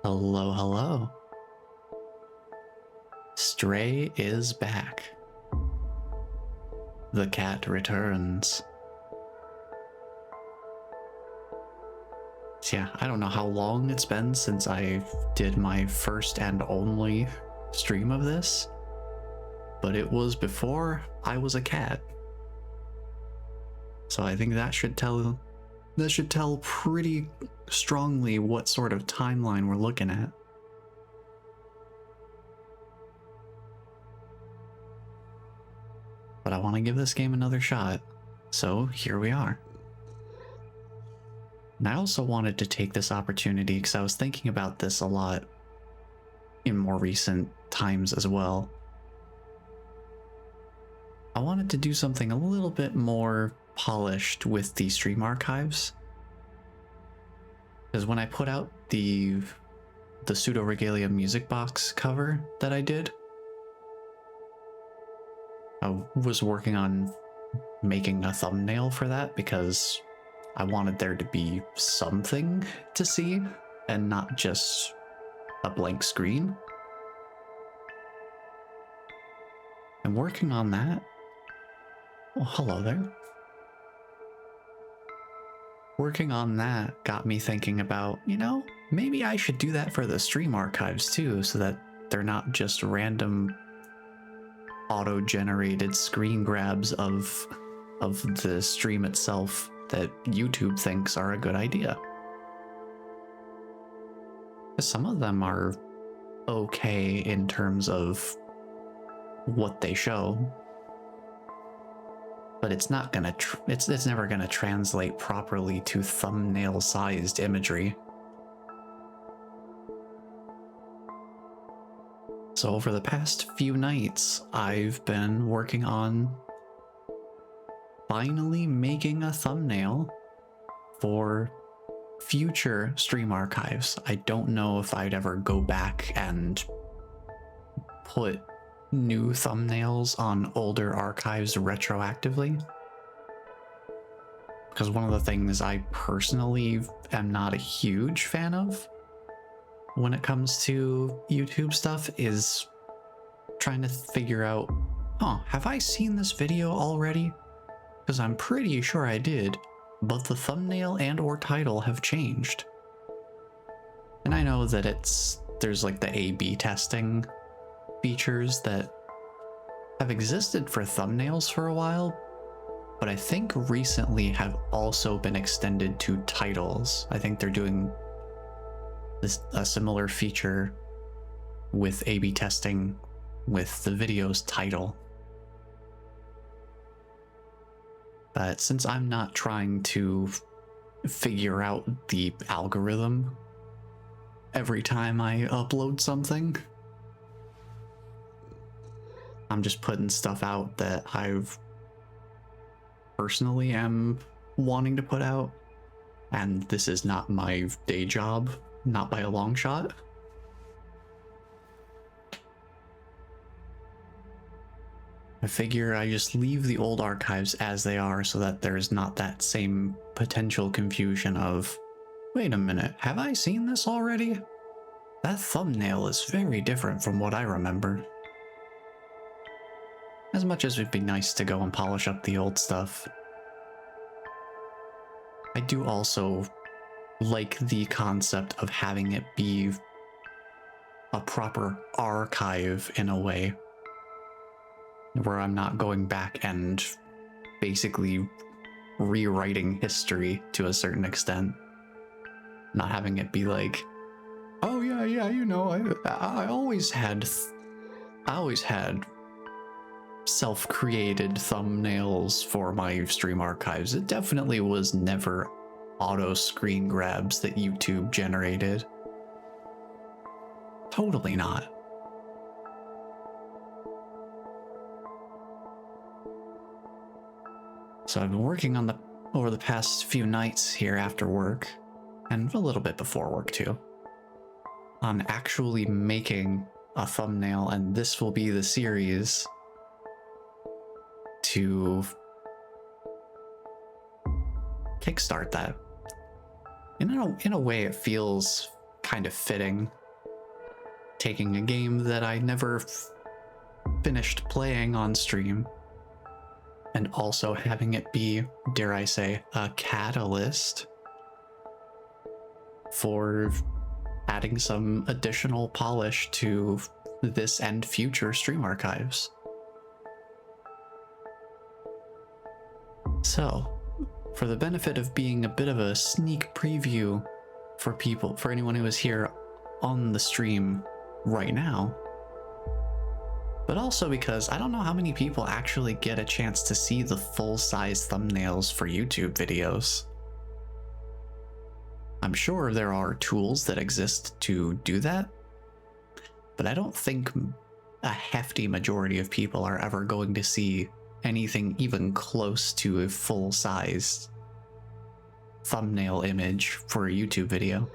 Hello, hello. Stray is back. The cat returns. So yeah, I don't know how long it's been since I did my first and only stream of this, but it was before I was a cat. So I think that should tell pretty strongly what sort of timeline we're looking at. But I want to give this game another shot, so here we are. And I also wanted to take this opportunity because I was thinking about this a lot in more recent times as well. I wanted to do something a little bit more polished with the stream archives. Because when I put out the Pseudo Regalia music box cover that I did, I was working on making a thumbnail for that because I wanted there to be something to see and not just a blank screen. And working on that, oh, hello there. Working on that got me thinking about, maybe I should do that for the stream archives too, so that they're not just random auto-generated screen grabs of the stream itself that YouTube thinks are a good idea. Some of them are okay in terms of what they show, but it's not gonna it's never gonna translate properly to thumbnail-sized imagery. So over the past few nights, I've been working on finally making a thumbnail for future stream archives. I don't know if I'd ever go back and put new thumbnails on older archives retroactively, because one of the things I personally am not a huge fan of when it comes to YouTube stuff is trying to figure out, have I seen this video already? Because I'm pretty sure I did, but the thumbnail and or title have changed. And I know that there's like the A/B testing features that have existed for thumbnails for a while, but I think recently have also been extended to titles. I think they're doing a similar feature with A/B testing with the video's title. But since I'm not trying to figure out the algorithm every time I upload something, I'm just putting stuff out that I've personally am wanting to put out, and this is not my day job, not by a long shot. I figure I just leave the old archives as they are so that there's not that same potential confusion of, wait a minute, have I seen this already? That thumbnail is very different from what I remember. As much as it'd be nice to go and polish up the old stuff, I do also like the concept of having it be a proper archive in a way, where I'm not going back and basically rewriting history to a certain extent. Not having it be like, oh yeah, I always had self-created thumbnails for my stream archives. It definitely was never auto screen grabs that YouTube generated. Totally not. So I've been working on over the past few nights here after work, and a little bit before work too, on actually making a thumbnail, and this will be the series to kickstart that. In a way, it feels kind of fitting. Taking a game that I never finished playing on stream and also having it be, dare I say, a catalyst for adding some additional polish to this and future stream archives. So, for the benefit of being a bit of a sneak preview for anyone who is here on the stream right now, but also because I don't know how many people actually get a chance to see the full-size thumbnails for YouTube videos. I'm sure there are tools that exist to do that, but I don't think a hefty majority of people are ever going to see anything even close to a full-size thumbnail image for a YouTube video.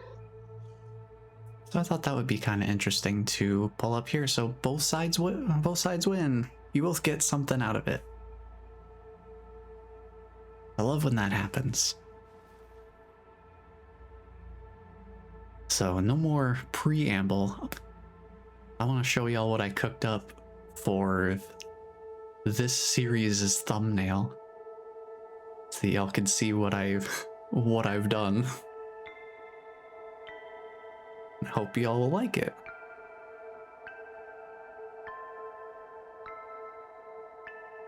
So I thought that would be kind of interesting to pull up here. So both sides win. You both get something out of it. I love when that happens. So no more preamble. I want to show y'all what I cooked up for this series' thumbnail, so y'all can see what I've done. I hope y'all will like it.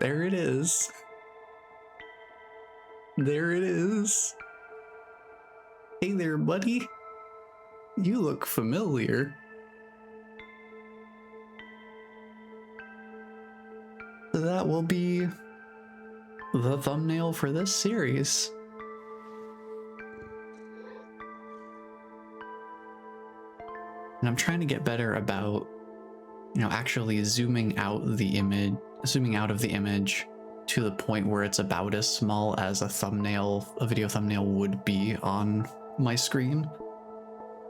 There it is. There it is. Hey there, buddy. You look familiar. That will be the thumbnail for this series. And I'm trying to get better about, actually zooming out of the image to the point where it's about as small as a video thumbnail would be on my screen,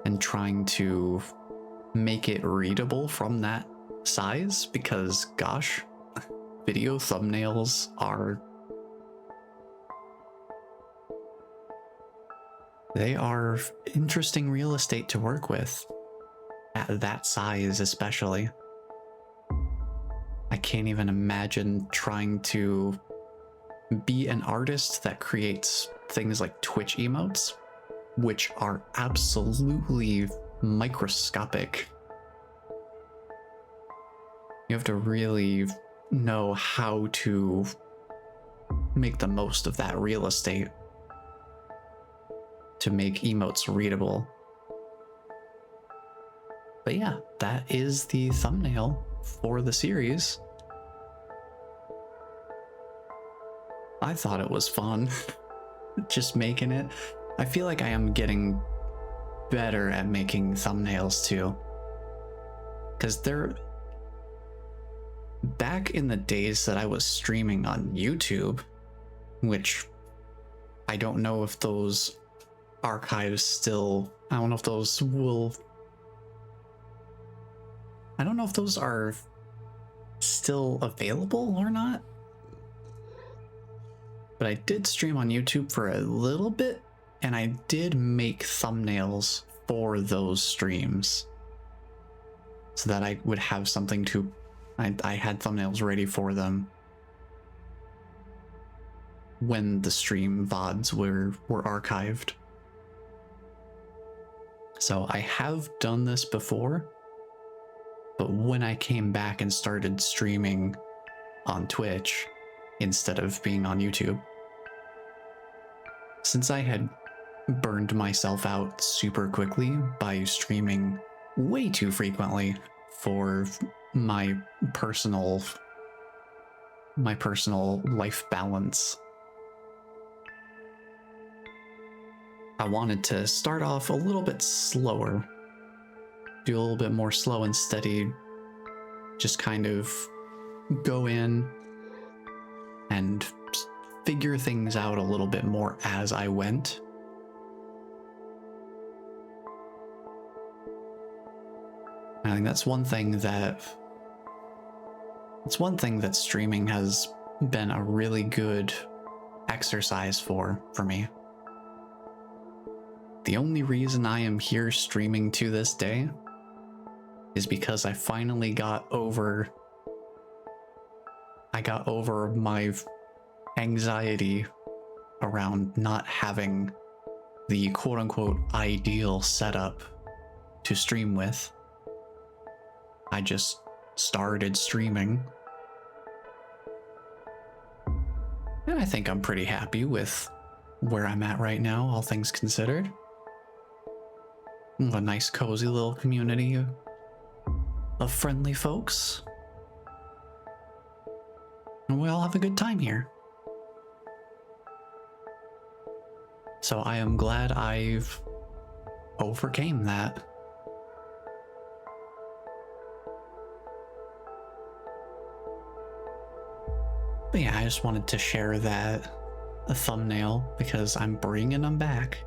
and trying to make it readable from that size, because gosh, video thumbnails they are interesting real estate to work with. At that size especially. I can't even imagine trying to be an artist that creates things like Twitch emotes, which are absolutely microscopic. You have to really know how to make the most of that real estate to make emotes readable. But yeah, that is the thumbnail for the series. I thought it was fun just making it. I feel like I am getting better at making thumbnails too, because they're back in the days that I was streaming on YouTube, which I don't know if those archives still, I don't know if those are still available or not. But I did stream on YouTube for a little bit, and I did make thumbnails for those streams so that I would have something to, I had thumbnails ready for them when the stream VODs were archived. So I have done this before, but when I came back and started streaming on Twitch instead of being on YouTube, since I had burned myself out super quickly by streaming way too frequently for my personal life balance, I wanted to start off a little bit slower, do a little bit more slow and steady, just kind of go in and figure things out a little bit more as I went. I think that's one thing that streaming has been a really good exercise for me. The only reason I am here streaming to this day is because I finally got over my anxiety around not having the quote-unquote ideal setup to stream with. I just started streaming, and I think I'm pretty happy with where I'm at right now, all things considered. A nice cozy little community of friendly folks, and we all have a good time here. So I am glad I've overcame that. But yeah, I just wanted to share that a thumbnail because I'm bringing them back.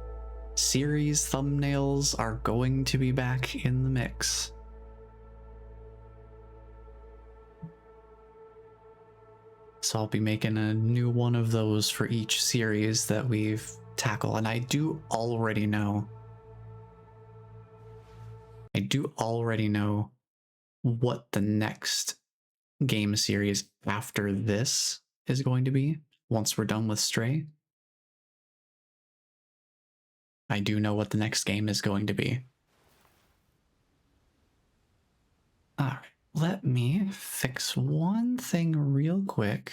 Series thumbnails are going to be back in the mix. So I'll be making a new one of those for each series that we've tackled. And I do already know what the next game series after this is going to be once we're done with Stray. I do know what the next game is going to be. Alright, let me fix one thing real quick.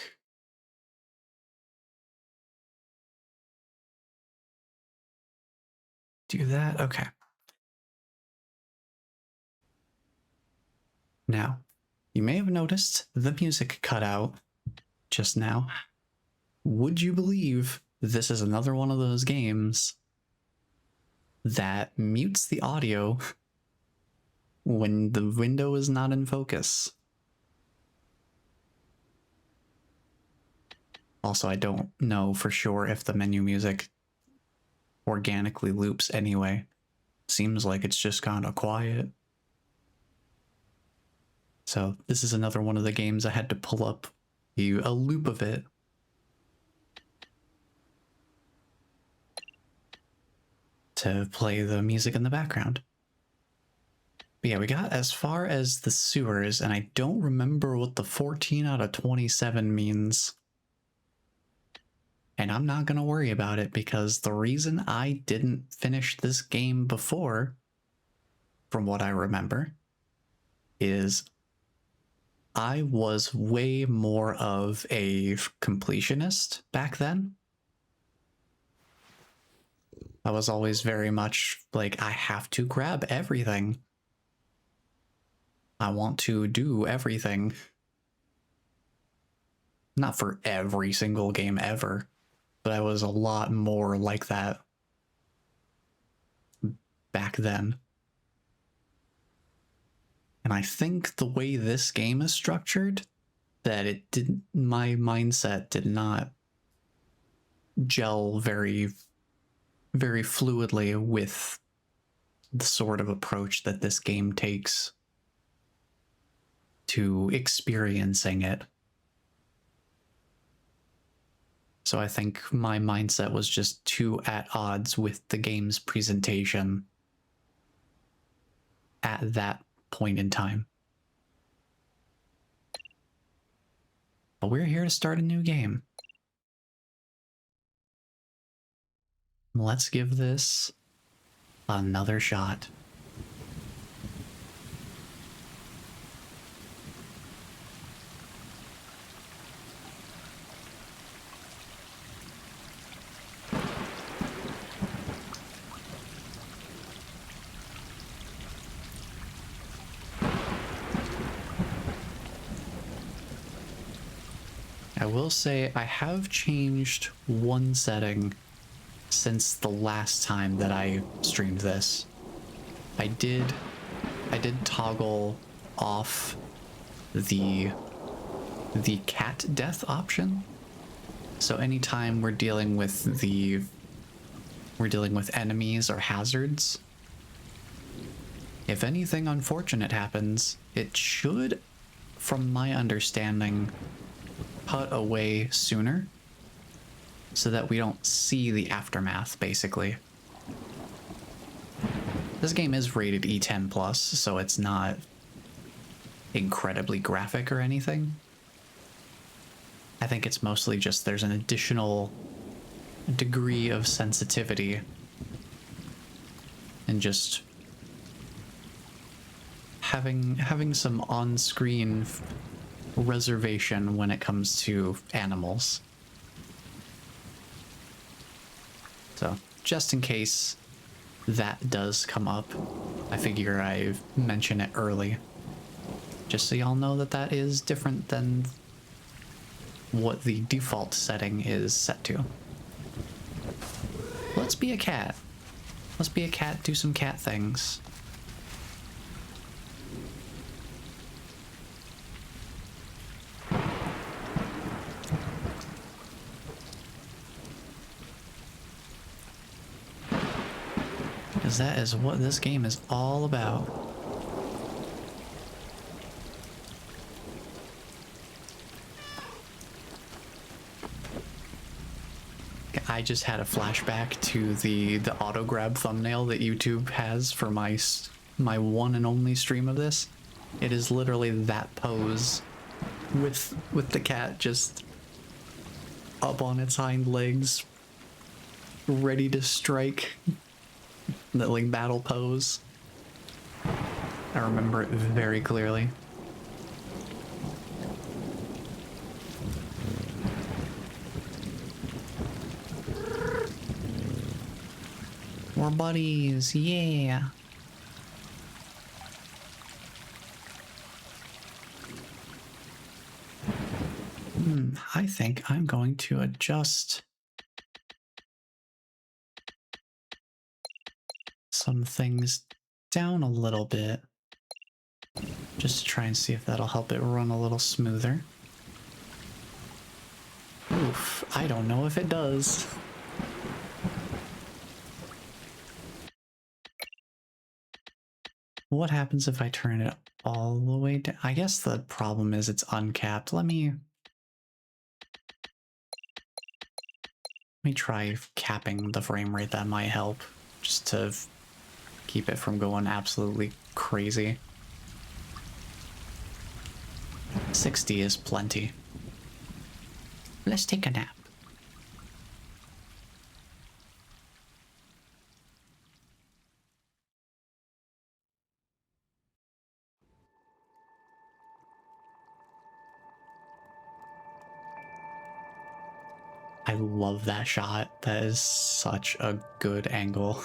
Do that? Okay. Now, you may have noticed the music cut out just now. Would you believe this is another one of those games that mutes the audio when the window is not in focus? Also, I don't know for sure if the menu music organically loops anyway. Seems like it's just kind of quiet. So this is another one of the games I had to pull up a loop of it to play the music in the background. But yeah, we got as far as the sewers, and I don't remember what the 14 out of 27 means. And I'm not gonna worry about it because the reason I didn't finish this game before, from what I remember, is I was way more of a completionist back then. I was always very much like, I have to grab everything. I want to do everything. Not for every single game ever, but I was a lot more like that back then. And I think the way this game is structured, that my mindset did not gel very, very fluidly with the sort of approach that this game takes to experiencing it. So I think my mindset was just too at odds with the game's presentation at that point in time. But we're here to start a new game. Let's give this another shot. I will say I have changed one setting since the last time that I streamed this. I did toggle off the cat death option. So anytime we're dealing with enemies or hazards, if anything unfortunate happens, it should, from my understanding, put away sooner so that we don't see the aftermath, basically. This game is rated E10 plus, so it's not incredibly graphic or anything. I think it's mostly just there's an additional degree of sensitivity and just having some on-screen reservation when it comes to animals. So, just in case that does come up, I figure I mention it early. Just so y'all know that that is different than what the default setting is set to. Let's be a cat. Let's be a cat, do some cat things. Because that is what this game is all about. I just had a flashback to the auto grab thumbnail that YouTube has for my one and only stream of this. It is literally that pose with the cat just up on its hind legs, ready to strike. That like battle pose. I remember it very clearly. More buddies, yeah. I think I'm going to adjust some things down a little bit, just to try and see if that'll help it run a little smoother. Oof, I don't know if it does. What happens if I turn it all the way down? I guess the problem is it's uncapped. Let me try capping the frame rate. That might help, just to keep it from going absolutely crazy. 60 is plenty. Let's take a nap. I love that shot. That is such a good angle.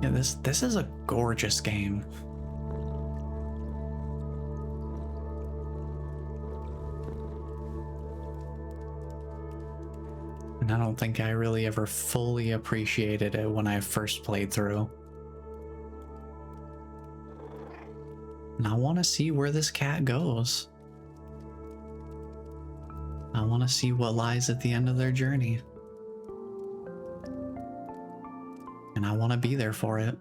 Yeah, this is a gorgeous game. And I don't think I really ever fully appreciated it when I first played through. And I want to see where this cat goes. I want to see what lies at the end of their journey. And I want to be there for it.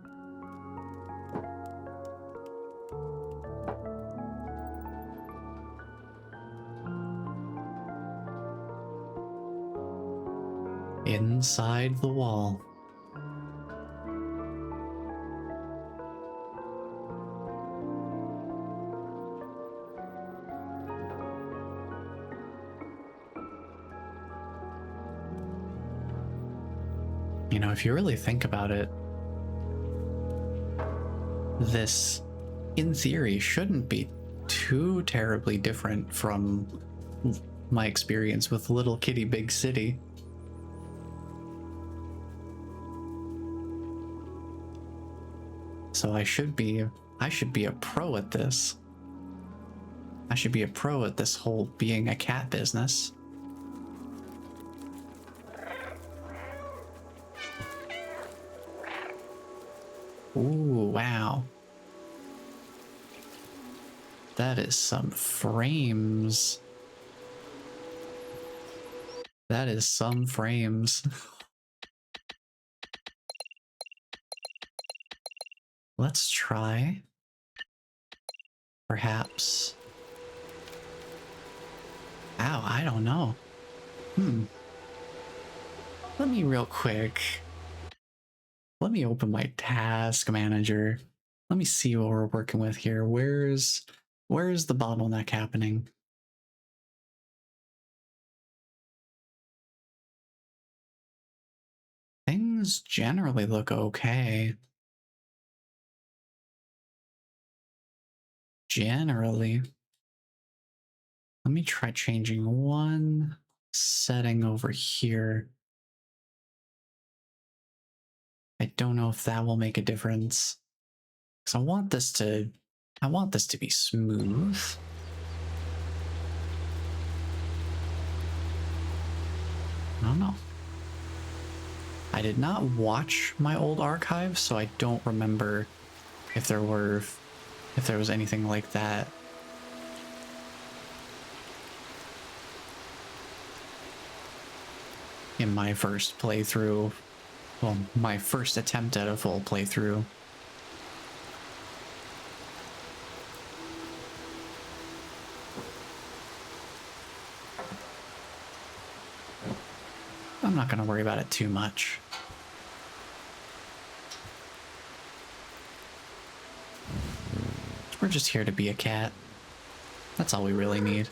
Inside the wall. You know, if you really think about it, this, in theory, shouldn't be too terribly different from my experience with Little Kitty Big City. So I should be a pro at this. I should be a pro at this whole being a cat business. Ooh, wow. That is some frames. That is some frames. Let's try, perhaps. Ow, I don't know. Let me real quick. Let me open my task manager. Let me see what we're working with here. Where's the bottleneck happening? Things generally look okay. Generally. Let me try changing one setting over here. I don't know if that will make a difference. Because I want this to be smooth. I don't know. I did not watch my old archive, so I don't remember if there was anything like that. In my first playthrough, well, my first attempt at a full playthrough. I'm not gonna worry about it too much. We're just here to be a cat. That's all we really need.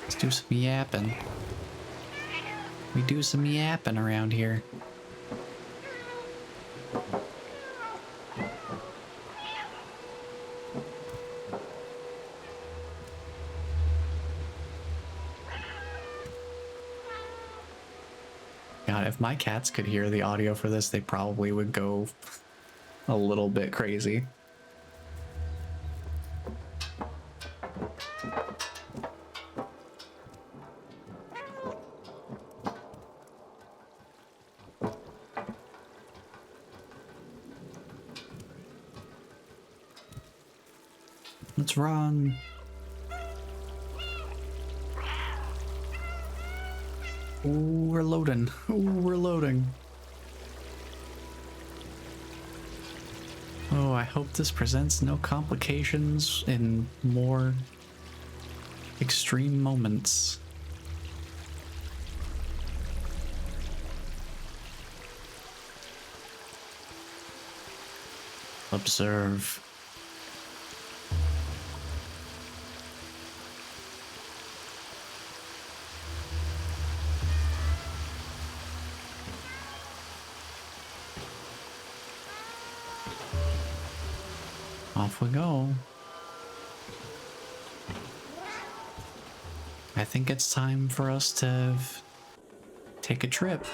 Let's do some yapping. We do some yapping around here. God, if my cats could hear the audio for this, they probably would go a little bit crazy. Let's run. Ooh, we're loading. Ooh, we're loading. Oh, I hope this presents no complications in more extreme moments. Observe. Off we go. I think it's time for us to take a trip.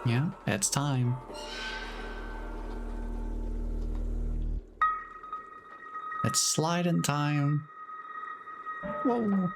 Yeah, it's time. It's sliding time. Whoa.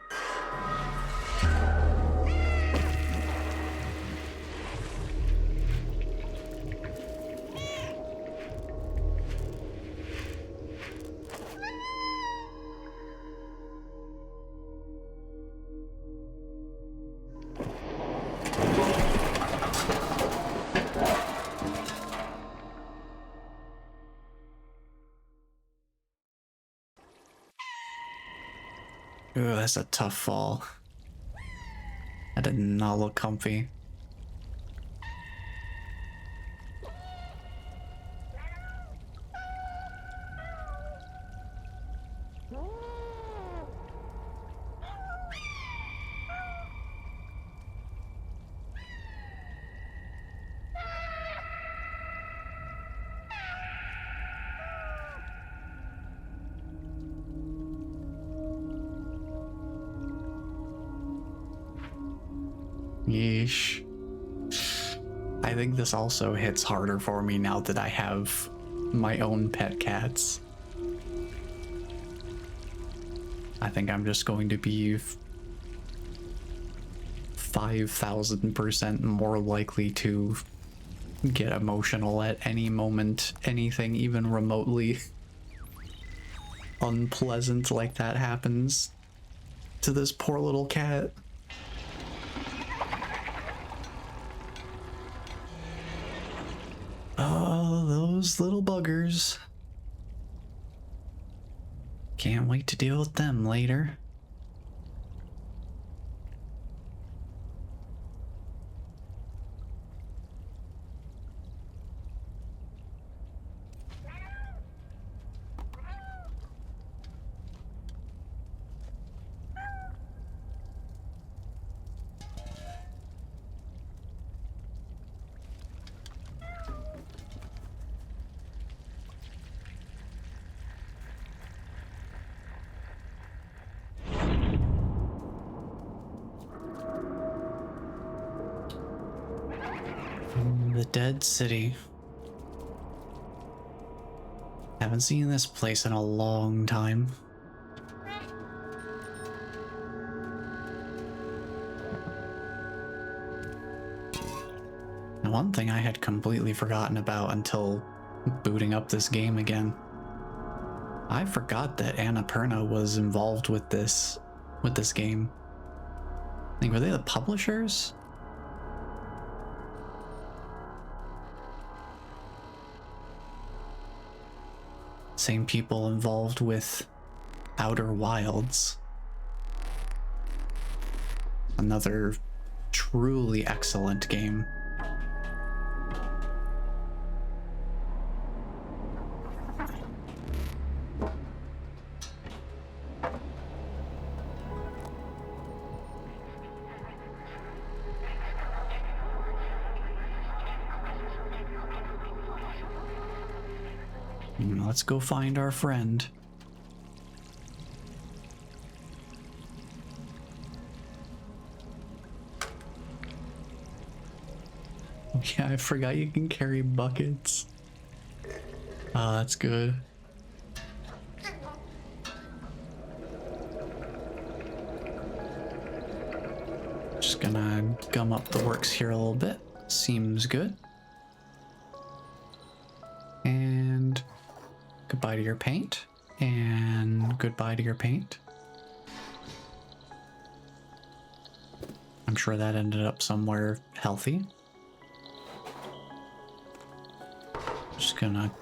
Ooh, that's a tough fall. That did not look comfy. Yeesh. I think this also hits harder for me now that I have my own pet cats. I think I'm just going to be 5,000% more likely to get emotional at any moment, anything even remotely unpleasant like that happens to this poor little cat. those little buggers. Can't wait to deal with them later. The Dead City. Haven't seen this place in a long time. And one thing I had completely forgotten about until booting up this game again. I forgot that Annapurna was involved with this game. I think, were they the publishers? Same people involved with Outer Wilds. Another truly excellent game. Let's go find our friend. Oh yeah, I forgot you can carry buckets. Ah, that's good. Just gonna gum up the works here a little bit. Seems good. And goodbye to your paint. And goodbye to your paint. I'm sure that ended up somewhere healthy. Just gonna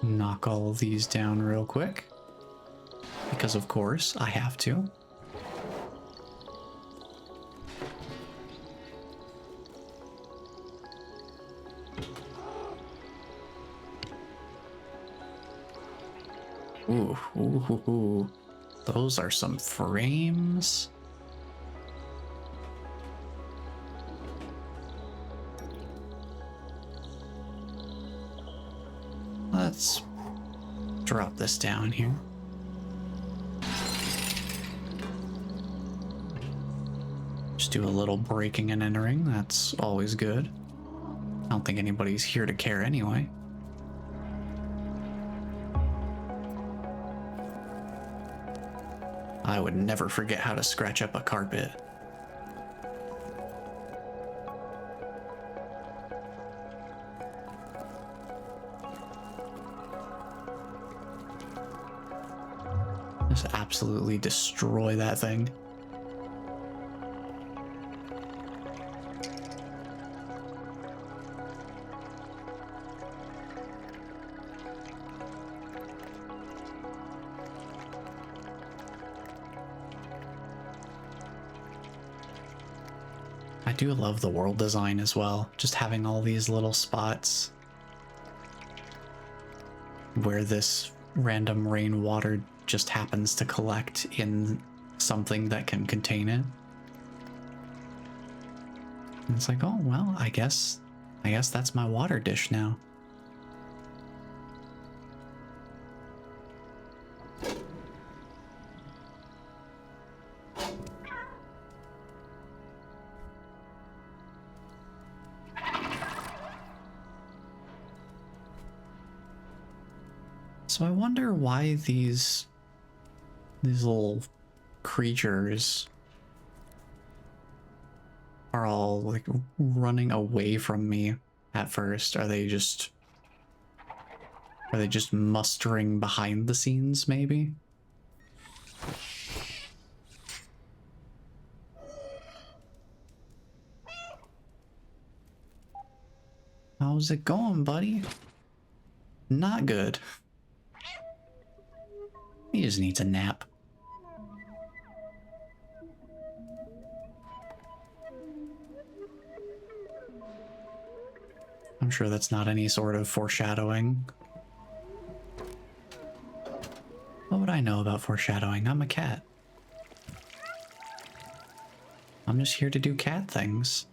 knock all of these down real quick. Because of course, I have to. Ooh, ooh, ooh, ooh. Those are some frames. Let's drop this down here. Just do a little breaking and entering. That's always good. I don't think anybody's here to care anyway. I would never forget how to scratch up a carpet. Just absolutely destroy that thing. I do love the world design as well. Just having all these little spots where this random rainwater just happens to collect in something that can contain it. And it's like, oh, well, I guess that's my water dish now. So I wonder why these little creatures are all like running away from me at first. Are they just mustering behind the scenes, maybe? How's it going, buddy? Not good. He just needs a nap. I'm sure that's not any sort of foreshadowing. What would I know about foreshadowing? I'm a cat. I'm just here to do cat things.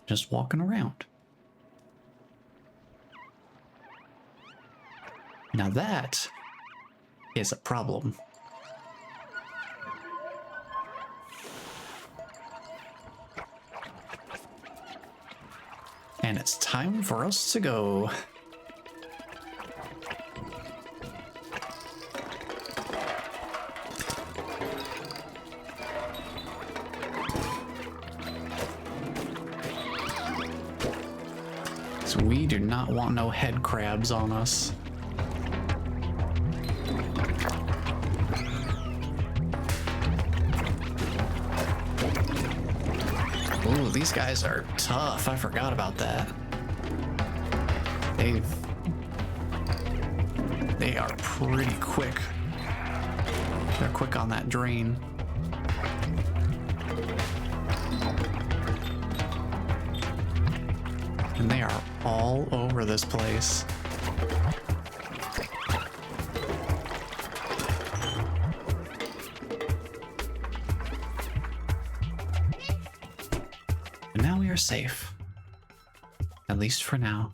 Just walking around. Now that is a problem. And it's time for us to go. So we do not want no head crabs on us. Ooh, these guys are tough. I forgot about that. They are pretty quick. They're quick on that drain. And they are all over this place. And now we are safe. At least for now.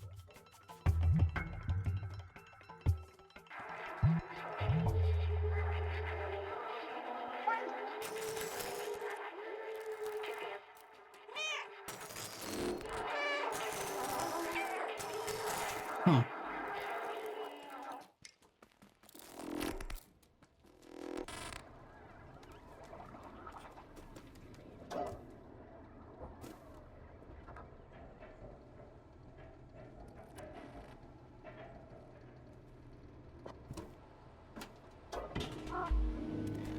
Huh.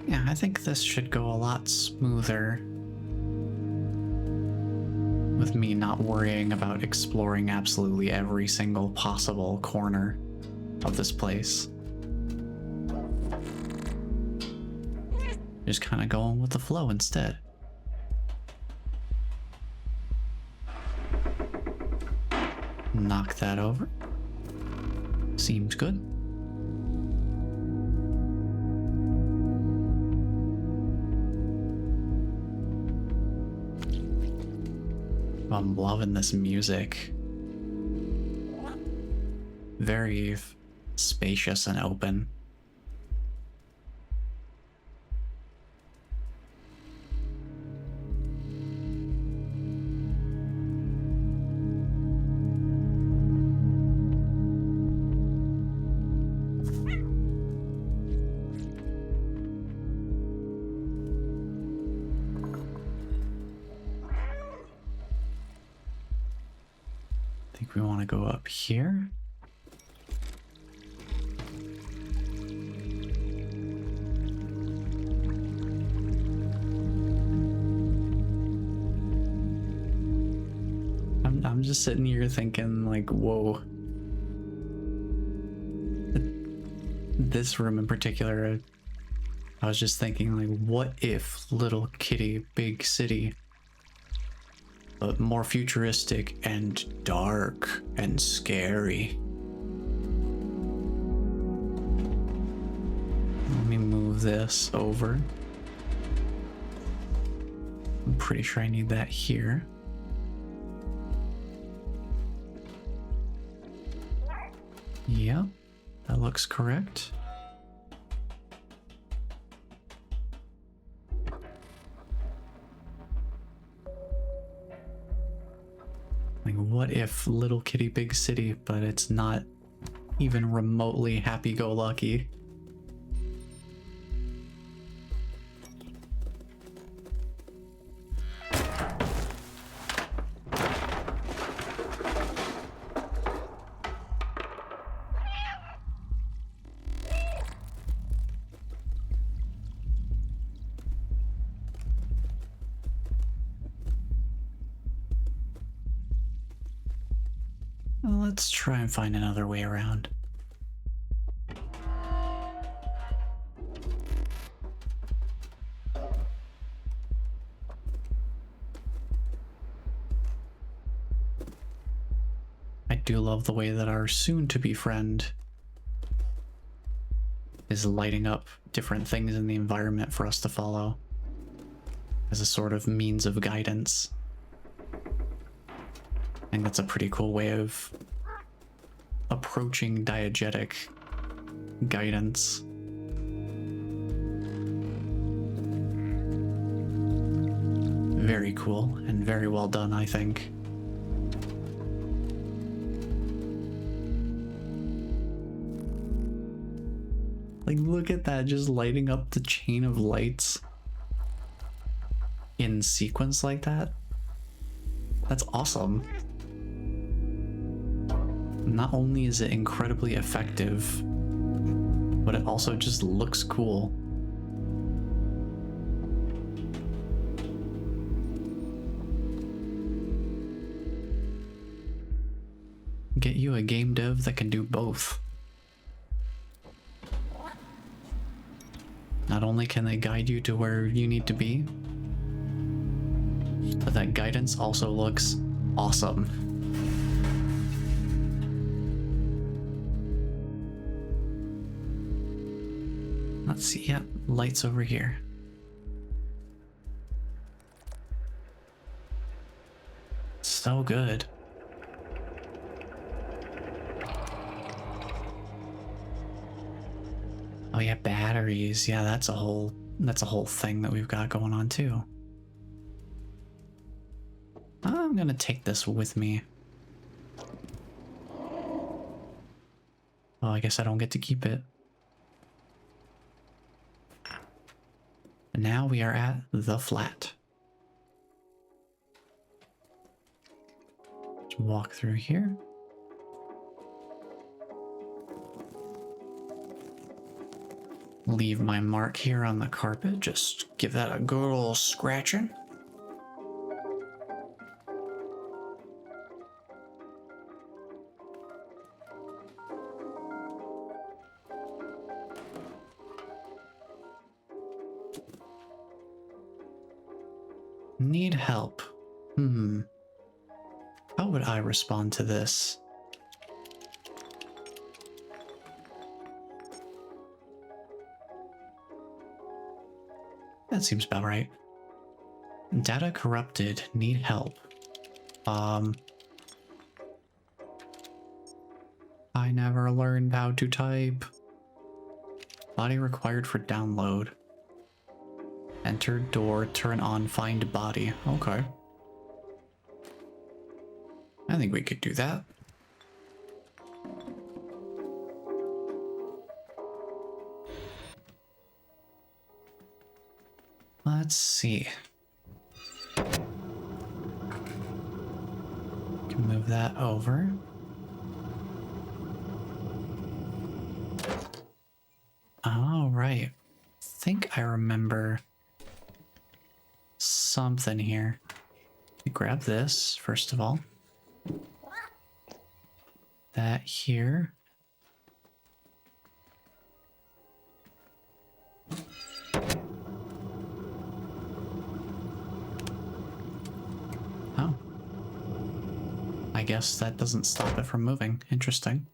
Yeah, I think this should go a lot smoother with me not worrying about exploring absolutely every single possible corner of this place. Just kind of going with the flow instead. Knock that over. Seems good. I'm loving this music. Very spacious and open. I think we want to go up here. I'm just sitting here thinking like, whoa. This room in particular, I was just thinking like, what if Little Kitty Big City, but more futuristic and dark and scary. Let me move this over. I'm pretty sure I need that here. Yep, that looks correct. Like, what if Little Kitty Big City, but it's not even remotely happy-go-lucky? Let's try and find another way around. I do love the way that our soon-to-be friend is lighting up different things in the environment for us to follow as a sort of means of guidance. I think that's a pretty cool way of approaching diegetic guidance. Very cool and very well done, I think. Like, look at that, just lighting up the chain of lights in sequence like that. That's awesome. Not only is it incredibly effective, but it also just looks cool. Get you a game dev that can do both. Not only can they guide you to where you need to be, but that guidance also looks awesome. Let's see, yep, lights over here. So good. Oh yeah, batteries. Yeah, that's a whole thing that we've got going on too. I'm gonna take this with me. Oh, I guess I don't get to keep it. And now we are at the flat. Let's walk through here. Leave my mark here on the carpet. Just give that a good old scratching. Need help. How would I respond to this? That seems about right. Data corrupted. Need help. I never learned how to type. Body required for download. Enter door, turn on, find body. Okay. I think we could do that. Let's see. Can move that over. All right. I think I remember something here. Grab this, first of all. That here. Oh. I guess that doesn't stop it from moving. Interesting.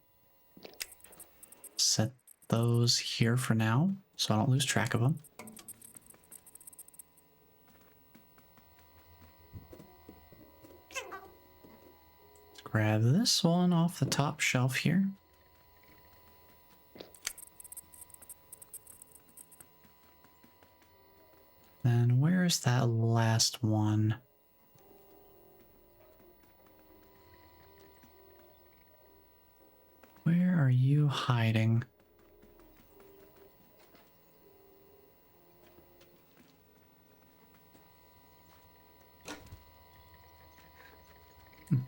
Set those here for now, so I don't lose track of them. Grab this one off the top shelf here. Then where's that last one? Where are you hiding?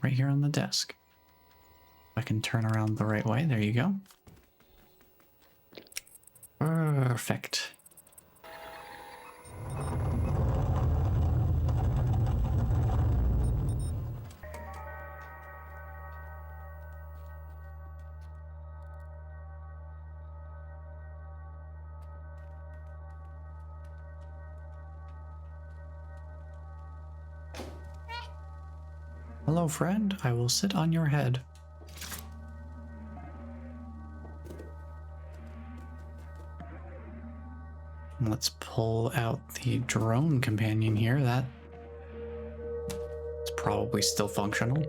Right here on the desk. If I can turn around the right way, there you go. Perfect. Hello, friend. I will sit on your head. Let's pull out the drone companion here. That's probably still functional,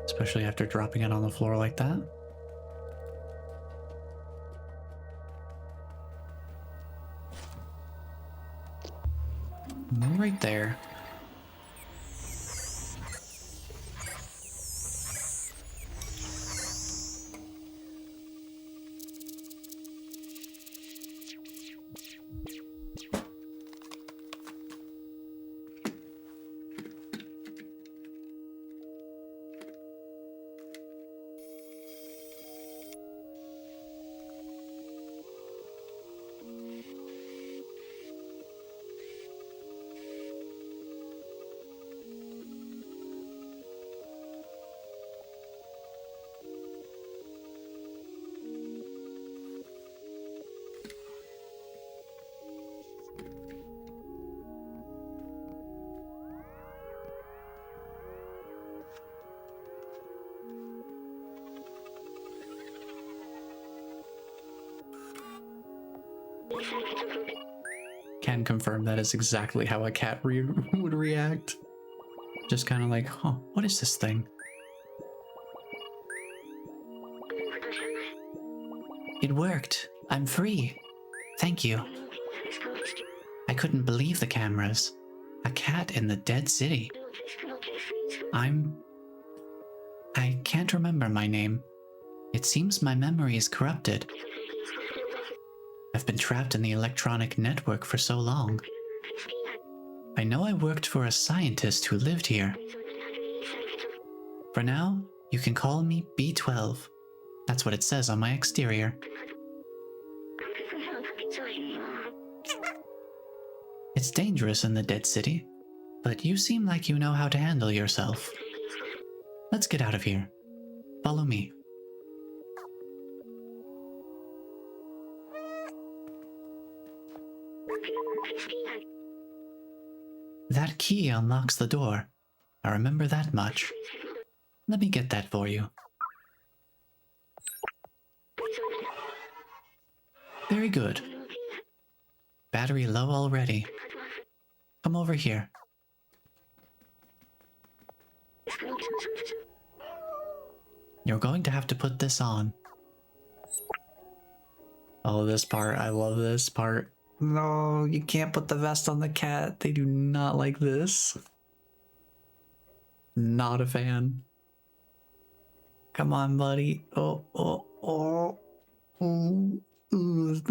especially after dropping it on the floor like that. And then right there. Can confirm that is exactly how a cat would react. Just kind of like, huh, what is this thing? It worked. I'm free. Thank you. I couldn't believe the cameras. A cat in the dead city. I can't remember my name. It seems my memory is corrupted. I've been trapped in the electronic network for so long. I know I worked for a scientist who lived here. For now, you can call me B12. That's what it says on my exterior. It's dangerous in the dead city, but you seem like you know how to handle yourself. Let's get out of here. Follow me. That key unlocks the door. I remember that much. Let me get that for you. Very good. Battery low already. Come over here. You're going to have to put this on. Oh, this part. I love this part. No, you can't put the vest on the cat. They do not like this. Not a fan. Come on, buddy. Oh. Ooh.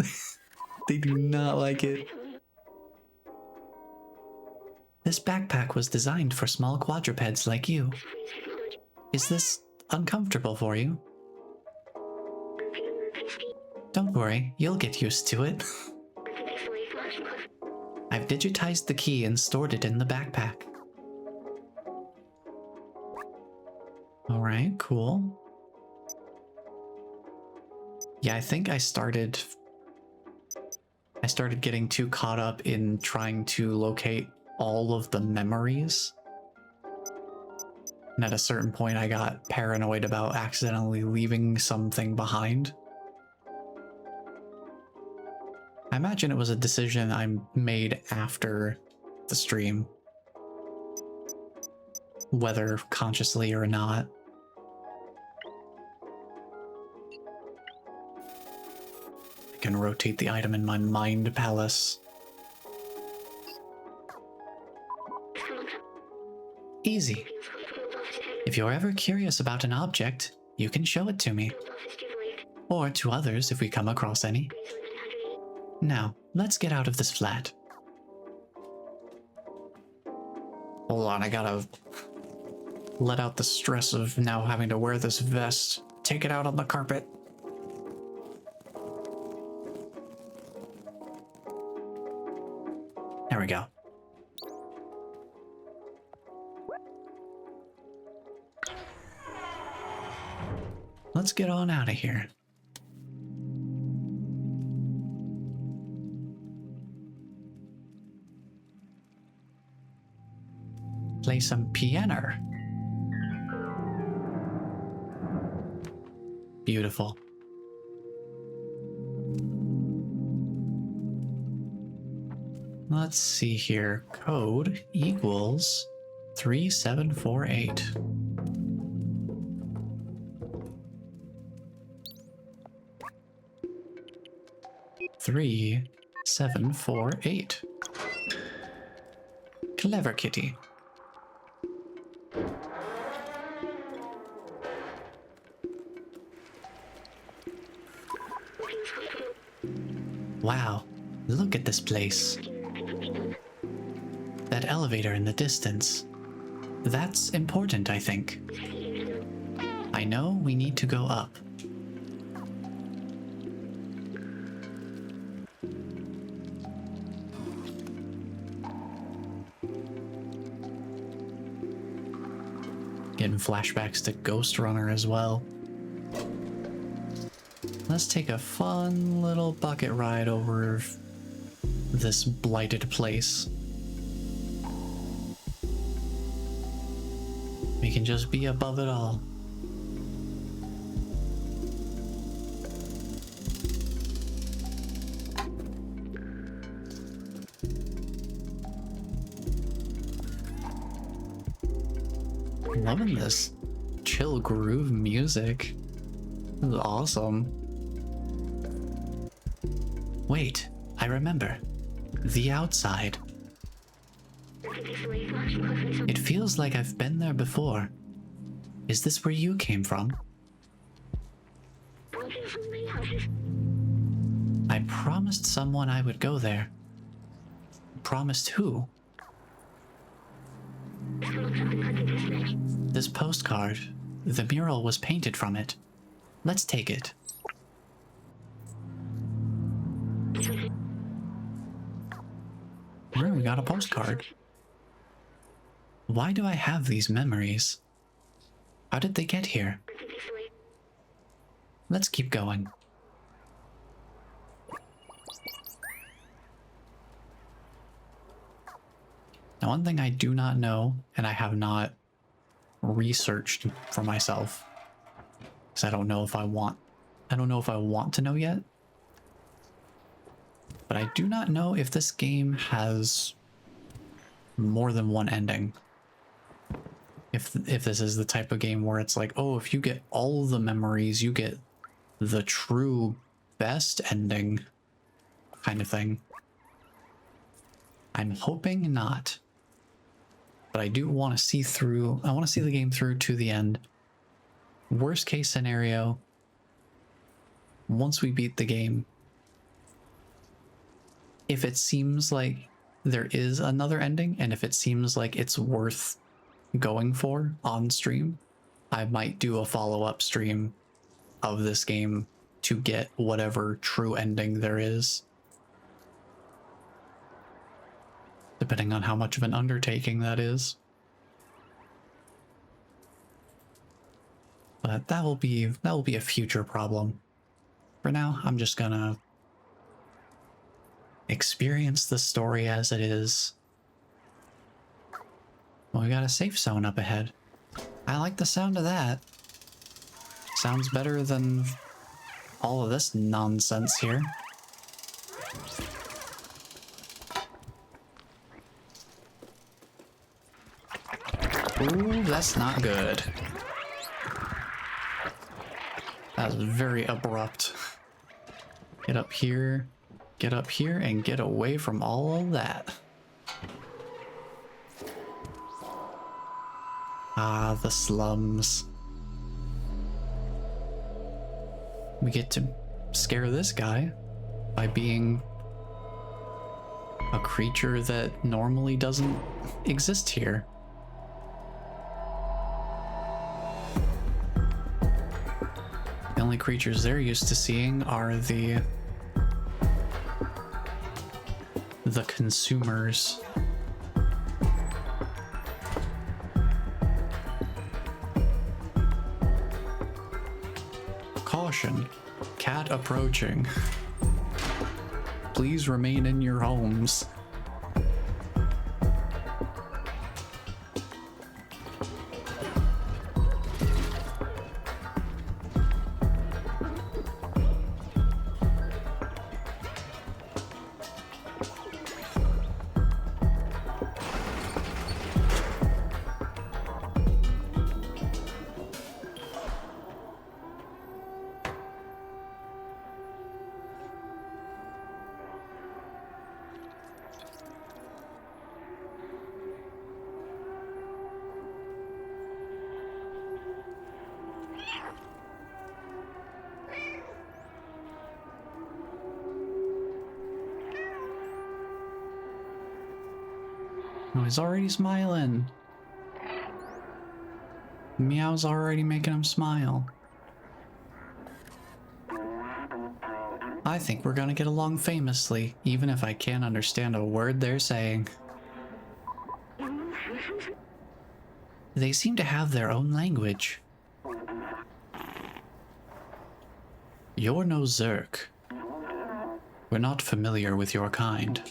They do not like it. This backpack was designed for small quadrupeds like you. Is this uncomfortable for you? Don't worry, you'll get used to it. I've digitized the key and stored it in the backpack. Alright, cool. Yeah, I think I started getting too caught up in trying to locate all of the memories. And at a certain point I got paranoid about accidentally leaving something behind. I imagine it was a decision I made after the stream, whether consciously or not. I can rotate the item in my mind palace. Easy. If you're ever curious about an object, you can show it to me. Or to others if we come across any. Now, let's get out of this flat. Hold on, I gotta let out the stress of now having to wear this vest. Take it out on the carpet. There we go. Let's get on out of here. play some piano. Beautiful. Let's see here. Code equals 3748. Three, 7, 4, 8. Clever kitty. Wow, look at this place. That elevator in the distance. That's important, I think. I know we need to go up. Getting flashbacks to Ghost Runner as well. Let's take a fun little bucket ride over this blighted place. We can just be above it all. Loving this chill groove music. This is awesome. Wait, I remember. The outside. It feels like I've been there before. Is this where you came from? I promised someone I would go there. Promised who? This postcard. The mural was painted from it. Let's take it. We got a postcard. Why do I have these memories? How did they get here? Let's keep going. Now, one thing I do not know, and I have not researched for myself, because I don't know if I want to know yet. But I do not know if this game has more than one ending. If this is the type of game where it's like, oh, if you get all the memories, you get the true best ending kind of thing. I'm hoping not. But I do want to see through, I want to see the game through to the end. Worst case scenario, once we beat the game, if it seems like there is another ending, and if it seems like it's worth going for on stream, I might do a follow-up stream of this game to get whatever true ending there is. Depending on how much of an undertaking that is. But that will be a future problem. For now, I'm just gonna experience the story as it is. Well, we got a safe zone up ahead. I like the sound of that. Sounds better than all of this nonsense here. Ooh, that's not good. That was very abrupt. Get up here, and get away from all of that. Ah, the slums. We get to scare this guy by being a creature that normally doesn't exist here. The only creatures they're used to seeing are the consumers. Caution, cat approaching. Please remain in your homes. Oh, he's already smiling. Meow's already making him smile. I think we're gonna get along famously, even if I can't understand a word they're saying. They seem to have their own language. You're no Zerk. We're not familiar with your kind.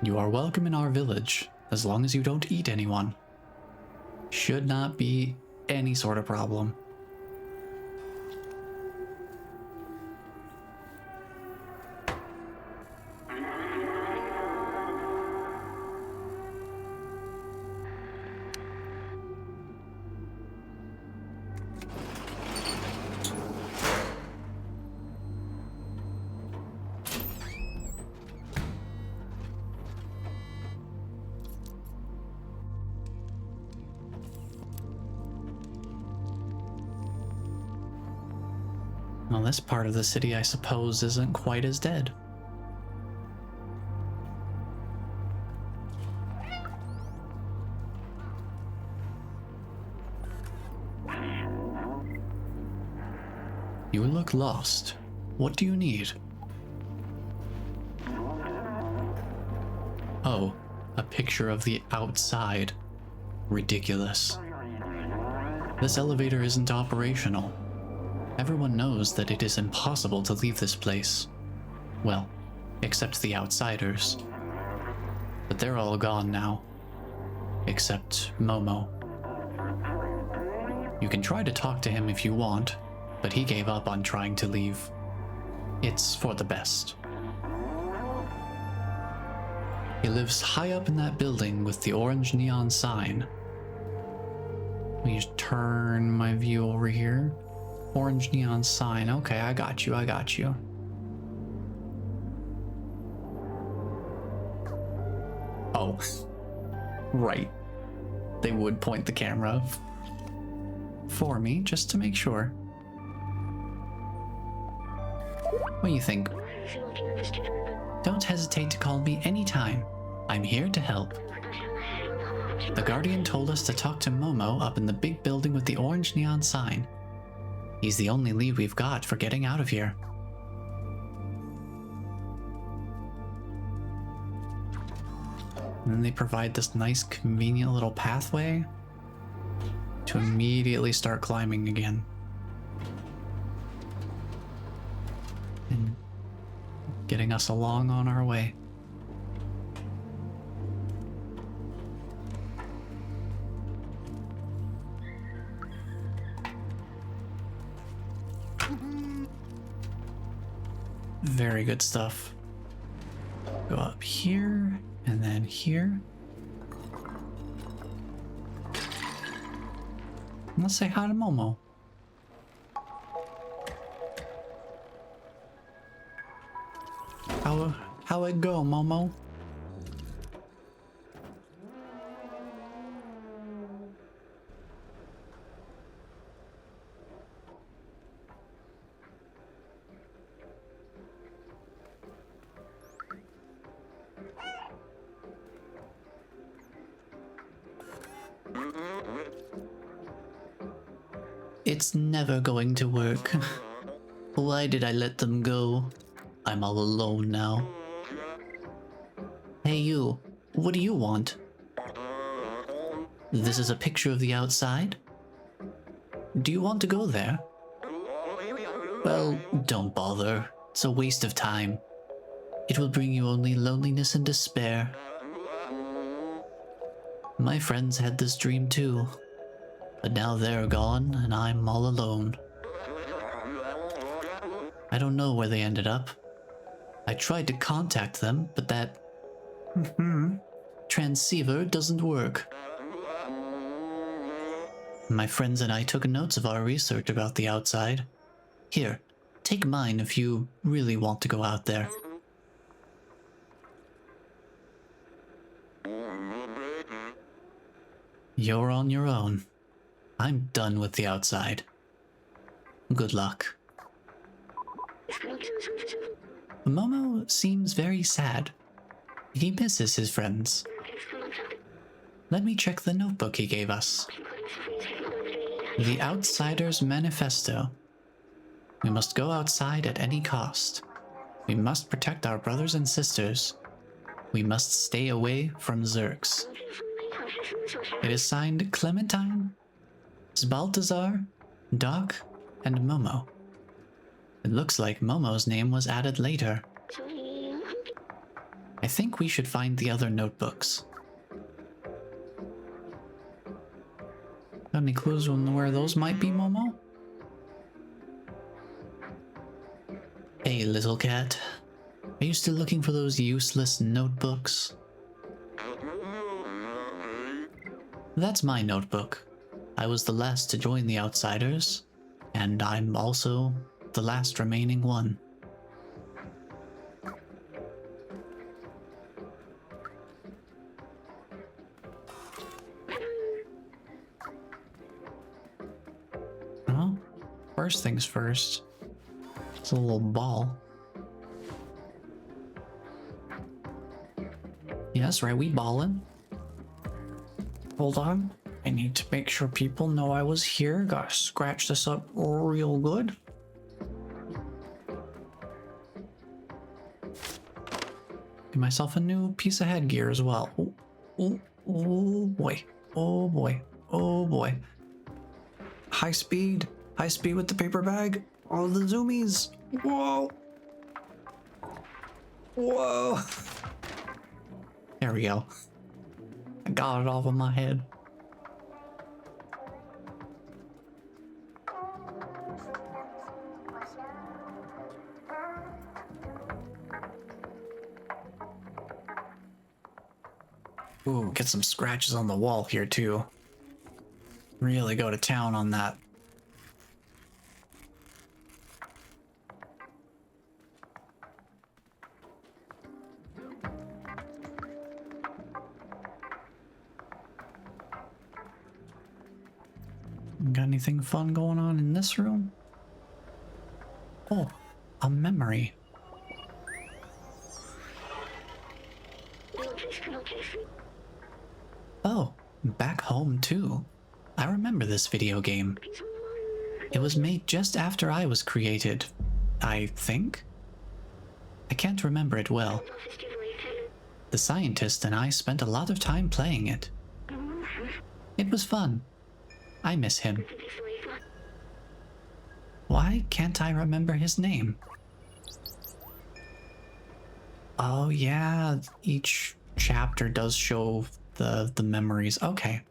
You are welcome in our village, as long as you don't eat anyone. Should not be any sort of problem. Well, this part of the city, I suppose, isn't quite as dead. You look lost. What do you need? Oh, a picture of the outside. Ridiculous. This elevator isn't operational. Everyone knows that it is impossible to leave this place. Well, except the outsiders. But they're all gone now. Except Momo. You can try to talk to him if you want, but he gave up on trying to leave. It's for the best. He lives high up in that building with the orange neon sign. Let me just turn my view over here. Orange neon sign. Okay, I got you, I got you. Oh, right. They would point the camera for me, just to make sure. What do you think? Don't hesitate to call me anytime. I'm here to help. The Guardian told us to talk to Momo up in the big building with the orange neon sign. He's the only lead we've got for getting out of here. And then they provide this nice, convenient little pathway to immediately start climbing again. And getting us along on our way. Very good stuff. Go up here, and then here. And let's say hi to Momo. How it go, Momo? It's never going to work. Why did I let them go? I'm all alone now. Hey you, what do you want? This is a picture of the outside? Do you want to go there? Well, don't bother. It's a waste of time. It will bring you only loneliness and despair. My friends had this dream too. But now they're gone, and I'm all alone. I don't know where they ended up. I tried to contact them, but that transceiver doesn't work. My friends and I took notes of our research about the outside. Here, take mine if you really want to go out there. You're on your own. I'm done with the outside. Good luck. Momo seems very sad. He misses his friends. Let me check the notebook he gave us. The Outsider's Manifesto. We must go outside at any cost. We must protect our brothers and sisters. We must stay away from Zerks. It is signed Clementine, Baltazar, Doc, and Momo. It looks like Momo's name was added later. I think we should find the other notebooks. Got any clues on where those might be, Momo? Hey, little cat. Are you still looking for those useless notebooks? That's my notebook. I was the last to join the Outsiders, and I'm also the last remaining one. Well, first things first. It's a little ball. Yeah, that's right, we ballin'. Hold on. I need to make sure people know I was here. Gotta scratch this up real good. Give myself a new piece of headgear as well. Oh, oh, oh boy. Oh boy. Oh boy. High speed. High speed with the paper bag. All the zoomies. Whoa. Whoa. There we go. I got it off of my head. Ooh, get some scratches on the wall here too. Really go to town on that. Got anything fun going on in this room? Oh, a memory. Oh, back home too. I remember this video game. It was made just after I was created, I think? I can't remember it well. The scientist and I spent a lot of time playing it. It was fun. I miss him. Why can't I remember his name? Oh yeah, each chapter does show the memories. Okay.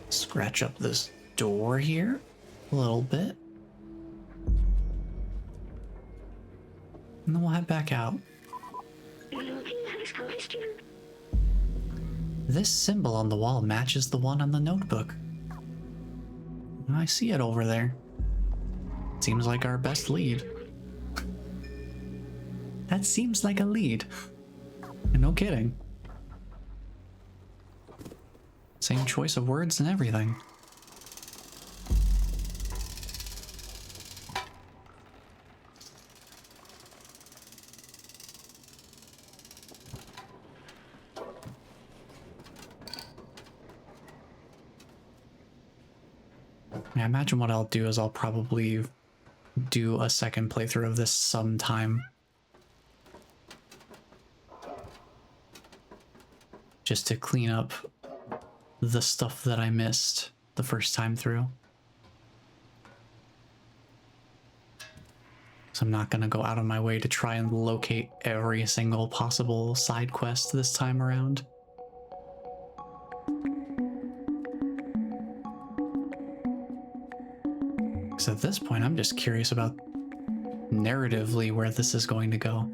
Scratch up this door here a little bit. And then we'll head back out. This symbol on the wall matches the one on the notebook. I see it over there. Seems like our best lead. That seems like a lead. No kidding. Same choice of words and everything. I imagine what I'll do is I'll probably do a second playthrough of this sometime. Just to clean up the stuff that I missed the first time through. So I'm not gonna go out of my way to try and locate every single possible side quest this time around. So at this point, I'm just curious about narratively where this is going to go.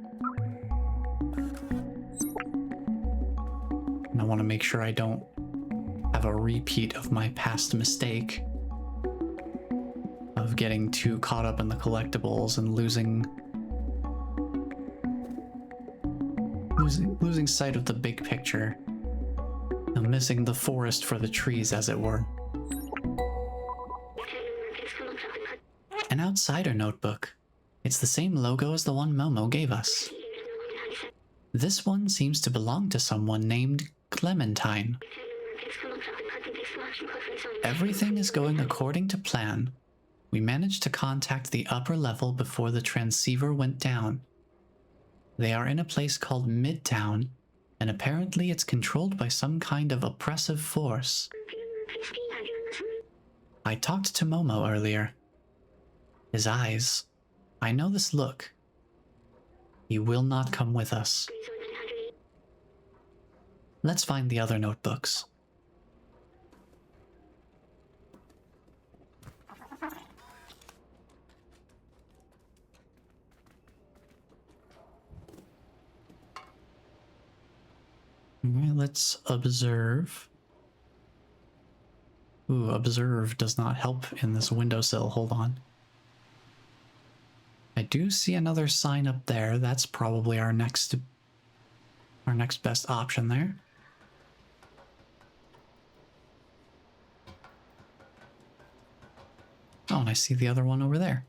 And I want to make sure I don't have a repeat of my past mistake of getting too caught up in the collectibles and losing sight of the big picture. I'm missing the forest for the trees, as it were. An outsider notebook. It's the same logo as the one Momo gave us. This one seems to belong to someone named Clementine. Everything is going according to plan. We managed to contact the upper level before the transceiver went down. They are in a place called Midtown, and apparently it's controlled by some kind of oppressive force. I talked to Momo earlier. His eyes. I know this look. He will not come with us. Let's find the other notebooks. Alright, let's observe. Ooh, observe does not help in this windowsill. Hold on. I do see another sign up there. That's probably our next best option there. Oh, and I see the other one over there.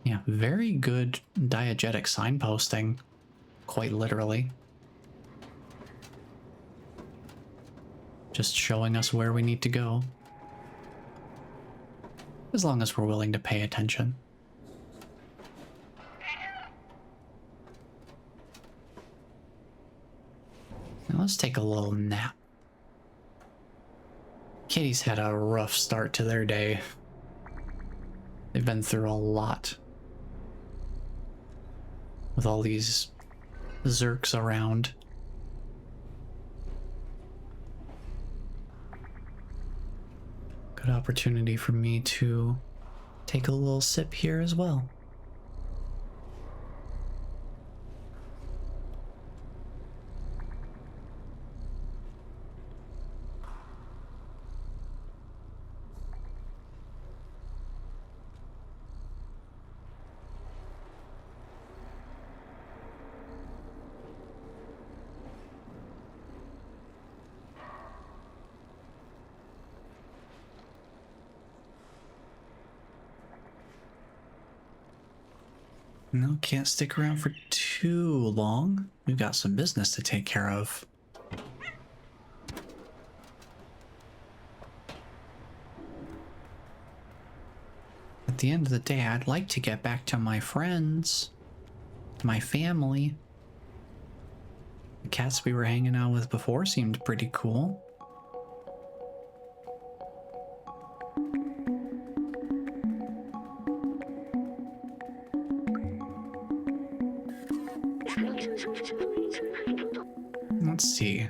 Yeah, very good diegetic signposting, quite literally. Just showing us where we need to go. As long as we're willing to pay attention. Now let's take a little nap. Kitty's had a rough start to their day. They've been through a lot. With all these Zerks around. Good opportunity for me to take a little sip here as well. No, can't stick around for too long. We've got some business to take care of. At the end of the day, I'd like to get back to my friends, my family. The cats we were hanging out with before seemed pretty cool. Let's see.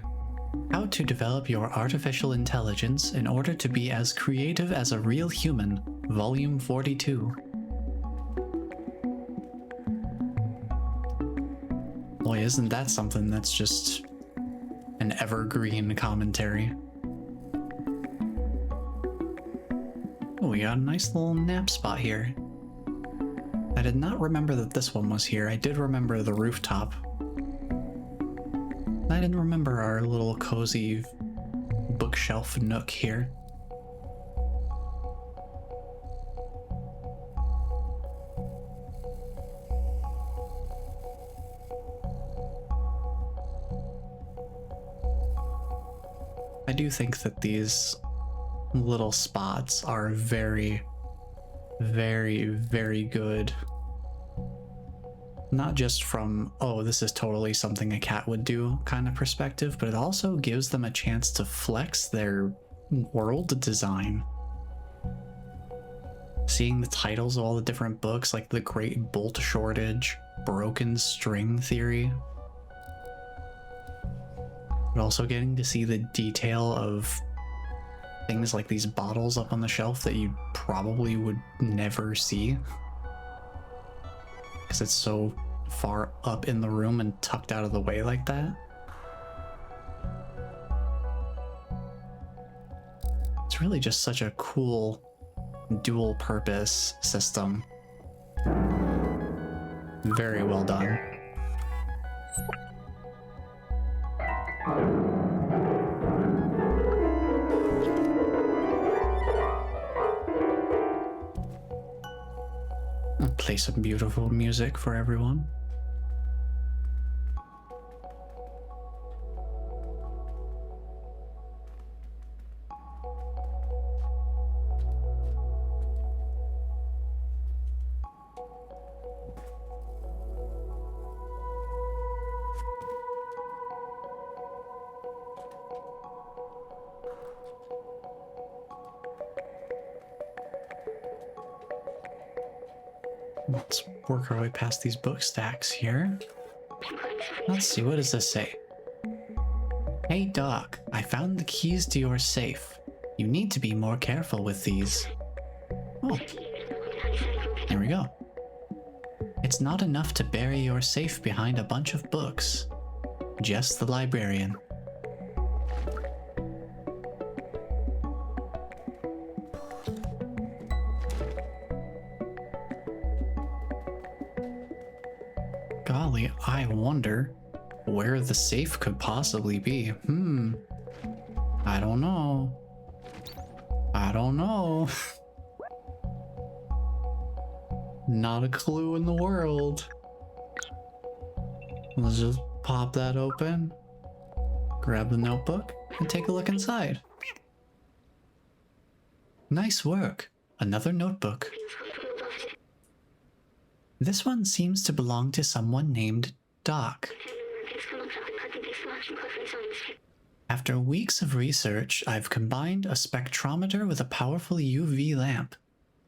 How to develop your artificial intelligence in order to be as creative as a real human. Volume 42. Boy, isn't that something that's just an evergreen commentary. Oh, we got a nice little nap spot here. I did not remember that this one was here. I did remember the rooftop. I didn't remember our little cozy bookshelf nook here. I do think that these little spots are very, very, very good. Not just from, oh, this is totally something a cat would do kind of perspective, but it also gives them a chance to flex their world design. Seeing the titles of all the different books, like The Great Bolt Shortage, Broken String Theory. But also getting to see the detail of things like these bottles up on the shelf that you probably would never see. Because it's so far up in the room and tucked out of the way like that. It's really just such a cool dual purpose system. Very well done. play some beautiful music for everyone. Let's work our way past these book stacks here. Let's see, what does this say? Hey Doc, I found the keys to your safe. You need to be more careful with these. Oh, here we go. It's not enough to bury your safe behind a bunch of books. Just the librarian. Golly, I wonder where the safe could possibly be. I don't know. I don't know. Not a clue in the world. Let's just pop that open, grab the notebook, and take a look inside. Nice work. Another notebook. This one seems to belong to someone named Doc. After weeks of research, I've combined a spectrometer with a powerful UV lamp.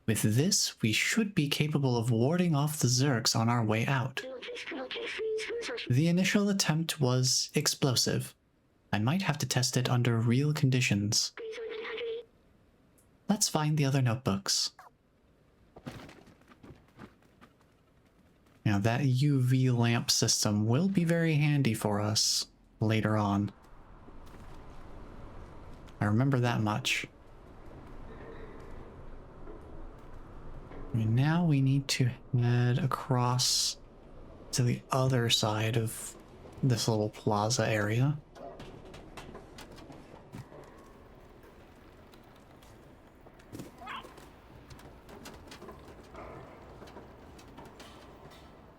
With this, we should be capable of warding off the Zerks on our way out. The initial attempt was explosive. I might have to test it under real conditions. Let's find the other notebooks. Now that UV lamp system will be very handy for us later on. I remember that much. And now we need to head across to the other side of this little plaza area.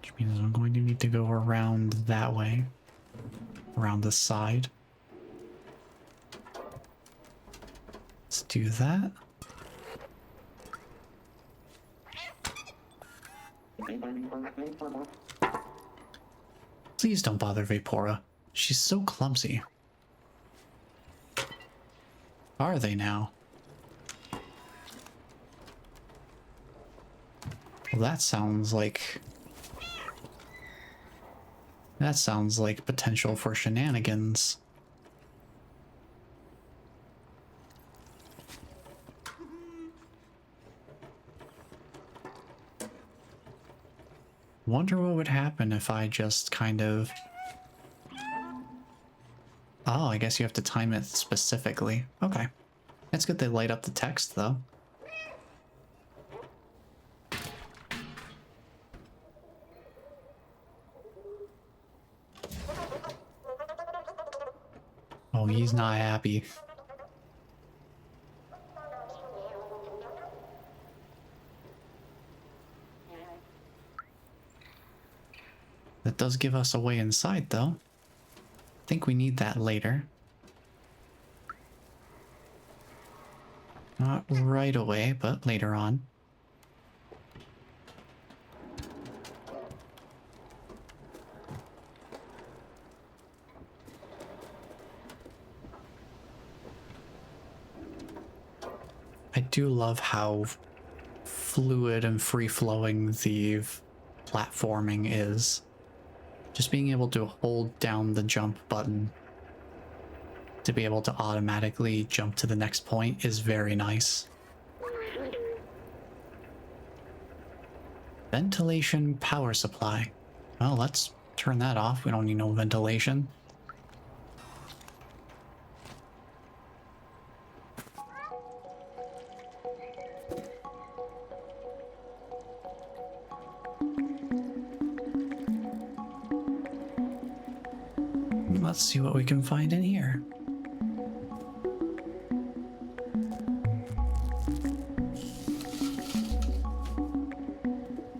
Which means I'm going to need to go around that way, around this side. Let's do that. Please don't bother Vapora. She's so clumsy. Are they now? Well, that sounds like potential for shenanigans. Wonder what would happen if I just kind of... Oh, I guess you have to time it specifically. Okay. It's good they light up the text, though. Oh, he's not happy. That does give us a way inside, though. I think we need that later. Not right away, but later on. I do love how fluid and free-flowing the platforming is. Just being able to hold down the jump button to be able to automatically jump to the next point is very nice. Ventilation power supply. Well, let's turn that off. We don't need no ventilation. Let's see what we can find in here.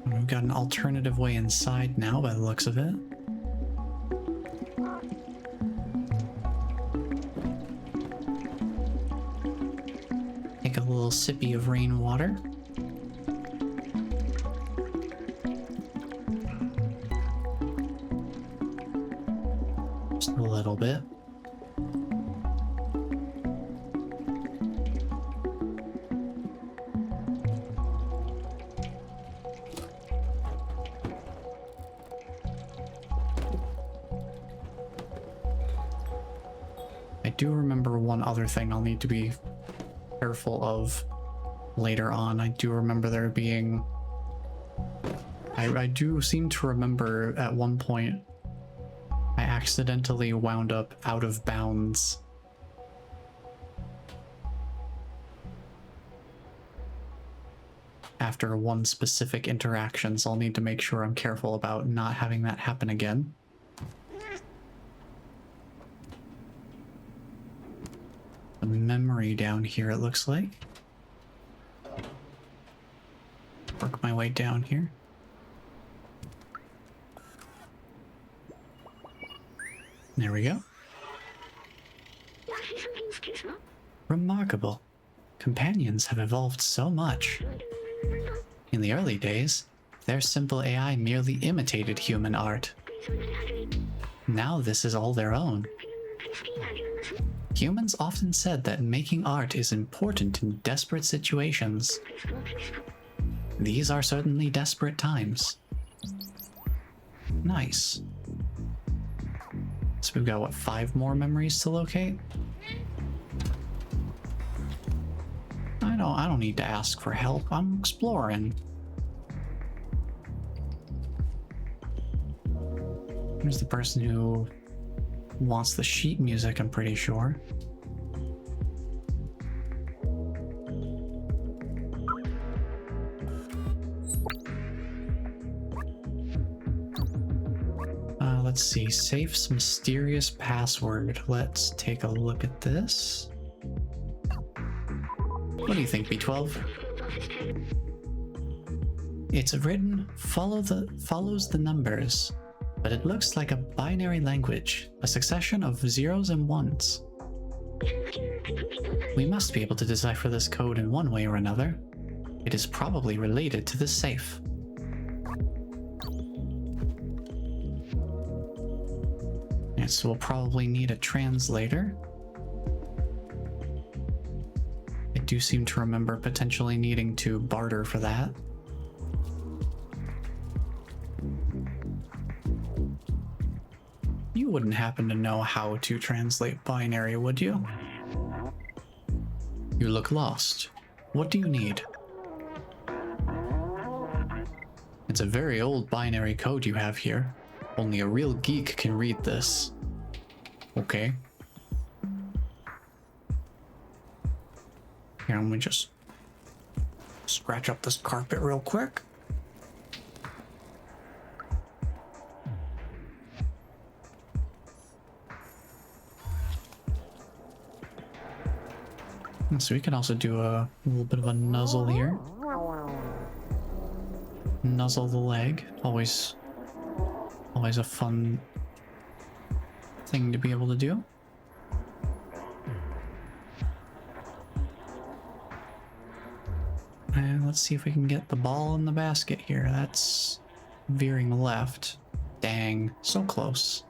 We've got alternative way inside now by the looks of it. Take a little sippy of rainwater. Just a little bit. I do remember one other thing I'll need to be careful of later on. I do remember there being... I do seem to remember at one point I accidentally wound up out of bounds. After one specific interaction, so I'll need to make sure I'm careful about not having that happen again. A memory down here, it looks like. Work my way down here. There we go. Remarkable. Companions have evolved so much. In the early days, their simple AI merely imitated human art. Now this is all their own. Humans often said that making art is important in desperate situations. These are certainly desperate times. Nice. So we've got, what, 5 more memories to locate? I don't need to ask for help. I'm exploring. Here's the person who wants the sheet music, I'm pretty sure. Let's see, Safe's mysterious password. Let's take a look at this. What do you think, B12? It's written follows the numbers, but it looks like a binary language, a succession of zeros and ones. We must be able to decipher this code in one way or another. It is probably related to the safe. So we'll probably need a translator. I do seem to remember potentially needing to barter for that. You wouldn't happen to know how to translate binary, would you? You look lost. What do you need? It's a very old binary code you have here. Only a real geek can read this. Okay. Here, let me just scratch up this carpet real quick. So we can also do a little bit of a nuzzle here. Nuzzle the leg. Always a fun thing to be able to do. And let's see if we can get the ball in the basket here. That's veering left. Dang, so close.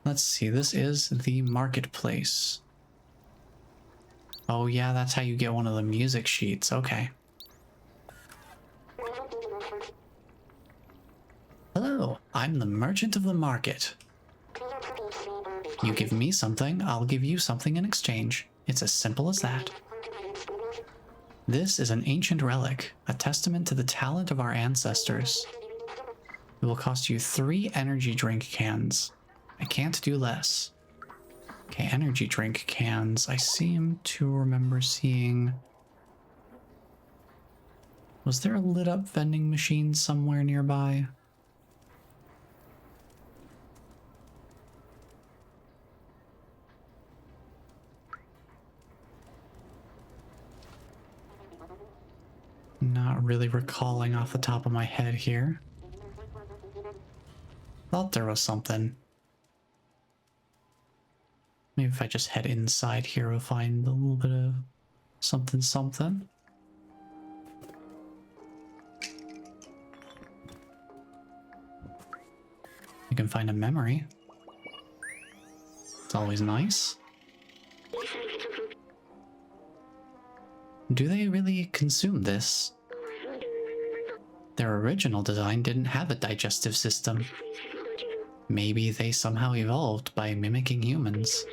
Let's see, this is the marketplace. Oh yeah, that's how you get one of the music sheets. Okay. Hello, I'm the merchant of the market. You give me something, I'll give you something in exchange. It's as simple as that. This is an ancient relic, a testament to the talent of our ancestors. It will cost you 3 energy drink cans. I can't do less. Okay, energy drink cans. I seem to remember seeing... Was there a lit up vending machine somewhere nearby? Not really recalling off the top of my head here. Thought there was something. Maybe if I just head inside here, we'll find a little bit of something. You can find a memory. It's always nice. Do they really consume this? Their original design didn't have a digestive system. Maybe they somehow evolved by mimicking humans.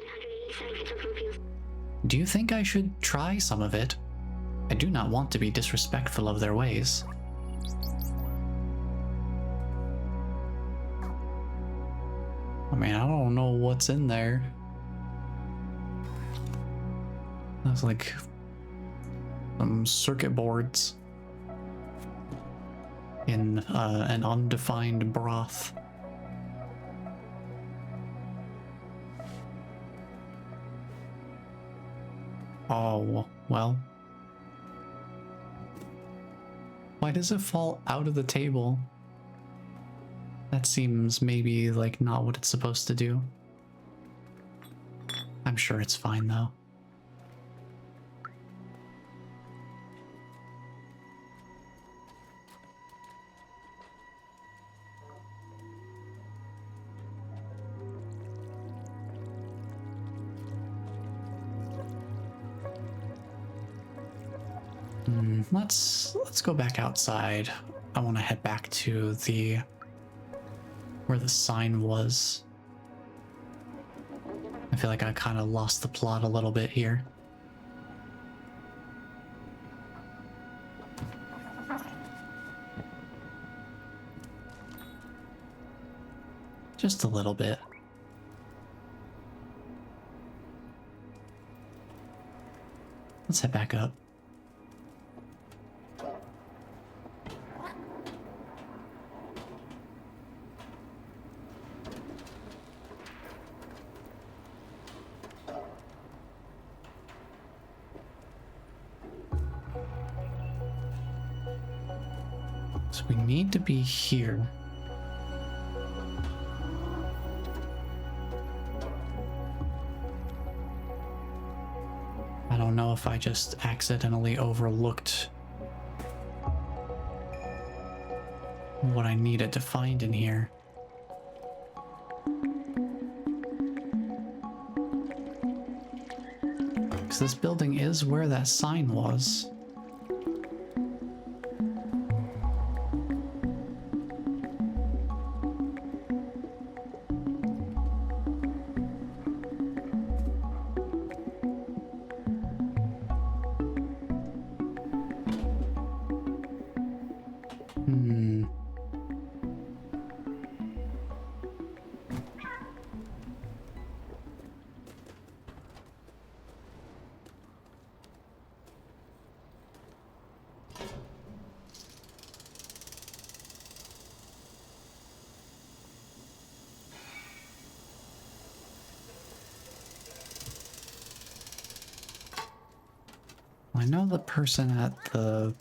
Do you think I should try some of it? I do not want to be disrespectful of their ways. I mean, I don't know what's in there. That's like some circuit boards in an undefined broth. Oh, well. Why does it fall out of the table? That seems maybe like not what it's supposed to do. I'm sure it's fine though. Let's go back outside. I want to head back to where the sign was. I feel like I kind of lost the plot a little bit here. Just a little bit. Let's head back up. So we need to be here. I don't know if I just accidentally overlooked what I needed to find in here. Because this building is where that sign was. I know the person at the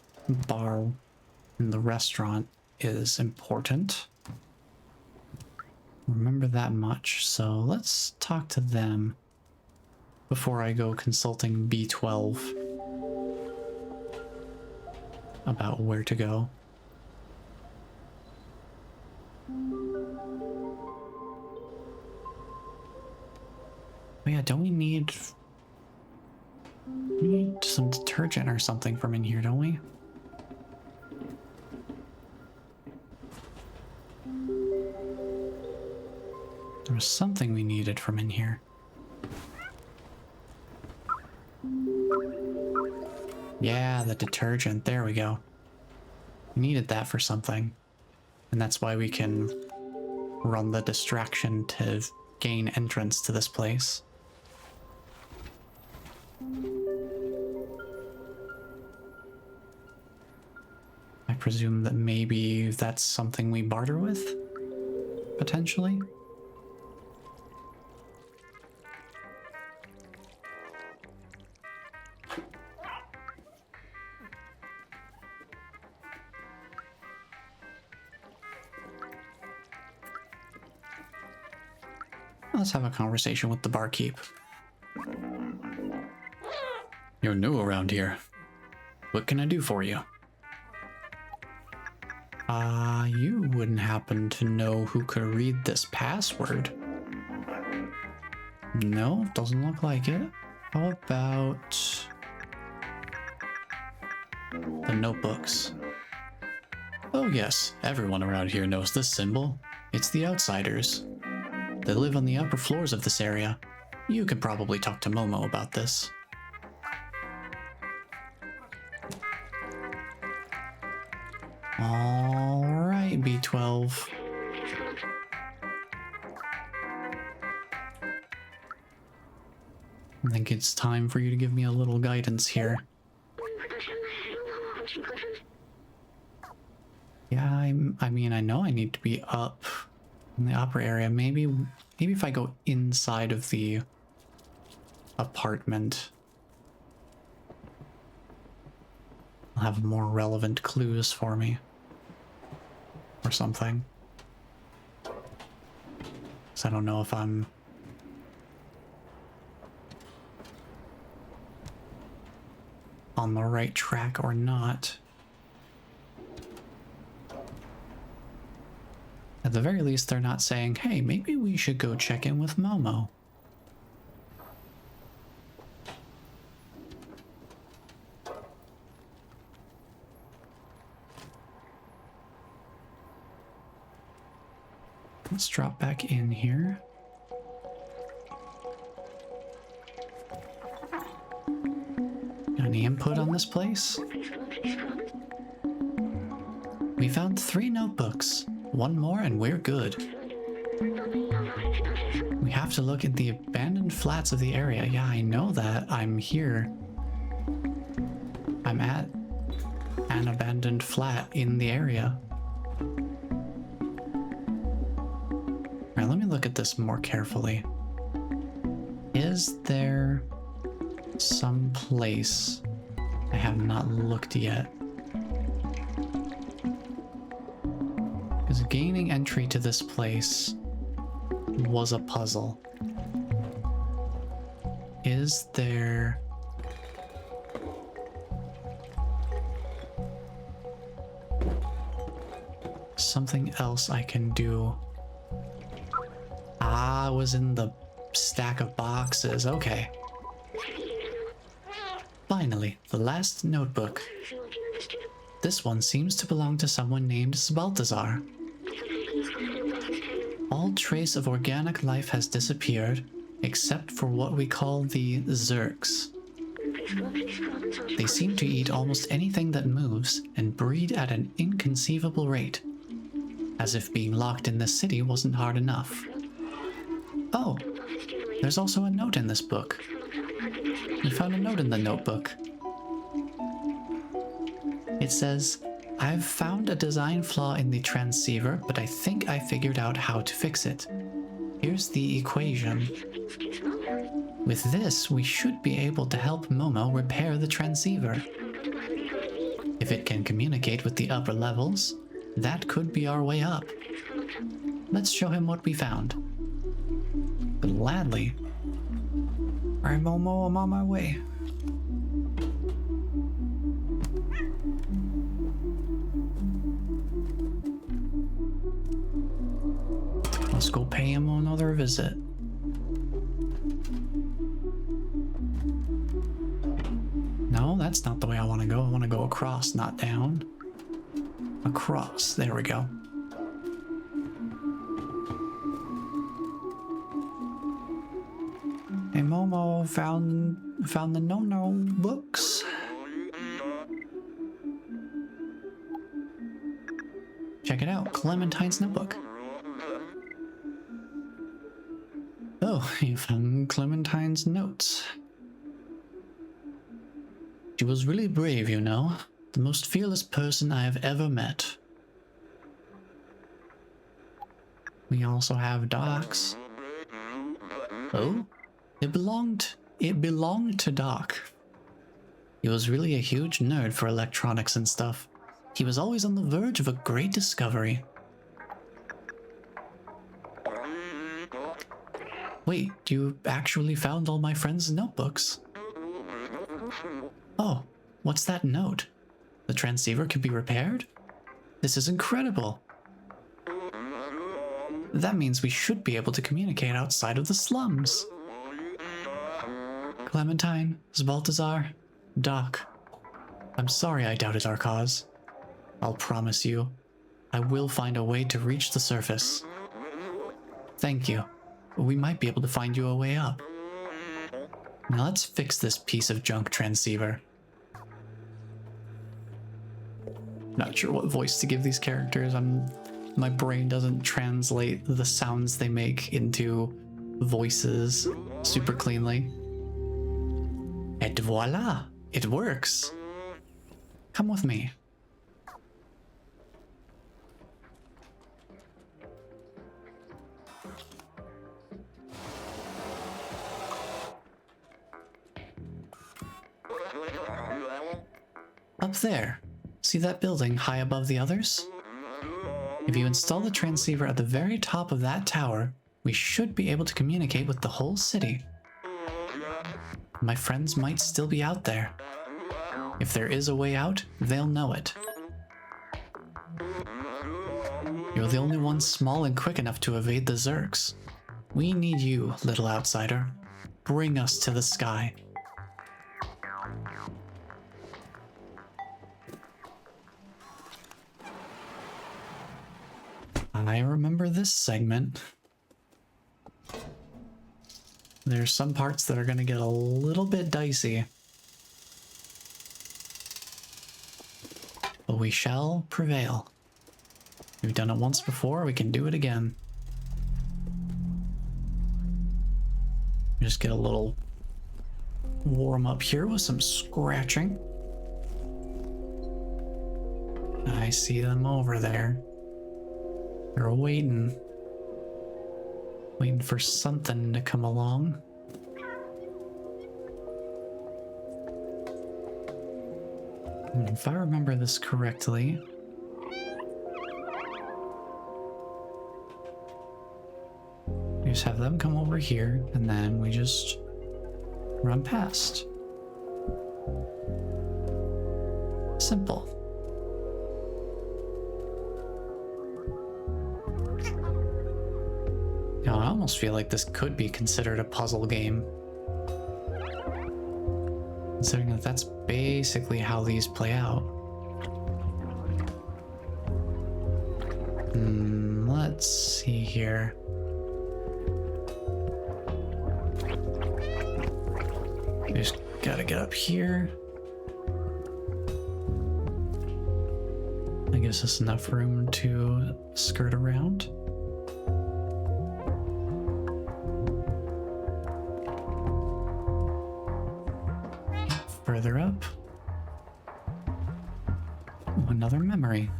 bar in the restaurant is important. Remember that much, so let's talk to them before I go consulting B12 about where to go. Oh yeah, don't we need some detergent or something from in here, don't we? There was something we needed from in here. Yeah, the detergent. There we go. We needed that for something. And that's why we can run the distraction to gain entrance to this place. I presume that maybe that's something we barter with? Potentially? Let's have a conversation with the barkeep. You're new around here. What can I do for you? You wouldn't happen to know who could read this password? No, doesn't look like it. How about the notebooks? Oh yes, everyone around here knows this symbol. It's the Outsiders. They live on the upper floors of this area. You could probably talk to Momo about this. Alright, B12. I think it's time for you to give me a little guidance here. Yeah, I mean, I know I need to be up in the upper area. Maybe if I go inside of the apartment, I'll have more relevant clues for me. Or something. So I don't know if I'm on the right track or not. At the very least, they're not saying, hey, maybe we should go check in with Momo. Let's drop back in here. Got any input on this place? We found 3 notebooks. One more and we're good. We have to look at the abandoned flats of the area. Yeah, I know that. I'm here. I'm at an abandoned flat in the area. Alright, let me look at this more carefully. Is there some place I have not looked yet? Because gaining entry to this place was a puzzle. Is there something else I can do? Ah, it was in the stack of boxes. Okay. Finally, the last notebook. This one seems to belong to someone named Balthazar. All trace of organic life has disappeared, except for what we call the Zerks. They seem to eat almost anything that moves and breed at an inconceivable rate. As if being locked in this city wasn't hard enough. Oh, there's also a note in this book. We found a note in the notebook. It says, I've found a design flaw in the transceiver, but I think I figured out how to fix it. Here's the equation. With this, we should be able to help Momo repair the transceiver. If it can communicate with the upper levels, that could be our way up. Let's show him what we found. Gladly. Alright, Momo, I'm on my way. Let's go pay him another visit. No, that's not the way I want to go. I want to go across, not down. Across. There we go. Hey, Momo found the no-no books. Check it out, Clementine's notebook. Oh, you found Clementine's notes. She was really brave, you know. The most fearless person I have ever met. We also have Doc's. Oh? It belonged to Doc. He was really a huge nerd for electronics and stuff. He was always on the verge of a great discovery. Wait, you actually found all my friends' notebooks? Oh, what's that note? The transceiver can be repaired? This is incredible. That means we should be able to communicate outside of the slums. Clementine, Balthazar, Doc, I'm sorry I doubted our cause. I'll promise you, I will find a way to reach the surface. Thank you. We might be able to find you a way up. Now let's fix this piece of junk transceiver. Not sure what voice to give these characters. My brain doesn't translate the sounds they make into voices super cleanly. Et voila! It works! Come with me. Up there. See that building high above the others? If you install the transceiver at the very top of that tower, we should be able to communicate with the whole city. My friends might still be out there. If there is a way out, they'll know it. You're the only one small and quick enough to evade the Zerks. We need you, little outsider. Bring us to the sky. I remember this segment. There's some parts that are going to get a little bit dicey. But we shall prevail. We've done it once before, we can do it again. Just get a little warm up here with some scratching. I see them over there. They're waiting for something to come along. And if I remember this correctly, we just have them come over here, and then we just run past. Simple. You know, I almost feel like this could be considered a puzzle game, considering that that's basically how these play out. Let's see here. We just gotta get up here. That gives us enough room to skirt around. Further up. Another memory.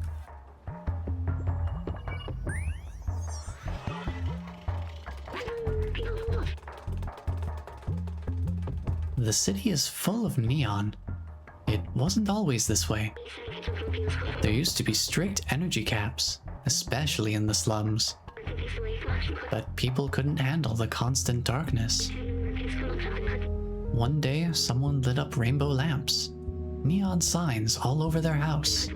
The city is full of neon. It wasn't always this way. There used to be strict energy caps, especially in the slums. But people couldn't handle the constant darkness. One day, someone lit up rainbow lamps, neon signs all over their house.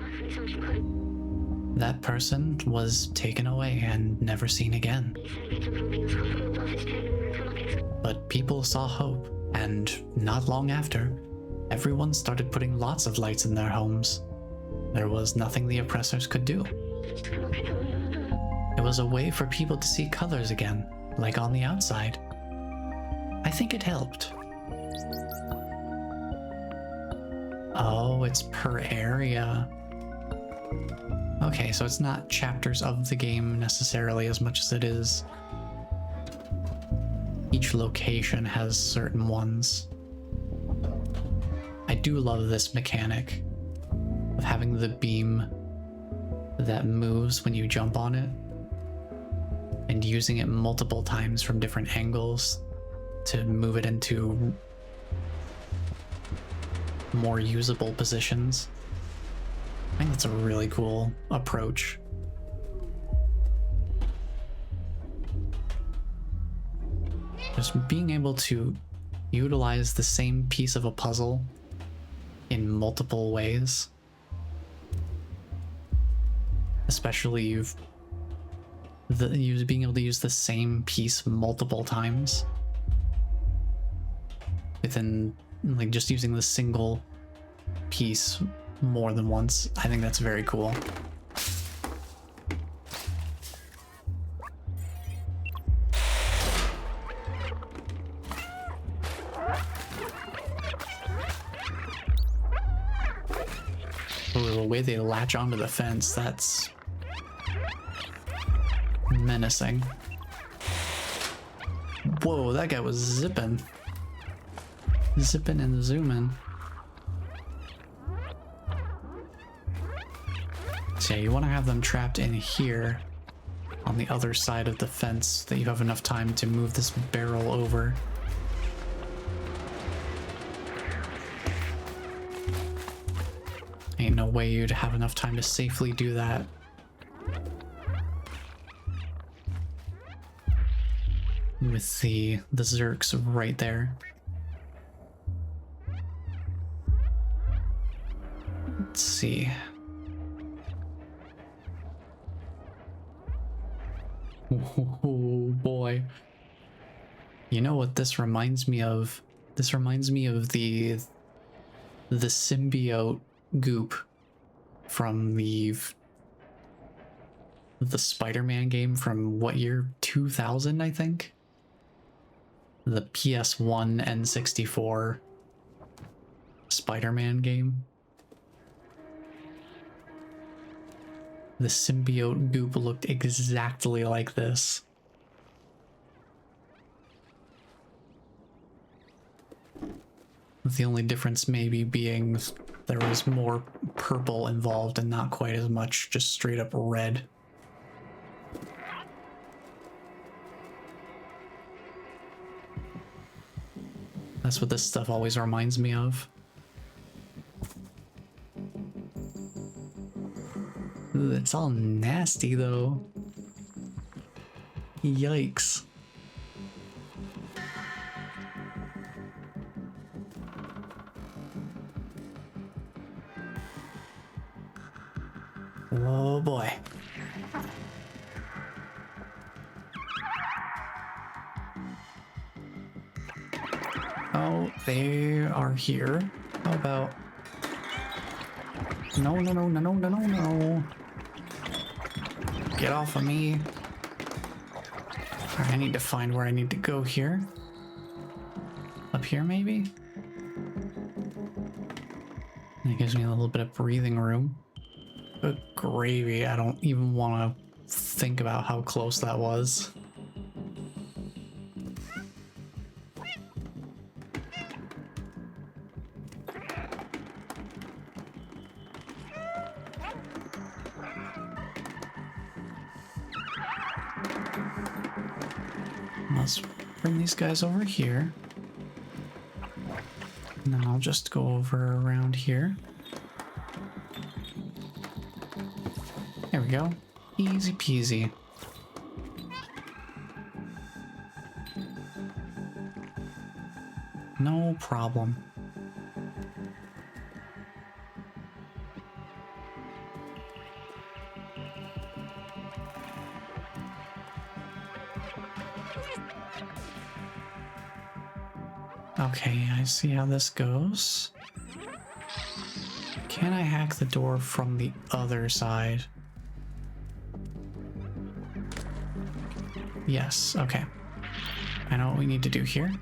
That person was taken away and never seen again. But people saw hope, and not long after, everyone started putting lots of lights in their homes. There was nothing the oppressors could do. It was a way for people to see colors again, like on the outside. I think it helped. Oh, it's per area. Okay, so it's not chapters of the game necessarily as much as it is each location has certain ones. I do love this mechanic of having the beam that moves when you jump on it and using it multiple times from different angles to move it into more usable positions. I think that's a really cool approach. Just being able to utilize the same piece of a puzzle in multiple ways. Especially being able to use the same piece multiple times within, like, just using the single piece more than once. I think that's very cool. Ooh, the way they latch onto the fence, that's menacing. Whoa, that guy was zipping. Zipping and zooming. So yeah, you want to have them trapped in here on the other side of the fence so that you have enough time to move this barrel over. Ain't no way you'd have enough time to safely do that. With the Zerks right there. Let's see. Oh boy. You know what this reminds me of? This reminds me of the symbiote goop from the Spider-Man game from what year? 2000, I think? The PS1 N64 Spider-Man game. The symbiote goop looked exactly like this. With the only difference maybe being there was more purple involved and not quite as much just straight up red. That's what this stuff always reminds me of. Ooh, it's all nasty though. Yikes. Oh boy. Oh, they are here. How about... No, no, no, no, no, no, no, no. Get off of me. Alright, I need to find where I need to go here. Up here, maybe? That gives me a little bit of breathing room. But gravy, I don't even want to think about how close that was. Let's bring these guys over here. And then I'll just go over around here. There we go. Easy peasy. No problem. Okay, I see how this goes. Can I hack the door from the other side? Yes, okay. I know what we need to do here.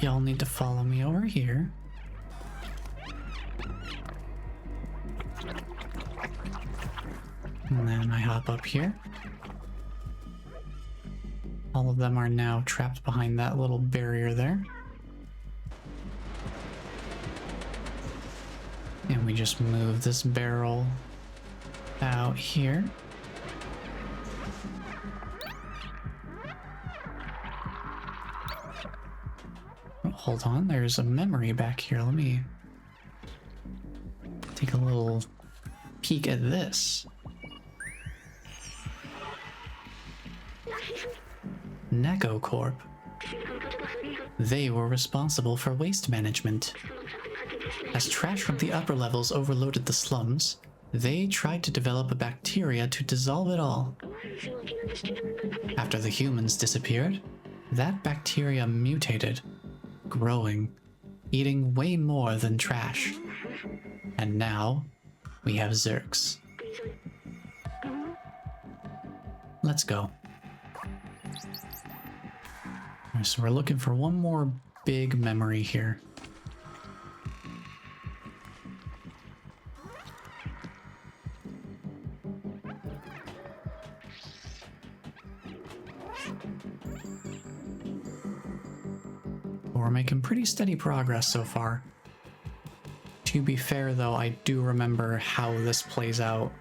Y'all need to follow me over here. And then I hop up here. All of them are now trapped behind that little barrier there. And we just move this barrel out here. Oh, hold on, there's a memory back here. Let me take a little peek at this. Neko Corp. They were responsible for waste management. As trash from the upper levels overloaded the slums, they tried to develop a bacteria to dissolve it all. After the humans disappeared, that bacteria mutated, growing, eating way more than trash. And now, we have Zerks. Let's go. Alright, so we're looking for one more big memory here. We're making pretty steady progress so far. To be fair though, I do remember how this plays out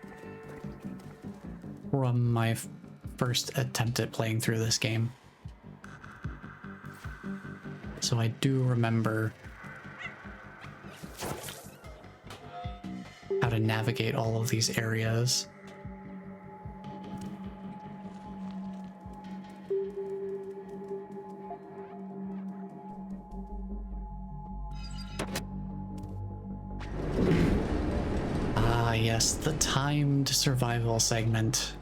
from my first attempt at playing through this game. So I do remember how to navigate all of these areas. Ah, yes, the timed survival segment.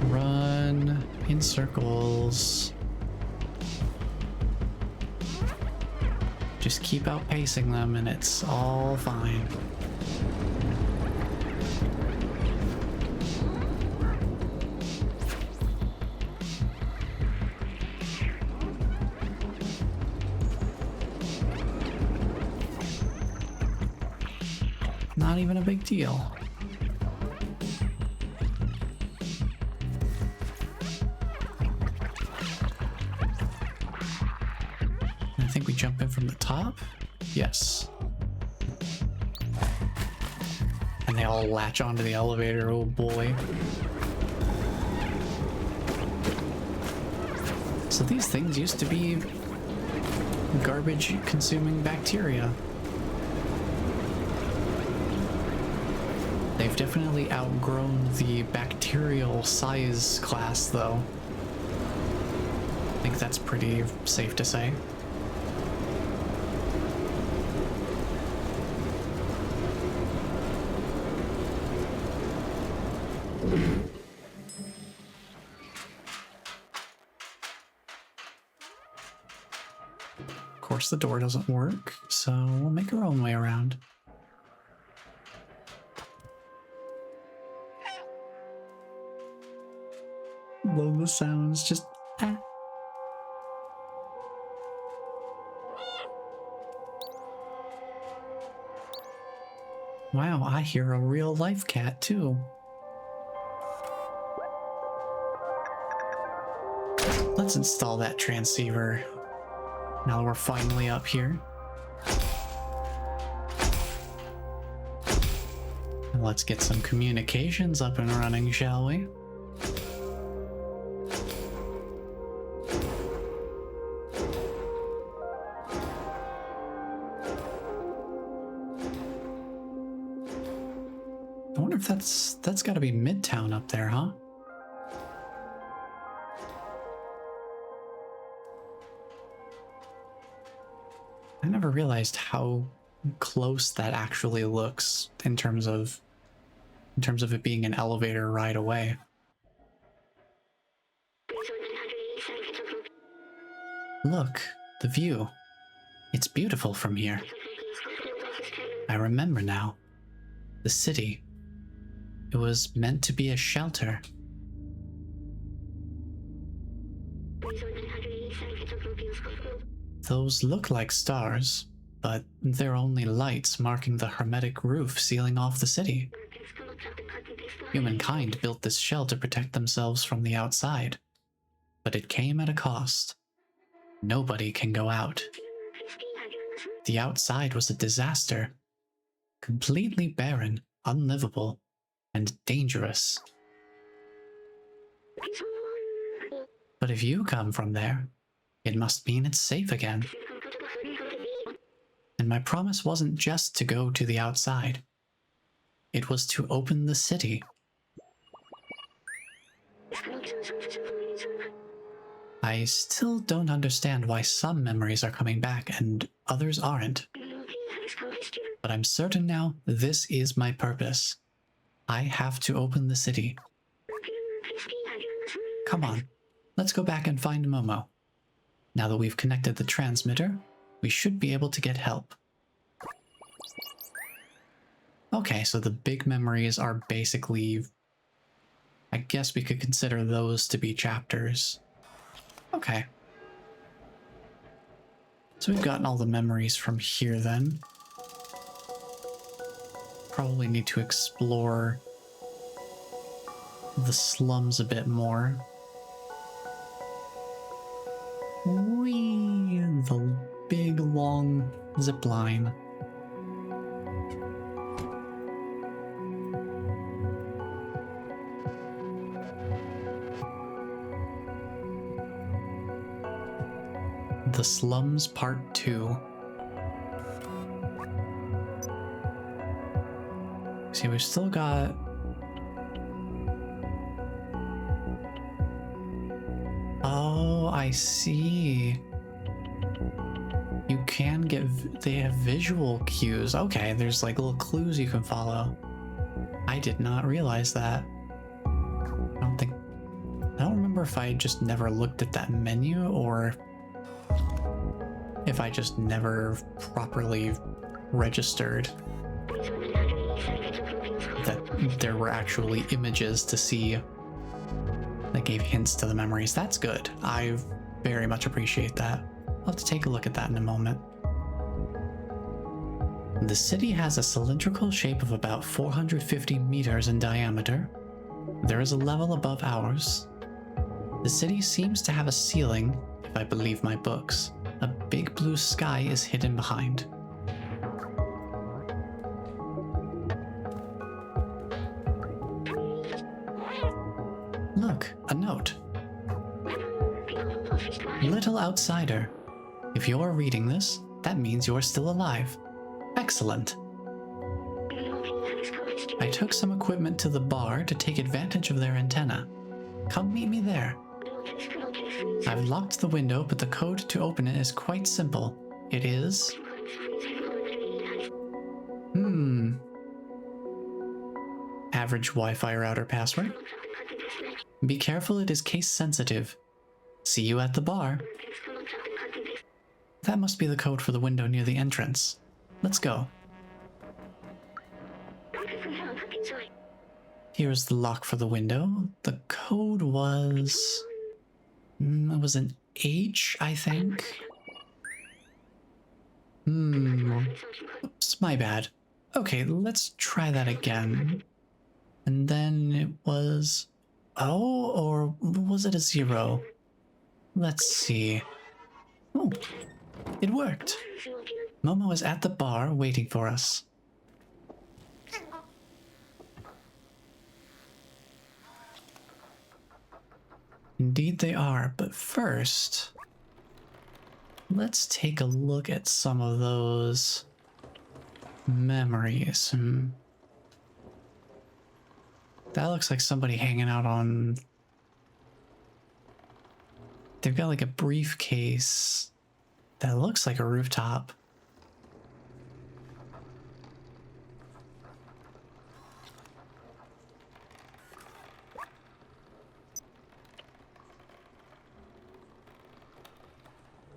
Run in circles. Just keep outpacing them and it's all fine. Not even a big deal. I think we jump in from the top? Yes. And they all latch onto the elevator, oh boy. So these things used to be garbage-consuming bacteria. They've definitely outgrown the bacterial size class, though. I think that's pretty safe to say. Of course, the door doesn't work, so we'll make our own way around. Love the sounds, just ah. Wow, I hear a real life cat too. Let's install that transceiver. Now that we're finally up here. And let's get some communications up and running, shall we? I wonder if that's got to be Midtown up there, huh? I never realized how close that actually looks in terms of it being an elevator ride away. Look, the view. It's beautiful from here. I remember now. The city. It was meant to be a shelter. Those look like stars, but they're only lights marking the hermetic roof sealing off the city. Humankind built this shell to protect themselves from the outside, but it came at a cost. Nobody can go out. The outside was a disaster. Completely barren, unlivable, and dangerous. But if you come from there, it must mean it's safe again. And my promise wasn't just to go to the outside. It was to open the city. I still don't understand why some memories are coming back and others aren't. But I'm certain now this is my purpose. I have to open the city. Come on, let's go back and find Momo. Now that we've connected the transmitter, we should be able to get help. Okay, so the big memories are basically... I guess we could consider those to be chapters. Okay. So we've gotten all the memories from here then. Probably need to explore the slums a bit more. Whee! The big long zip line. The Slums Part 2. See, we've still got... Oh, I see. You can get... They have visual cues. Okay, there's like little clues you can follow. I did not realize that. I don't remember if I just never looked at that menu or if I just never properly registered that there were actually images to see that gave hints to the memories. That's good. I very much appreciate that. I'll have to take a look at that in a moment. The city has a cylindrical shape of about 450 meters in diameter. There is a level above ours. The city seems to have a ceiling, if I believe my books. A big blue sky is hidden behind. Look, a note. Little outsider. If you're reading this, that means you're still alive. Excellent. I took some equipment to the bar to take advantage of their antenna. Come meet me there. I've locked the window, but the code to open it is quite simple. It is... Average Wi-Fi router password. Be careful, it is case sensitive. See you at the bar. That must be the code for the window near the entrance. Let's go. Here's the lock for the window. The code was... it was an H, I think. Oops, my bad. Okay, let's try that again. And then it was... O, or was it a 0? Let's see. Oh, it worked. Momo is at the bar waiting for us. Indeed they are, but first, let's take a look at some of those memories. That looks like somebody hanging out on... They've got like a briefcase that looks like a rooftop.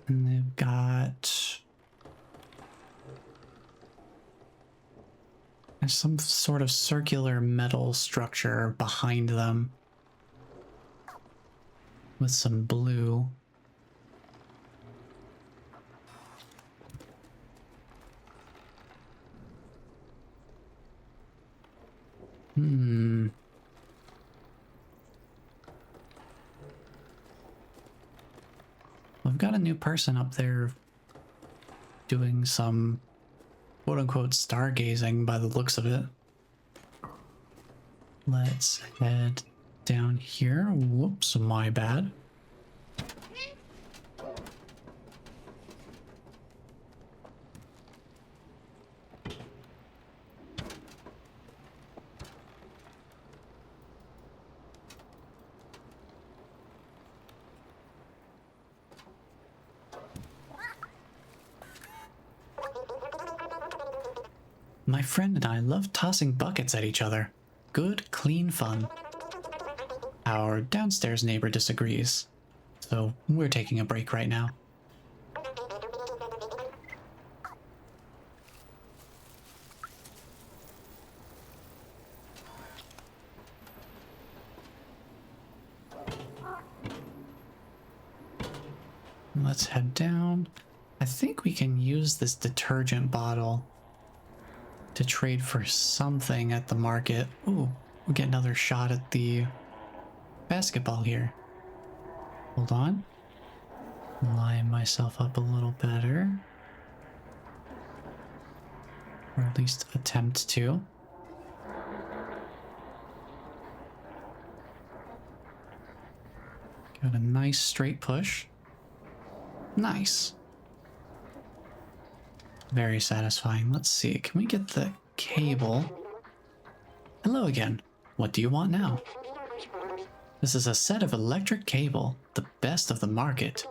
And they've got... There's some sort of circular metal structure behind them with some blue. We've got a new person up there doing some quote-unquote stargazing by the looks of it. Let's head down here. Whoops, my bad. My friend and I love tossing buckets at each other. Good, clean fun. Our downstairs neighbor disagrees, so we're taking a break right now. Let's head down. I think we can use this detergent bottle to trade for something at the market. Ooh, we'll get another shot at the basketball here. Hold on. Line myself up a little better. Or at least attempt to. Got a nice straight push. Nice. Very satisfying. Let's see. Can we get the cable? Hello again. What do you want now? This is a set of electric cable, the best of the market.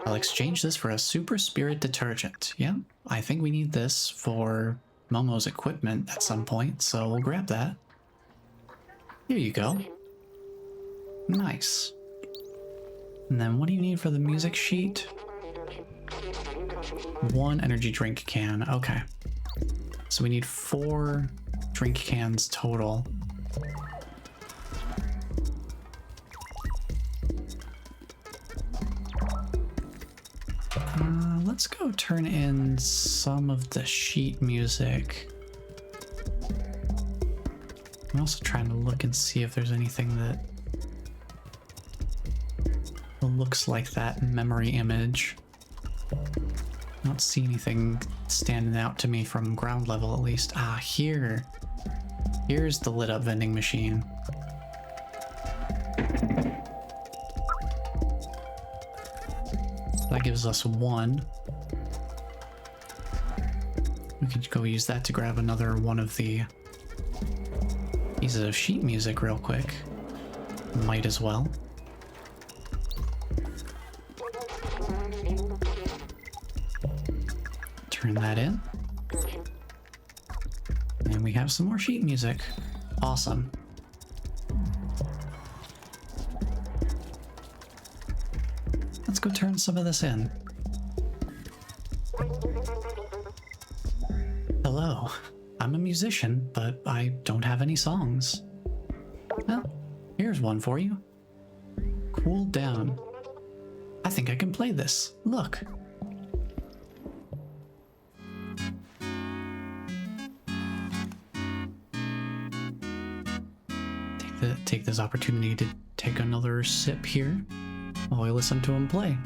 I'll exchange this for a super spirit detergent. Yeah, I think we need this for Momo's equipment at some point, so we'll grab that. Here you go. Nice. And then what do you need for the music sheet? 1 energy drink can. Okay. So we need 4 drink cans total. Let's go turn in some of the sheet music. I'm also trying to look and see if there's anything that looks like that memory image. I don't see anything standing out to me from ground level, at least. Ah, here. Here's the lit up vending machine. That gives us 1. We could go use that to grab another one of the pieces of sheet music real quick. Might as well. Turn that in. And we have some more sheet music. Awesome. Let's go turn some of this in. Hello. I'm a musician, but I don't have any songs. Well, here's one for you. Cool down. I think I can play this. Look. Take this opportunity to take another sip here while we listen to him play.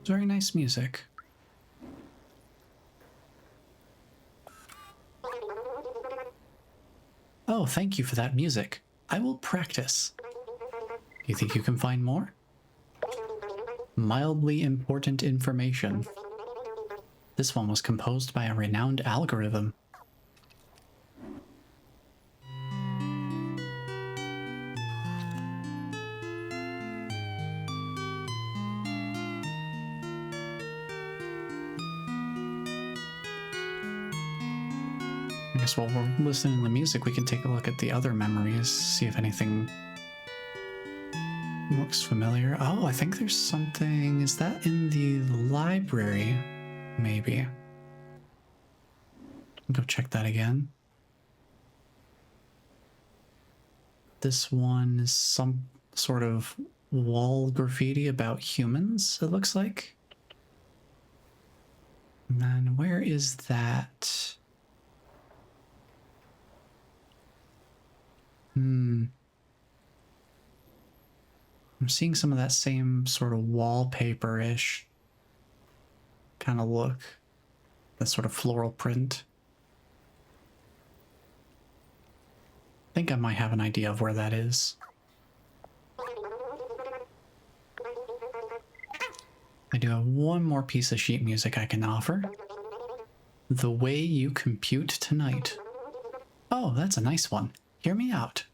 Very nice music. Oh, thank you for that music. I will practice. You think you can find more? Mildly important information. This one was composed by a renowned algorithm. I guess while we're listening to the music, we can take a look at the other memories, see if anything looks familiar. Oh, I think there's something. Is that in the library? Maybe. Go check that again. This one is some sort of wall graffiti about humans, it looks like. And then where is that? I'm seeing some of that same sort of wallpaper-ish kind of look. That sort of floral print. I think I might have an idea of where that is. I do have one more piece of sheet music I can offer. The Way You Compute Tonight. Oh, that's a nice one. Hear me out.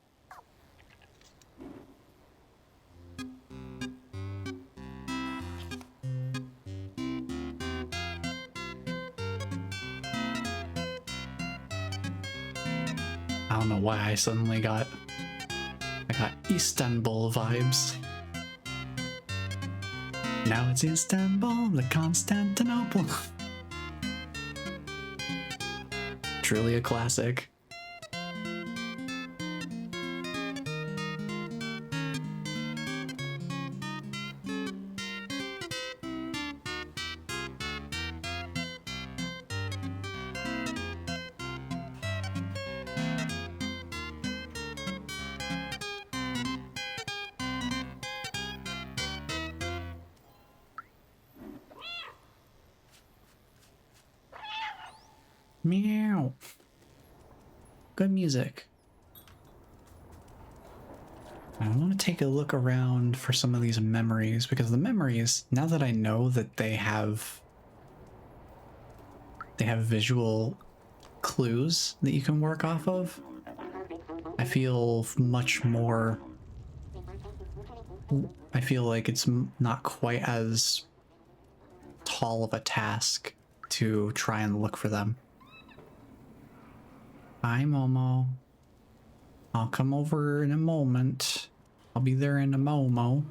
I don't know why I suddenly got Istanbul vibes. Now it's Istanbul, the Constantinople. Truly a classic. Meow. Good music. I want to take a look around for some of these memories, because the memories, now that I know that they have visual clues that you can work off of, I feel much more, I feel like it's not quite as tall of a task to try and look for them. Hi, Momo. I'll come over in a moment. I'll be there in a Momo.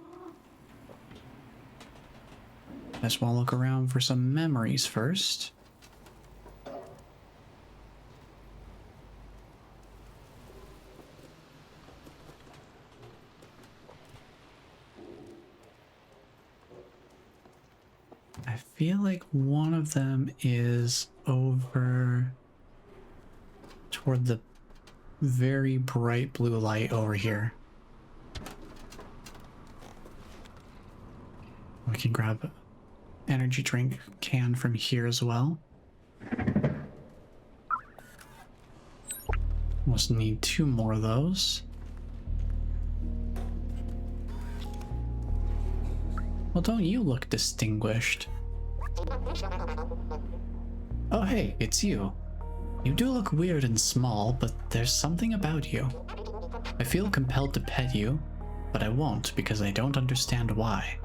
I just want to look around for some memories first. I feel like one of them is over toward the very bright blue light over here. We can grab an energy drink can from here as well. We'll just need 2 more of those. Well, don't you look distinguished? Oh hey, it's you. You do look weird and small, but there's something about you. I feel compelled to pet you, but I won't because I don't understand why.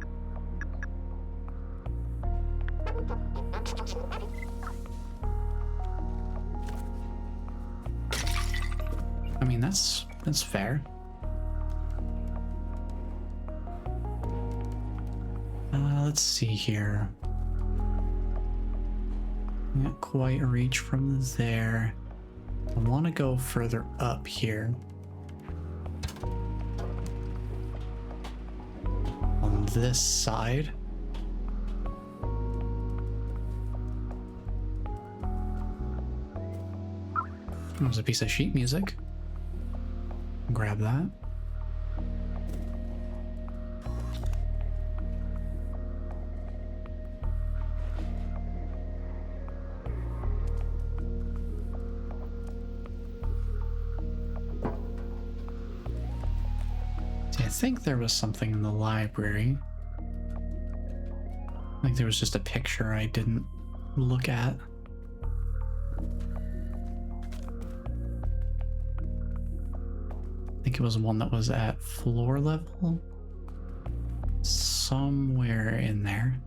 I mean, that's fair. Let's see here. Not quite reach from there. I want to go further up here. On this side. There's a piece of sheet music. Grab that. I think there was something in the library. I think there was just a picture I didn't look at. I think it was one that was at floor level. Somewhere in there.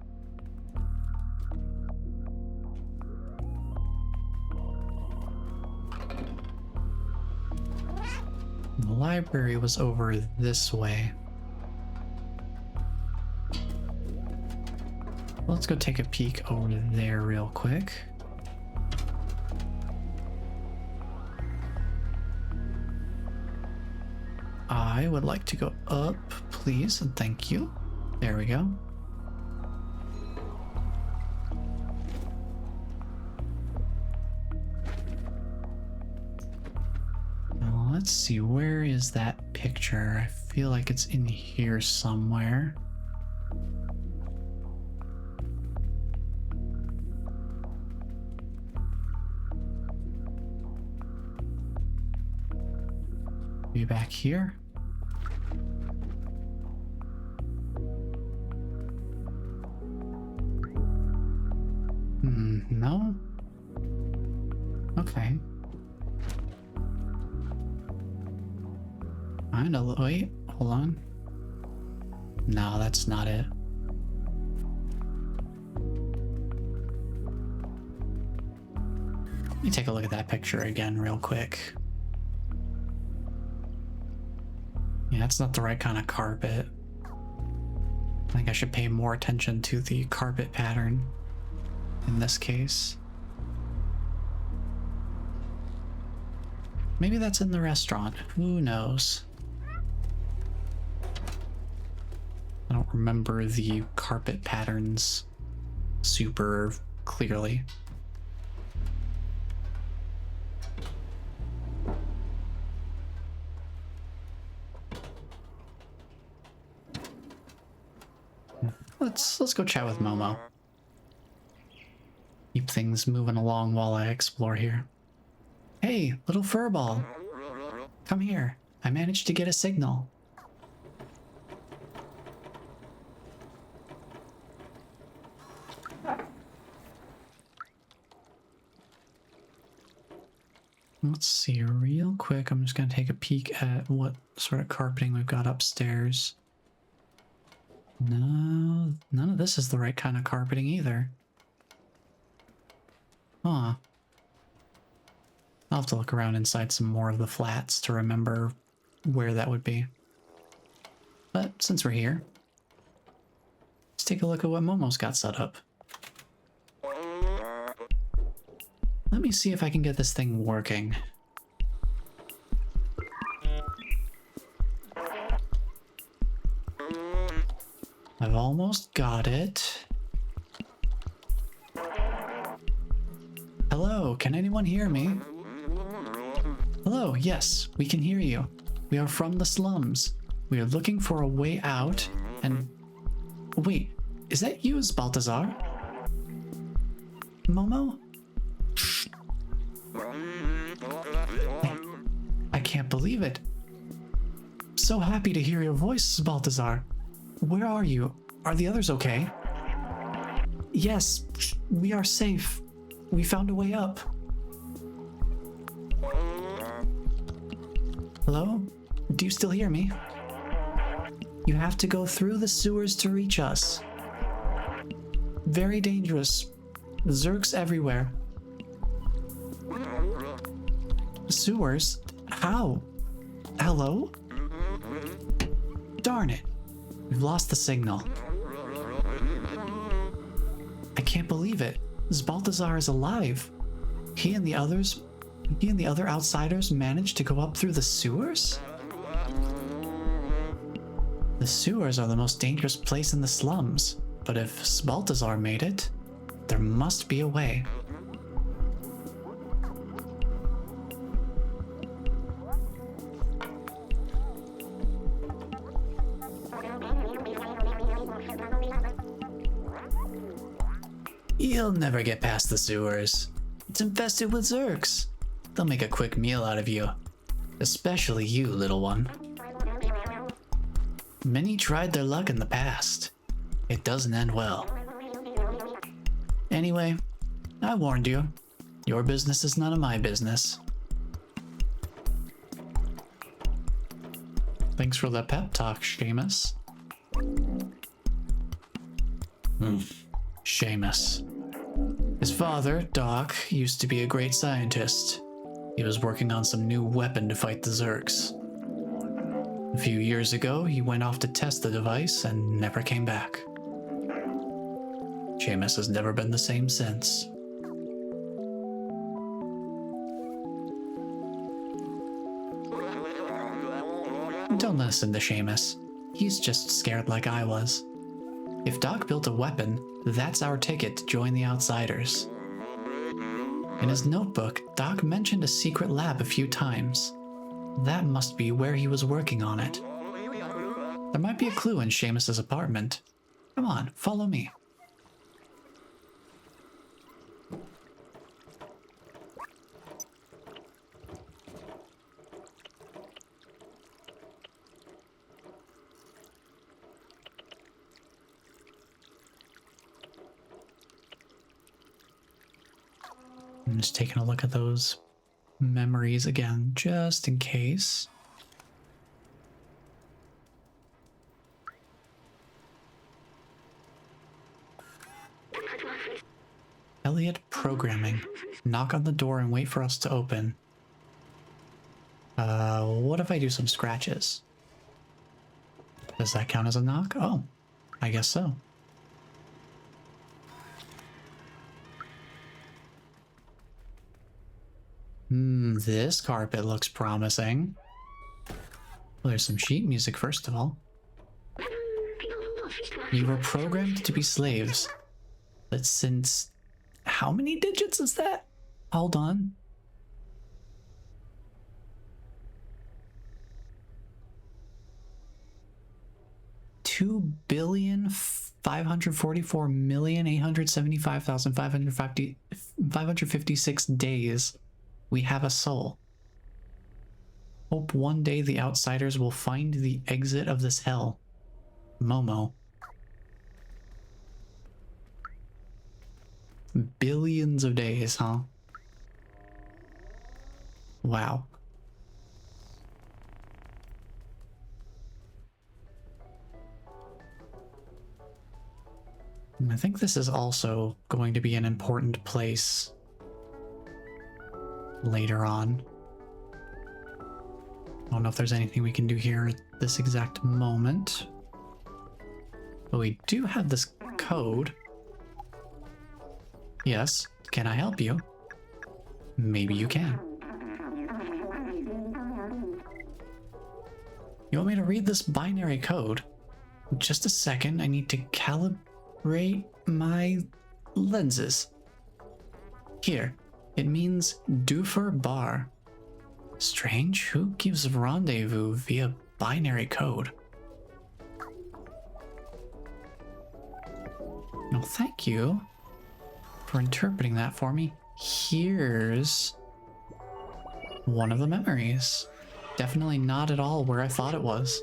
The library was over this way. Let's go take a peek over there real quick. I would like to go up, please, and thank you. There we go. Now, let's see, where is that picture? I feel like it's in here somewhere. Be back here. No? Okay. Wait, hold on. No, that's not it. Let me take a look at that picture again real quick. Yeah, that's not the right kind of carpet. I think I should pay more attention to the carpet pattern in this case. Maybe that's in the restaurant. Who knows? I don't remember the carpet patterns super clearly. Let's go chat with Momo. Keep things moving along while I explore here. Hey, little furball. Come here. I managed to get a signal. Let's see real quick. I'm just going to take a peek at what sort of carpeting we've got upstairs. No, none of this is the right kind of carpeting either. Huh. I'll have to look around inside some more of the flats to remember where that would be. But since we're here, let's take a look at what Momo's got set up. Let me see if I can get this thing working. I've almost got it. Hello, can anyone hear me? Hello, yes, we can hear you. We are from the slums. We are looking for a way out and... Wait, is that you, Baltazar? Momo? I can't believe it. So happy to hear your voice, Baltazar. Where are you? Are the others okay? Yes, we are safe. We found a way up. Hello? Do you still hear me? You have to go through the sewers to reach us. Very dangerous. Zerks everywhere. Sewers? How? Hello? Darn it. We've lost the signal. I can't believe it. Baltazar is alive. He and the other outsiders managed to go up through the sewers? The sewers are the most dangerous place in the slums, but if Baltazar made it, there must be a way. You'll never get past the sewers. It's infested with Zerks. They'll make a quick meal out of you. Especially you, little one. Many tried their luck in the past. It doesn't end well. Anyway, I warned you. Your business is none of my business. Thanks for the pep talk, Seamus. Seamus. His father, Doc, used to be a great scientist. He was working on some new weapon to fight the Zerks. A few years ago, he went off to test the device and never came back. Seamus has never been the same since. Don't listen to Seamus. He's just scared like I was. If Doc built a weapon, that's our ticket to join the Outsiders. In his notebook, Doc mentioned a secret lab a few times. That must be where he was working on it. There might be a clue in Seamus's apartment. Come on, follow me. I'm just taking a look at those memories again, just in case. Elliot programming. Knock on the door and wait for us to open. What if I do some scratches? Does that count as a knock? Oh, I guess so. This carpet looks promising. Well, there's some sheet music first of all. You were programmed to be slaves. But since... how many digits is that? Hold on. $2,544,875,556 days. We have a soul. Hope one day the Outsiders will find the exit of this hell. Momo. Billions of days, huh? Wow. I think this is also going to be an important place later on. I don't know if there's anything we can do here at this exact moment. But we do have this code. Yes, can I help you? Maybe you can. You want me to read this binary code? Just a second, I need to calibrate my lenses. Here, it means Doofer Bar. Strange, who gives rendezvous via binary code? No, thank you for interpreting that for me. Here's one of the memories. Definitely not at all where I thought it was.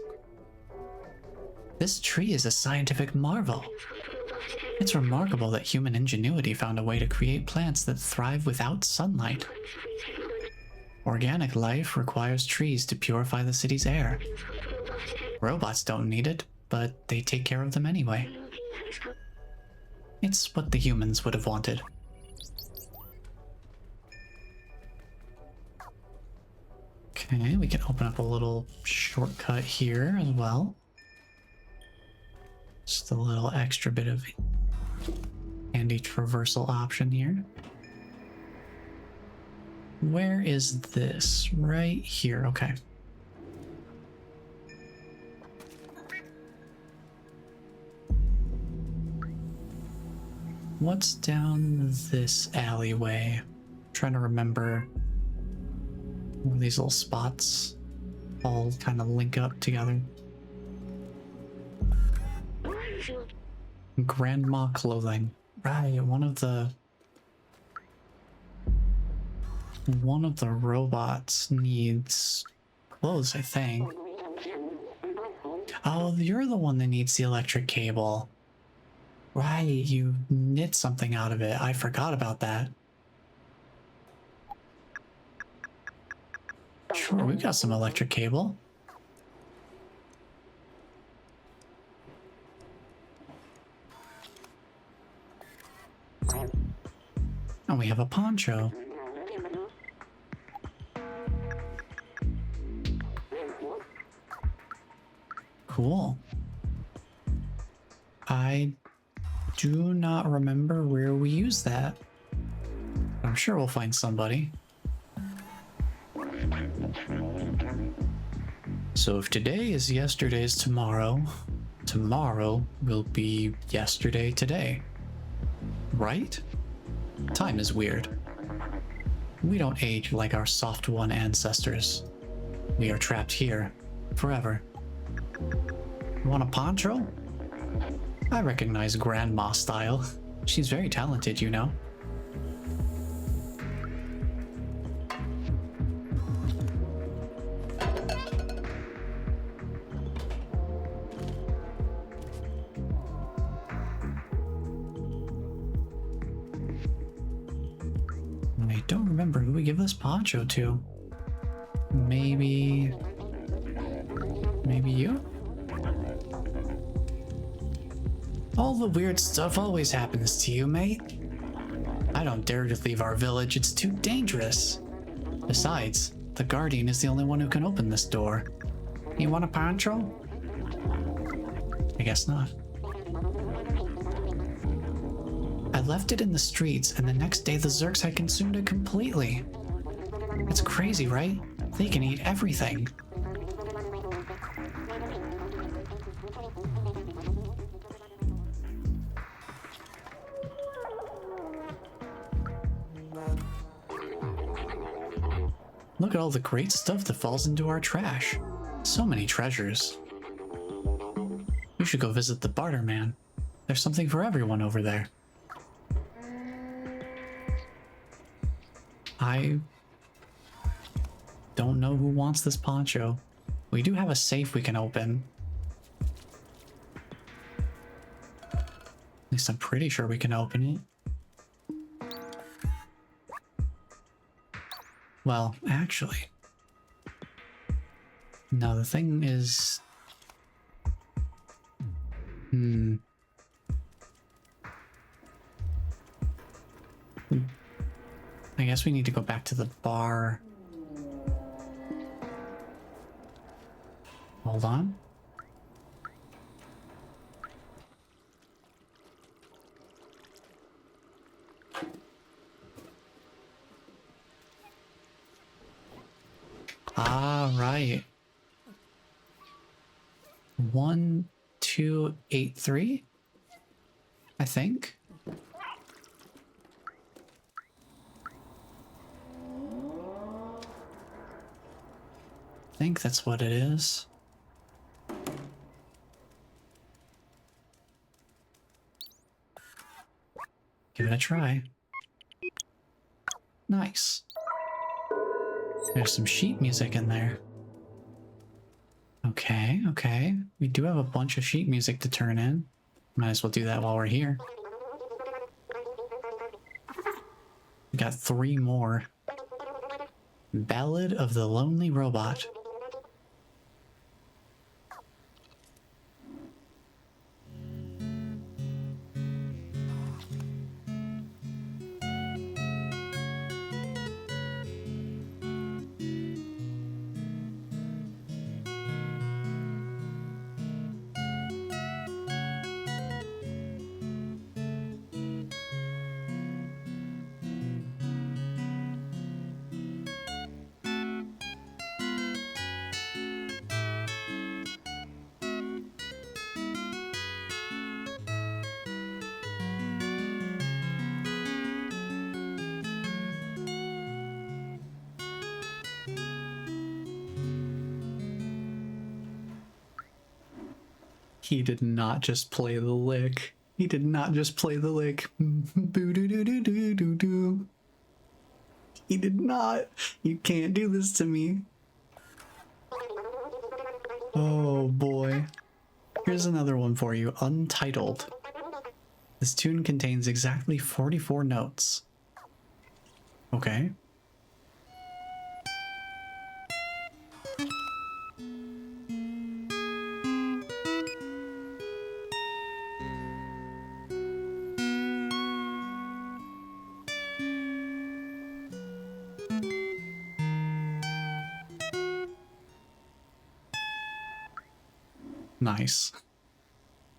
This tree is a scientific marvel. It's remarkable that human ingenuity found a way to create plants that thrive without sunlight. Organic life requires trees to purify the city's air. Robots don't need it, but they take care of them anyway. It's what the humans would have wanted. Okay, we can open up a little shortcut here as well. Just a little extra bit of handy traversal option here. Where is this? Right here, okay. What's down this alleyway? I'm trying to remember where these little spots all kind of link up together. Grandma clothing. Right, one of the robots needs clothes, I think. Oh, you're the one that needs the electric cable. Right, you knit something out of it. I forgot about that. Sure, we've got some electric cable. And we have a poncho. Cool. I do not remember where we used that. I'm sure we'll find somebody. So if today is yesterday's tomorrow, tomorrow will be yesterday today. Right? Time is weird. We don't age like our soft one ancestors. We are trapped here, forever. Want a poncho? I recognize Grandma style. She's very talented, you know. I don't remember who we give this poncho to. Maybe you? All the weird stuff always happens to you, mate. I don't dare to leave our village, it's too dangerous. Besides, the guardian is the only one who can open this door. You want a poncho? I guess not. I left it in the streets, and the next day the Zerks had consumed it completely. It's crazy, right? They can eat everything. Look at all the great stuff that falls into our trash. So many treasures. We should go visit the barter man. There's something for everyone over there. I don't know who wants this poncho. We do have a safe we can open. At least I'm pretty sure we can open it. Well, actually. No, the thing is... I guess we need to go back to the bar. Hold on. Ah, right. 1283, I think. I think that's what it is. Give it a try. Nice. There's some sheet music in there. Okay, okay. We do have a bunch of sheet music to turn in. Might as well do that while we're here. We got 3 more. Ballad of the Lonely Robot. He did not just play the lick. He did not just play the lick. Boo-doo-doo-doo-doo-doo-doo. He did not. You can't do this to me. Oh boy. Here's another one for you. Untitled. This tune contains exactly 44 notes. Okay. Nice.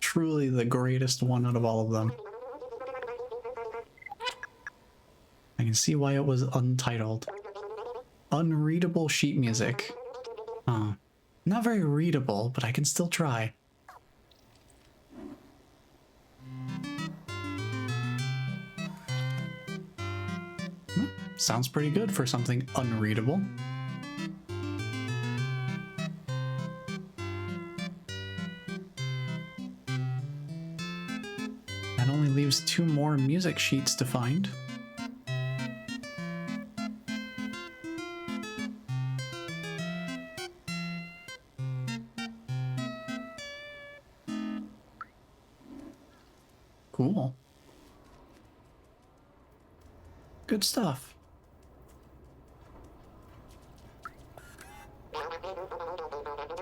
Truly the greatest one out of all of them. I can see why it was untitled. Unreadable sheet music. Huh. Not very readable, but I can still try. Sounds pretty good for something unreadable. That only leaves 2 more music sheets to find. Cool. Good stuff.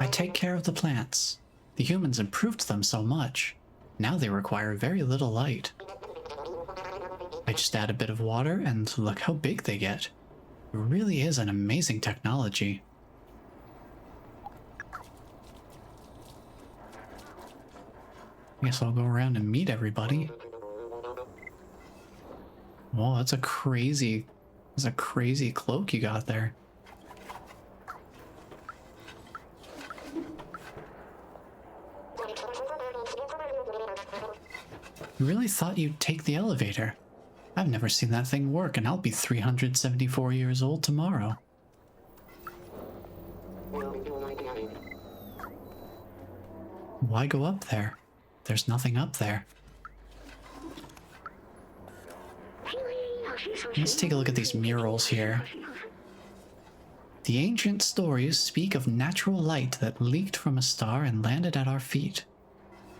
I take care of the plants. The humans improved them so much. Now they require very little light. I just add a bit of water and look how big they get. It really is an amazing technology. I guess I'll go around and meet everybody. Whoa, that's a crazy cloak you got there. You really thought you'd take the elevator? I've never seen that thing work, and I'll be 374 years old tomorrow. Why go up there? There's nothing up there. Let's take a look at these murals here. The ancient stories speak of natural light that leaked from a star and landed at our feet.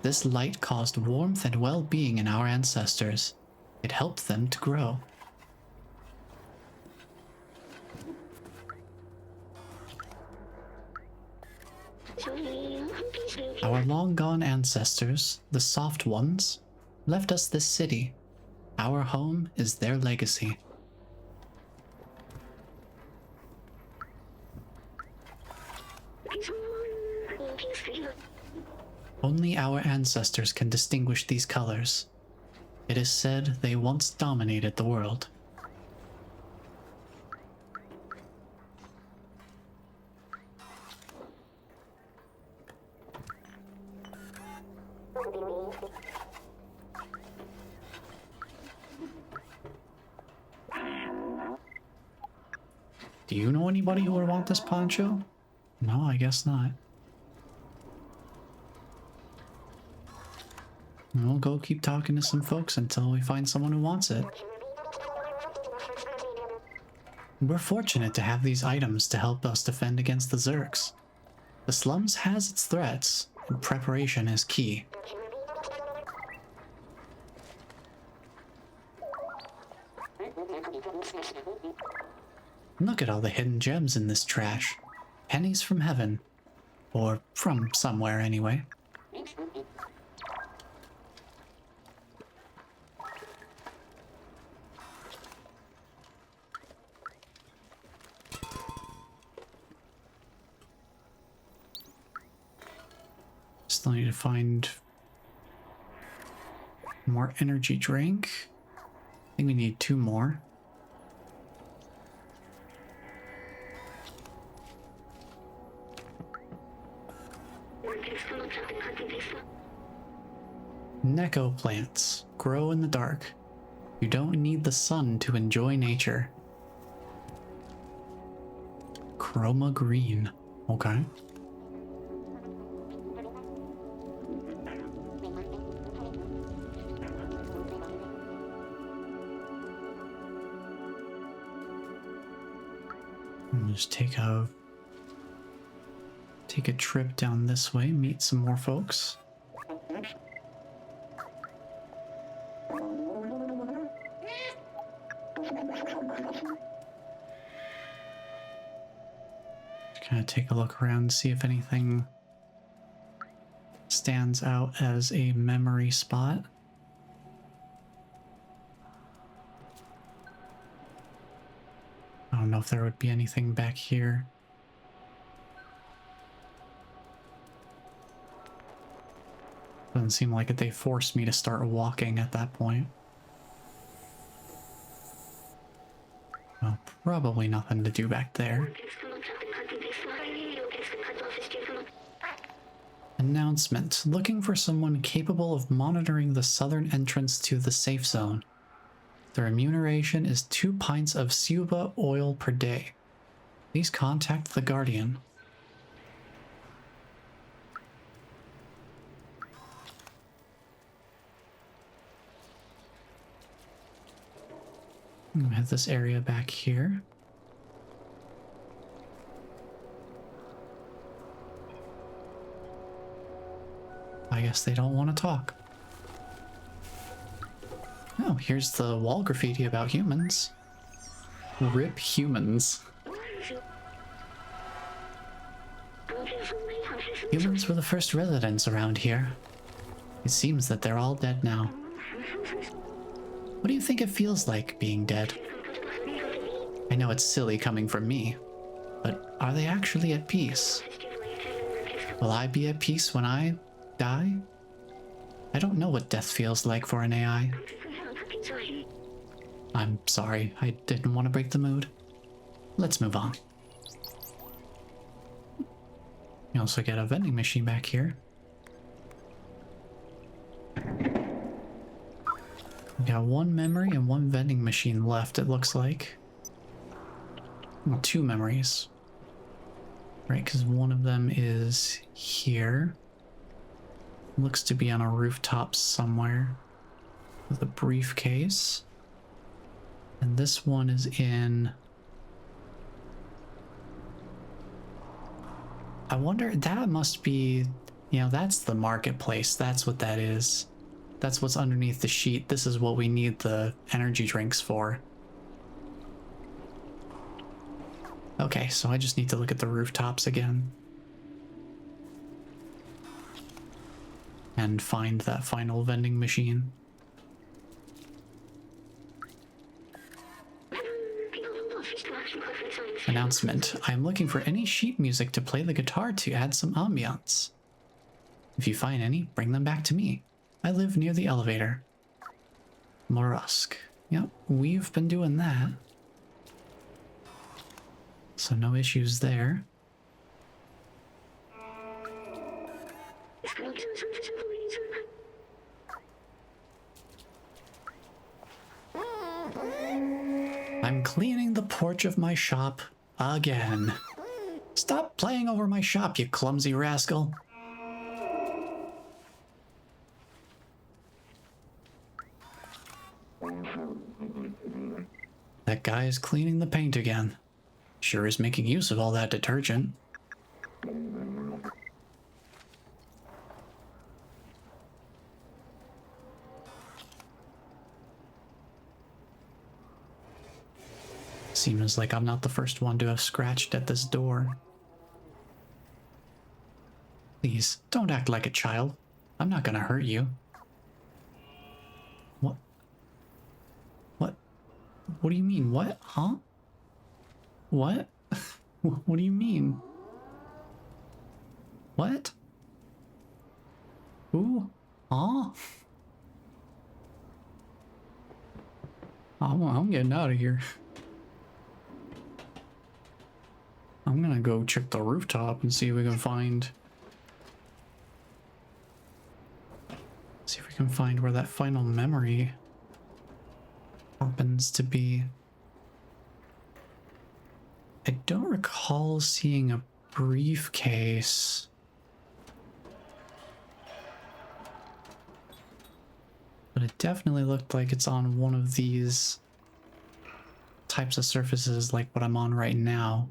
This light caused warmth and well-being in our ancestors. It helped them to grow. Our long-gone ancestors, the soft ones, left us this city. Our home is their legacy. Only our ancestors can distinguish these colors. It is said they once dominated the world. Do you know anybody who would want this poncho? No, I guess not. We'll go keep talking to some folks until we find someone who wants it. We're fortunate to have these items to help us defend against the Zerks. The slums has its threats, and preparation is key. Look at all the hidden gems in this trash. Pennies from heaven. Or from somewhere, anyway. Still need to find more energy drink. I think we need 2 more. Neko plants grow in the dark. You don't need the sun to enjoy nature. Chroma green. Okay. Just take a trip down this way, meet some more folks. Just kind of take a look around, see if anything stands out as a memory spot. I don't know if there would be anything back here. Doesn't seem like it. They forced me to start walking at that point. Well, probably nothing to do back there. Announcement. Looking for someone capable of monitoring the southern entrance to the safe zone. The remuneration is 2 pints of Suba oil per day. Please contact the Guardian. I'm gonna have this area back here. I guess they don't want to talk. Oh, here's the wall graffiti about humans. Rip humans. Humans were the first residents around here. It seems that they're all dead now. What do you think it feels like being dead? I know it's silly coming from me, but are they actually at peace? Will I be at peace when I die? I don't know what death feels like for an AI. I'm sorry, I didn't want to break the mood. Let's move on. You also get a vending machine back here. We got 1 memory and 1 vending machine left, it looks like. Well, 2 memories. Right, because one of them is here. Looks to be on a rooftop somewhere with a briefcase. And this one is in... I wonder, that must be, you know, that's the marketplace. That's what that is. That's what's underneath the sheet. This is what we need the energy drinks for. Okay, so I just need to look at the rooftops again. And find that final vending machine. Announcement. I am looking for any sheet music to play the guitar to add some ambiance. If you find any, bring them back to me. I live near the elevator. Morusk. Yep, we've been doing that. So no issues there. I'm cleaning the porch of my shop again. Stop playing over my shop, you clumsy rascal. That guy is cleaning the paint again. Sure is making use of all that detergent. Seems like I'm not the first one to have scratched at this door. Please, don't act like a child. I'm not gonna hurt you. What? What? What do you mean? What? Huh? What? What do you mean? What? Who? Huh? I'm getting out of here. I'm gonna go check the rooftop and see if we can find... See if we can find where that final memory happens to be. I don't recall seeing a briefcase. But it definitely looked like it's on one of these types of surfaces like what I'm on right now.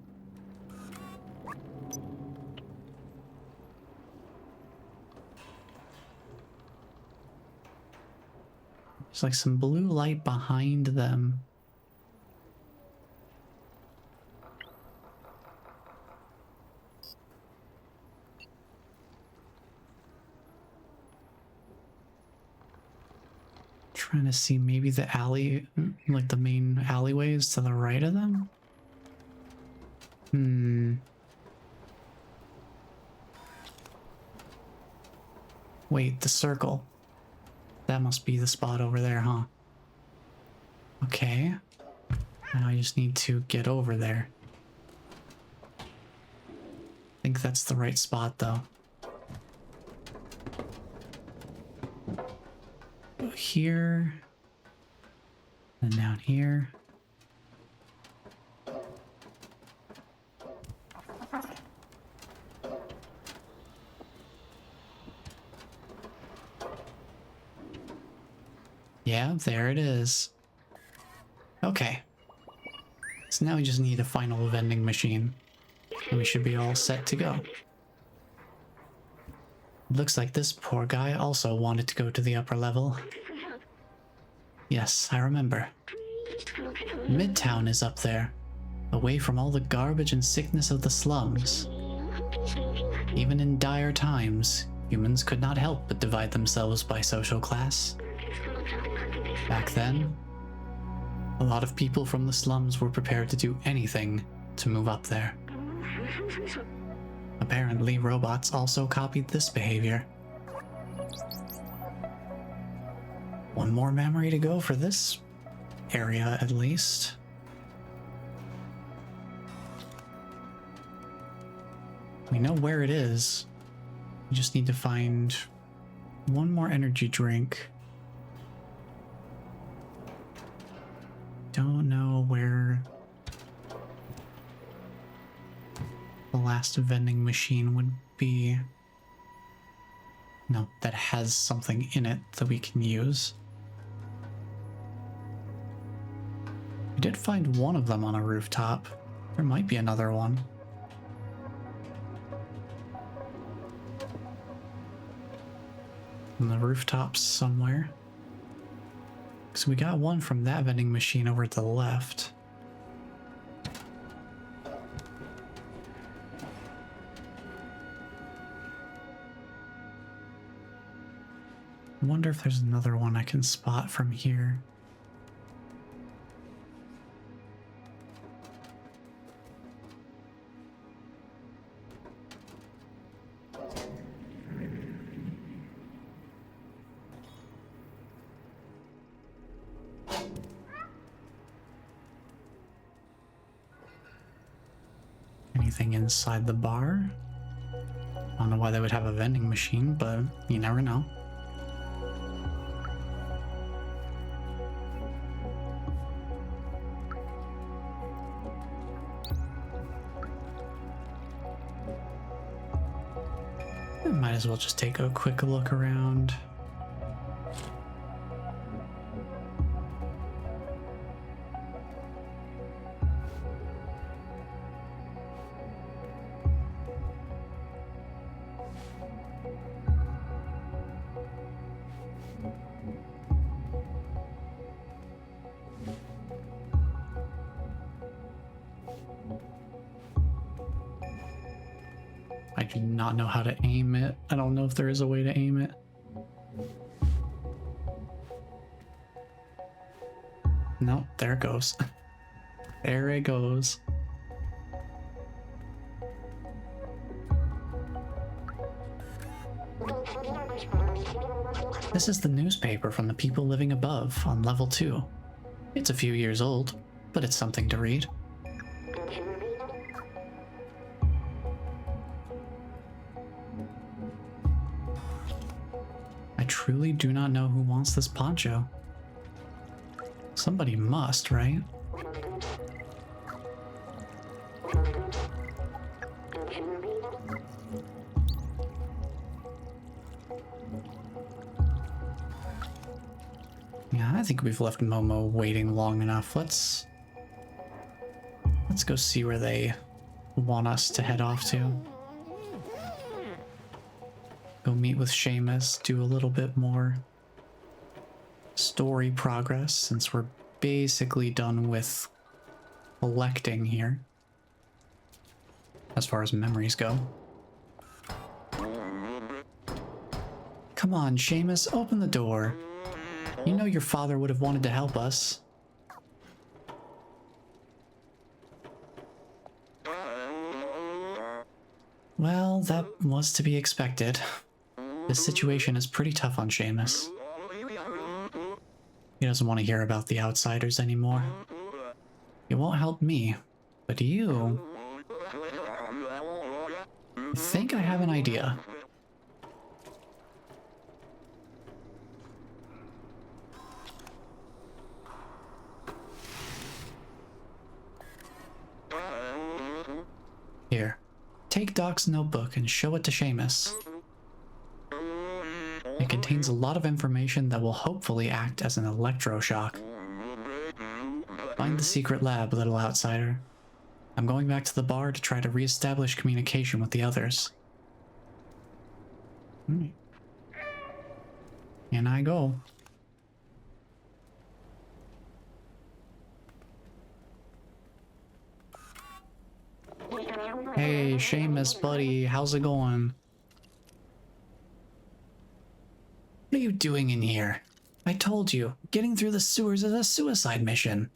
There's like some blue light behind them. Trying to see maybe the alley, like the main alleyways to the right of them. Wait, the circle. That must be the spot over there, huh? Okay. Now I just need to get over there. I think that's the right spot, though. go here. And down here. Yeah, there it is. Okay. So now we just need a final vending machine. And we should be all set to go. Looks like this poor guy also wanted to go to the upper level. Yes, I remember. Midtown is up there, away from all the garbage and sickness of the slums. Even in dire times, humans could not help but divide themselves by social class. Back then, a lot of people from the slums were prepared to do anything to move up there. Apparently, robots also copied this behavior. One more memory to go for this area, at least. We know where it is. We just need to find one more energy drink. Don't know where the last vending machine would be. No, that has something in it that we can use. We did find one of them on a rooftop. There might be another one. On the rooftops somewhere. So we got one from that vending machine over to the left. I wonder if there's another one I can spot from here. Anything inside the bar? I don't know why they would have a vending machine, but you never know. Might as well just take a quick look around. I do not know how to aim it. I don't know if there is a way to aim it. No, there it goes. There it goes. This is the newspaper from the people living above on level 2. It's a few years old, but it's something to read. I truly do not know who wants this poncho. Somebody must, right? Yeah, I think we've left Momo waiting long enough. Let's go see where they want us to head off to. Go meet with Seamus, do a little bit more story progress since we're basically done with collecting here as far as memories go. Come on, Seamus, open the door. You know your father would have wanted to help us. Well, that was to be expected. This situation is pretty tough on Seamus. He doesn't want to hear about the outsiders anymore. It won't help me, but you... I think I have an idea. Take Doc's notebook and show it to Seamus. It contains a lot of information that will hopefully act as an electroshock. Find the secret lab, little outsider. I'm going back to the bar to try to re-establish communication with the others. And I go. Hey, Seamus, buddy, how's it going? What are you doing in here? I told you, getting through the sewers is a suicide mission.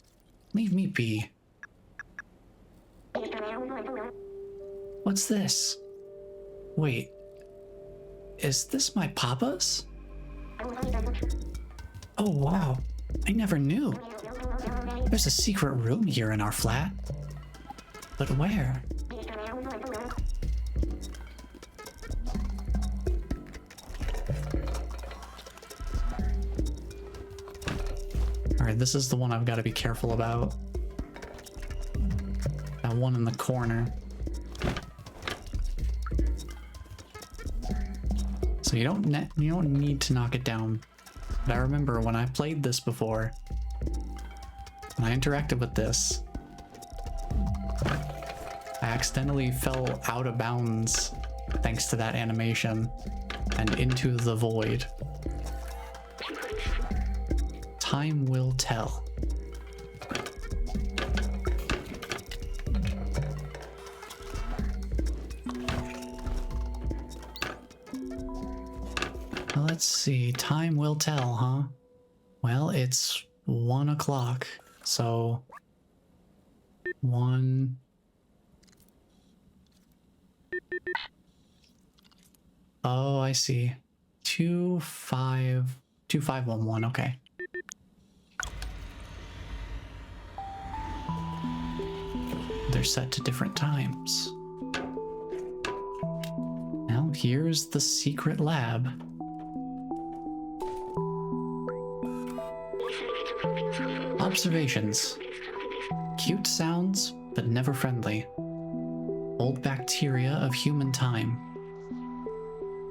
Leave me be. What's this? Wait, is this my papa's? Oh wow, I never knew. There's a secret room here in our flat. But where? Alright, this is the one I've got to be careful about. That one in the corner. So you don't need to knock it down. But I remember when I played this before, when I interacted with this, I accidentally fell out of bounds thanks to that animation and into the void. Time will tell. Let's see, time will tell, huh? Well, it's 1 o'clock, so 1. Oh, I see. 2511, okay. They're set to different times. Now here's the secret lab. Observations. Cute sounds, but never friendly. Old bacteria of human time.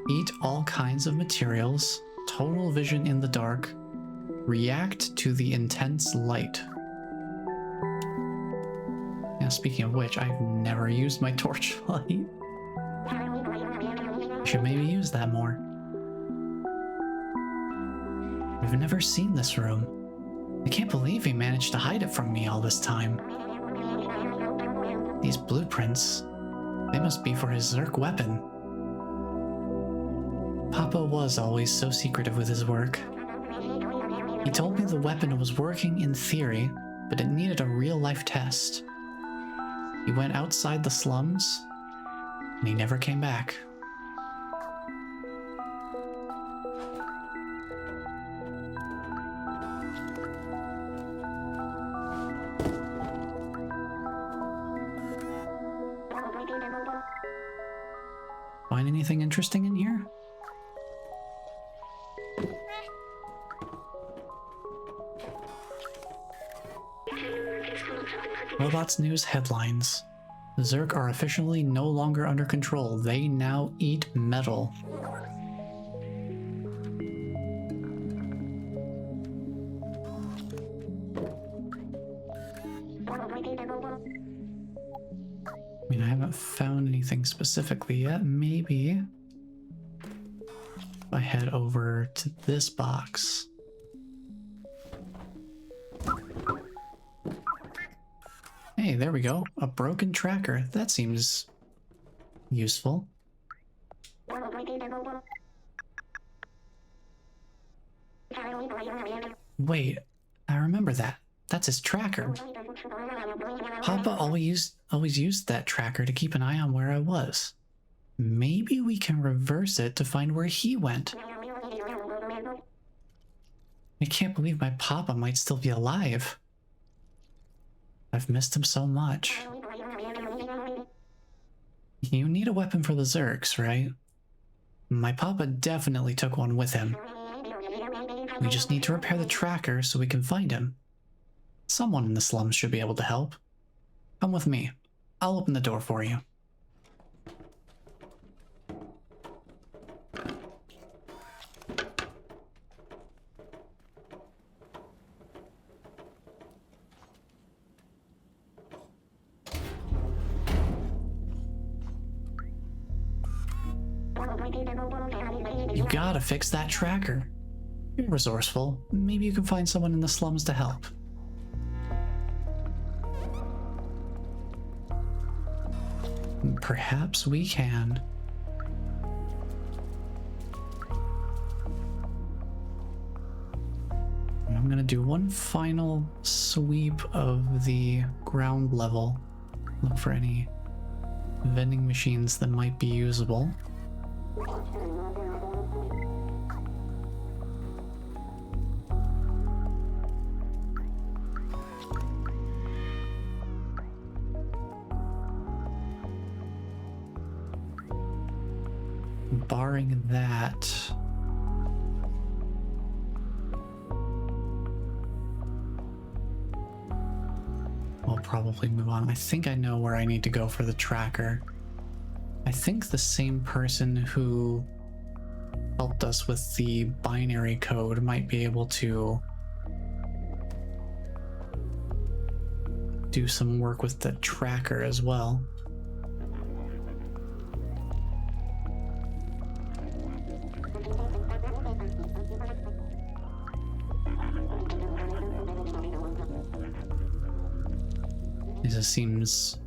Eat all kinds of materials. Total vision in the dark. React to the intense light. Now, speaking of which, I've never used my torchlight. I should maybe use that more. I've never seen this room. I can't believe he managed to hide it from me all this time. These blueprints, they must be for his Zerk weapon. Papa was always so secretive with his work. He told me the weapon was working in theory, but it needed a real-life test. He went outside the slums, and he never came back. Find anything interesting in here? Robots News headlines. The Zerk are officially no longer under control. They now eat metal. I mean, I haven't found anything specifically yet. Maybe if I head over to this box. Hey, there we go. A broken tracker. That seems useful. Wait, I remember that. That's his tracker. Papa always used that tracker to keep an eye on where I was. Maybe we can reverse it to find where he went. I can't believe my Papa might still be alive. I've missed him so much. You need a weapon for the Zerks, right? My Papa definitely took one with him. We just need to repair the tracker so we can find him. Someone in the slums should be able to help. Come with me. I'll open the door for you. You gotta fix that tracker. You're resourceful. Maybe you can find someone in the slums to help. Perhaps we can. I'm gonna do one final sweep of the ground level. Look for any vending machines that might be usable. Barring that, we'll probably move on. I think I know where I need to go for the tracker. I think the same person who helped us with the binary code might be able to do some work with the tracker as well. This seems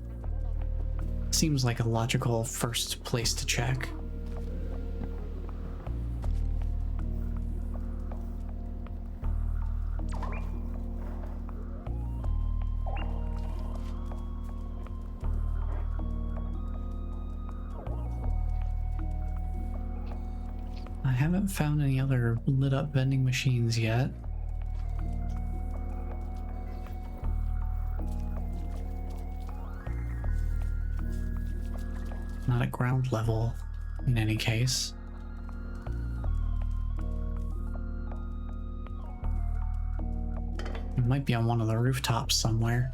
like a logical first place to check. I haven't found any other lit up vending machines yet. Not at ground level, in any case. It might be on one of the rooftops somewhere.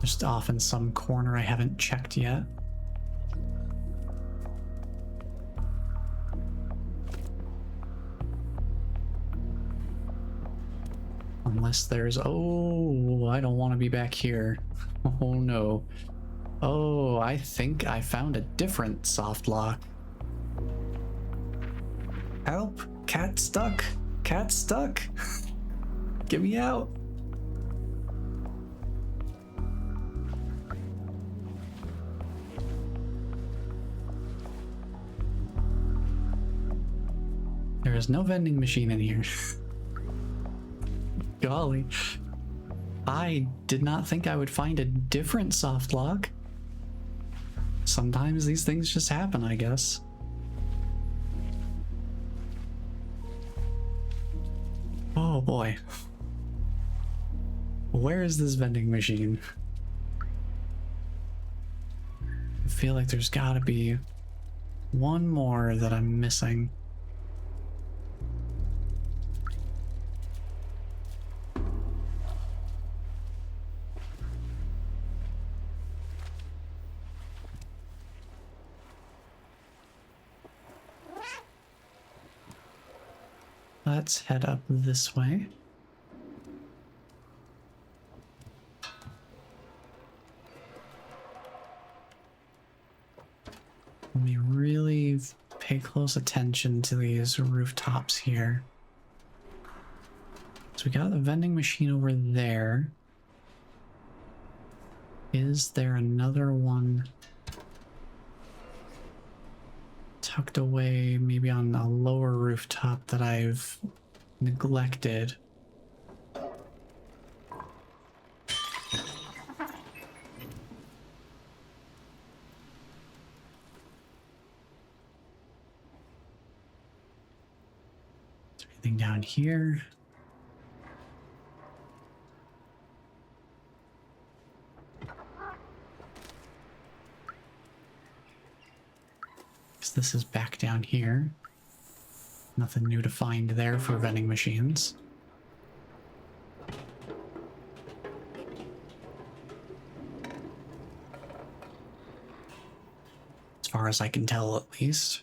Just off in some corner I haven't checked yet. Unless there's... Oh, I don't want to be back here. Oh no. Oh, I think I found a different soft lock. Help! Cat stuck! Cat stuck! Get me out! There is no vending machine in here. Golly. I did not think I would find a different soft lock. Sometimes these things just happen, I guess. Oh boy. Where is this vending machine? I feel like there's gotta be one more that I'm missing. Let's head up this way. Let me really pay close attention to these rooftops here. So we got the vending machine over there. Is there another one tucked away, maybe on a lower rooftop that I've neglected? Is there anything down here? This is back down here. Nothing new to find there for vending machines. As far as I can tell, at least.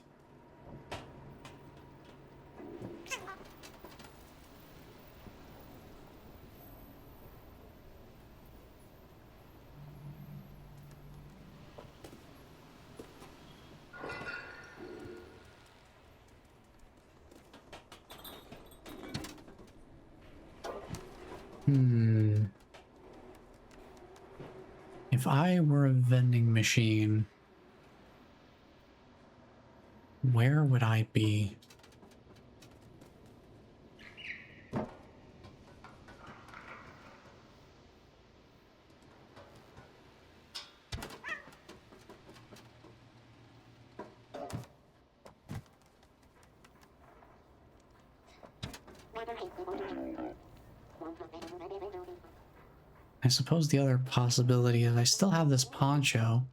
If I were a vending machine, where would I be? I suppose the other possibility is I still have this poncho.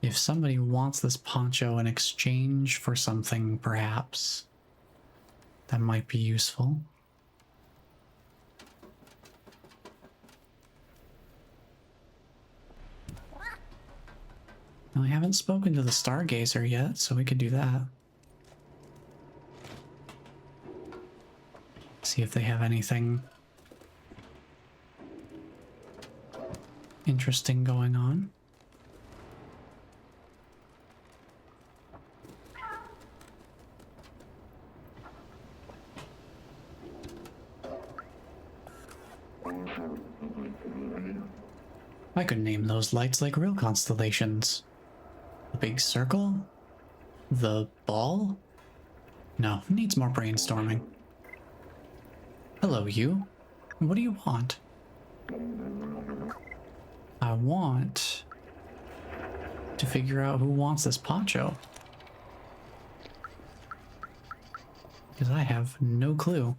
If somebody wants this poncho in exchange for something, perhaps, that might be useful. Well, I haven't spoken to the Stargazer yet, so we could do that. See if they have anything interesting going on. I could name those lights like real constellations. The big circle? The ball? No, needs more brainstorming. Hello, you. What do you want? I want to figure out who wants this poncho. Because I have no clue.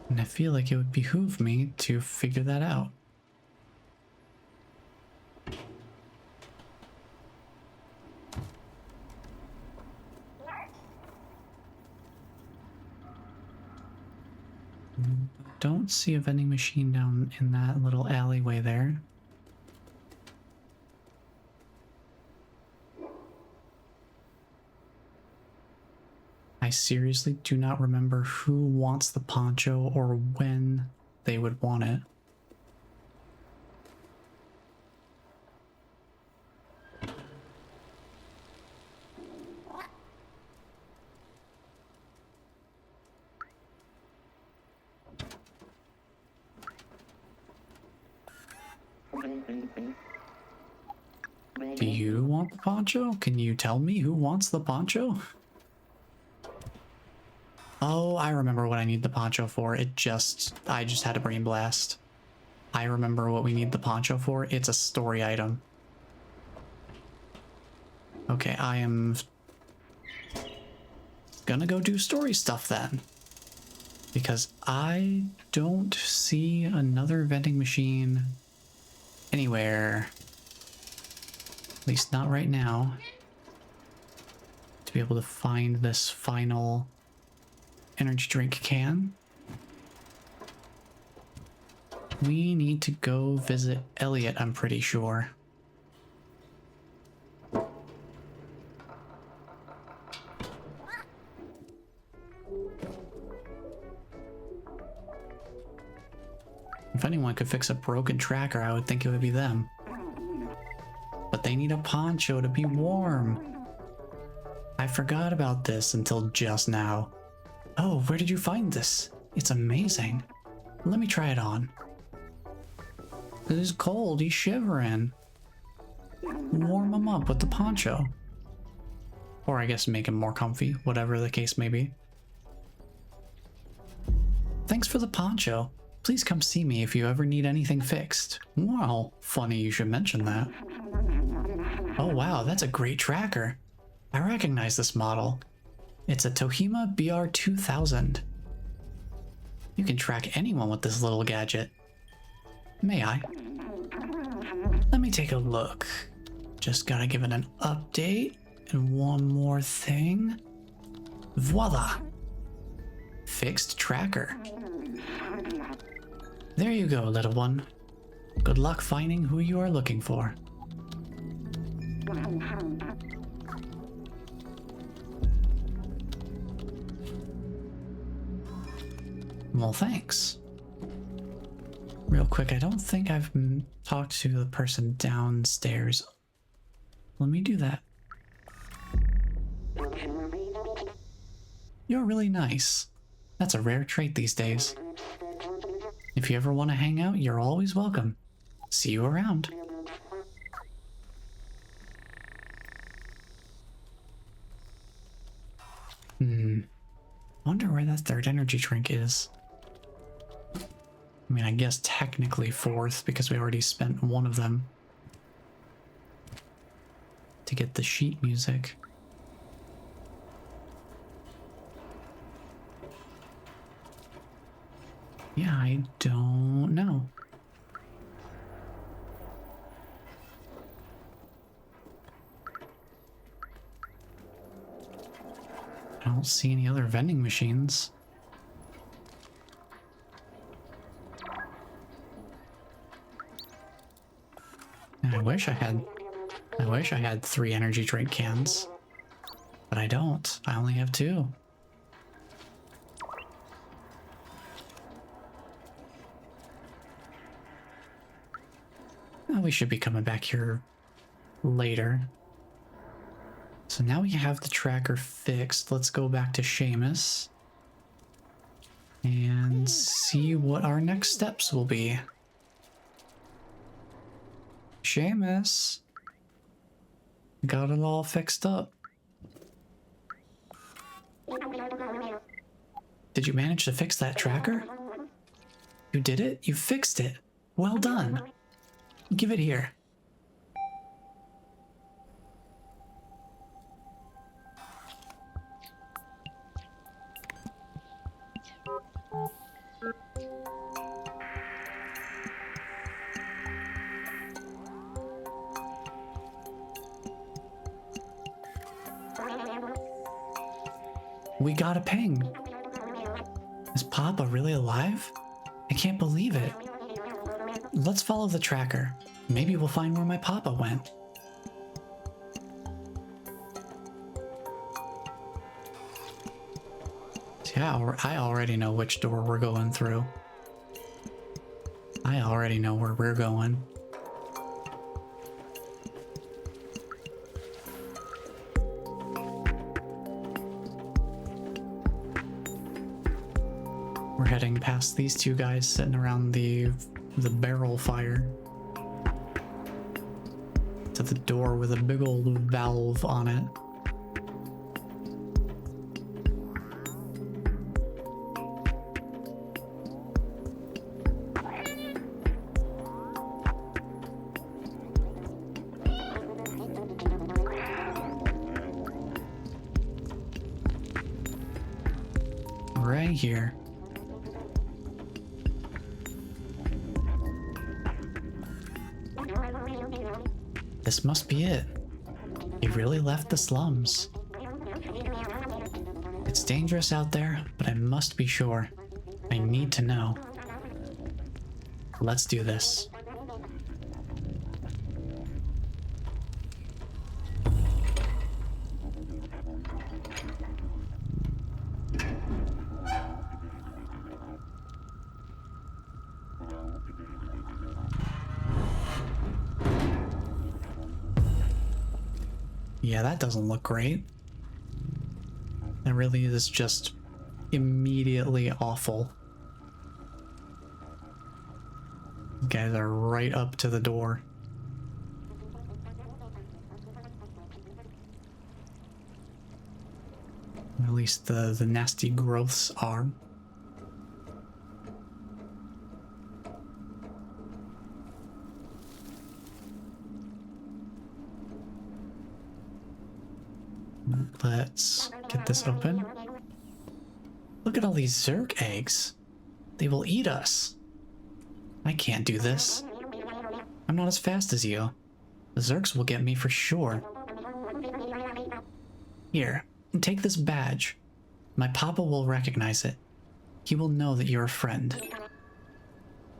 And I feel like it would behoove me to figure that out. Don't see a vending machine down in that little alleyway there. I seriously do not remember who wants the poncho or when they would want it. Do you want the poncho? Can you tell me who wants the poncho? Oh, I remember what I need the poncho for. I just had a brain blast. I remember what we need the poncho for. It's a story item. Okay, I am gonna go do story stuff then. Because I don't see another vending machine anywhere. At least not right now. To be able to find this final energy drink can. We need to go visit Elliot, I'm pretty sure. If anyone could fix a broken tracker, I would think it would be them. But they need a poncho to be warm. I forgot about this until just now. Oh, where did you find this? It's amazing. Let me try it on. It is cold, he's shivering. Warm him up with the poncho. Or I guess make him more comfy, whatever the case may be. Thanks for the poncho. Please come see me if you ever need anything fixed. Well, funny you should mention that. Oh wow, that's a great tracker. I recognize this model. It's a Tohima BR2000. You can track anyone with this little gadget. May I? Let me take a look. Just gotta give it an update. And one more thing. Voila! Fixed tracker. There you go, little one. Good luck finding who you are looking for. Well, thanks. Real quick, I don't think I've talked to the person downstairs. Let me do that. You're really nice. That's a rare trait these days. If you ever want to hang out, you're always welcome. See you around. Wonder where that third energy drink is. I mean, I guess technically fourth because we already spent one of them to get the sheet music. Yeah, I don't know. I don't see any other vending machines. And I wish I had 3 energy drink cans. But I don't. I only have 2. Well, we should be coming back here later. So now we have the tracker fixed. Let's go back to Seamus and see what our next steps will be. Seamus, got it all fixed up. Did you manage to fix that tracker? You did it? You fixed it. Well done. Give it here. We got a ping. Is Papa really alive? I can't believe it. Let's follow the tracker. Maybe we'll find where my Papa went. Yeah, I already know which door we're going through. I already know where we're going. We're heading past these 2 guys sitting around the barrel fire to the door with a big old valve on it. Right here. This must be it. He really left the slums. It's dangerous out there, but I must be sure. I need to know. Let's do this. Yeah, that doesn't look great. That really is just immediately awful. These guys are right up to the door. At least the nasty growths are. Let's get this open. Look at all these Zerg eggs. They will eat us. I can't do this. I'm not as fast as you. The Zergs will get me for sure. Here, take this badge. My Papa will recognize it. He will know that you're a friend.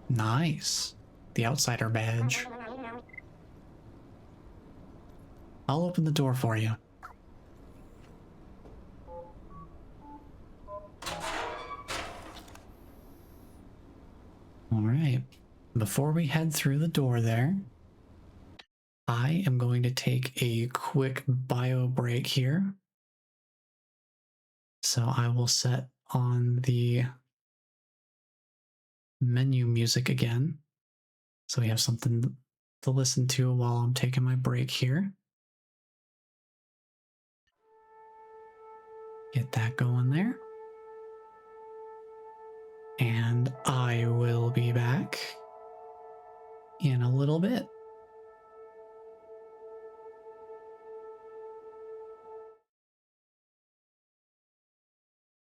Nice. The outsider badge. I'll open the door for you. Alright, before we head through the door there, I am going to take a quick bio break here So I will set on the menu music again. So we have something to listen to while I'm taking my break here. Get that going there. And I will be back in a little bit.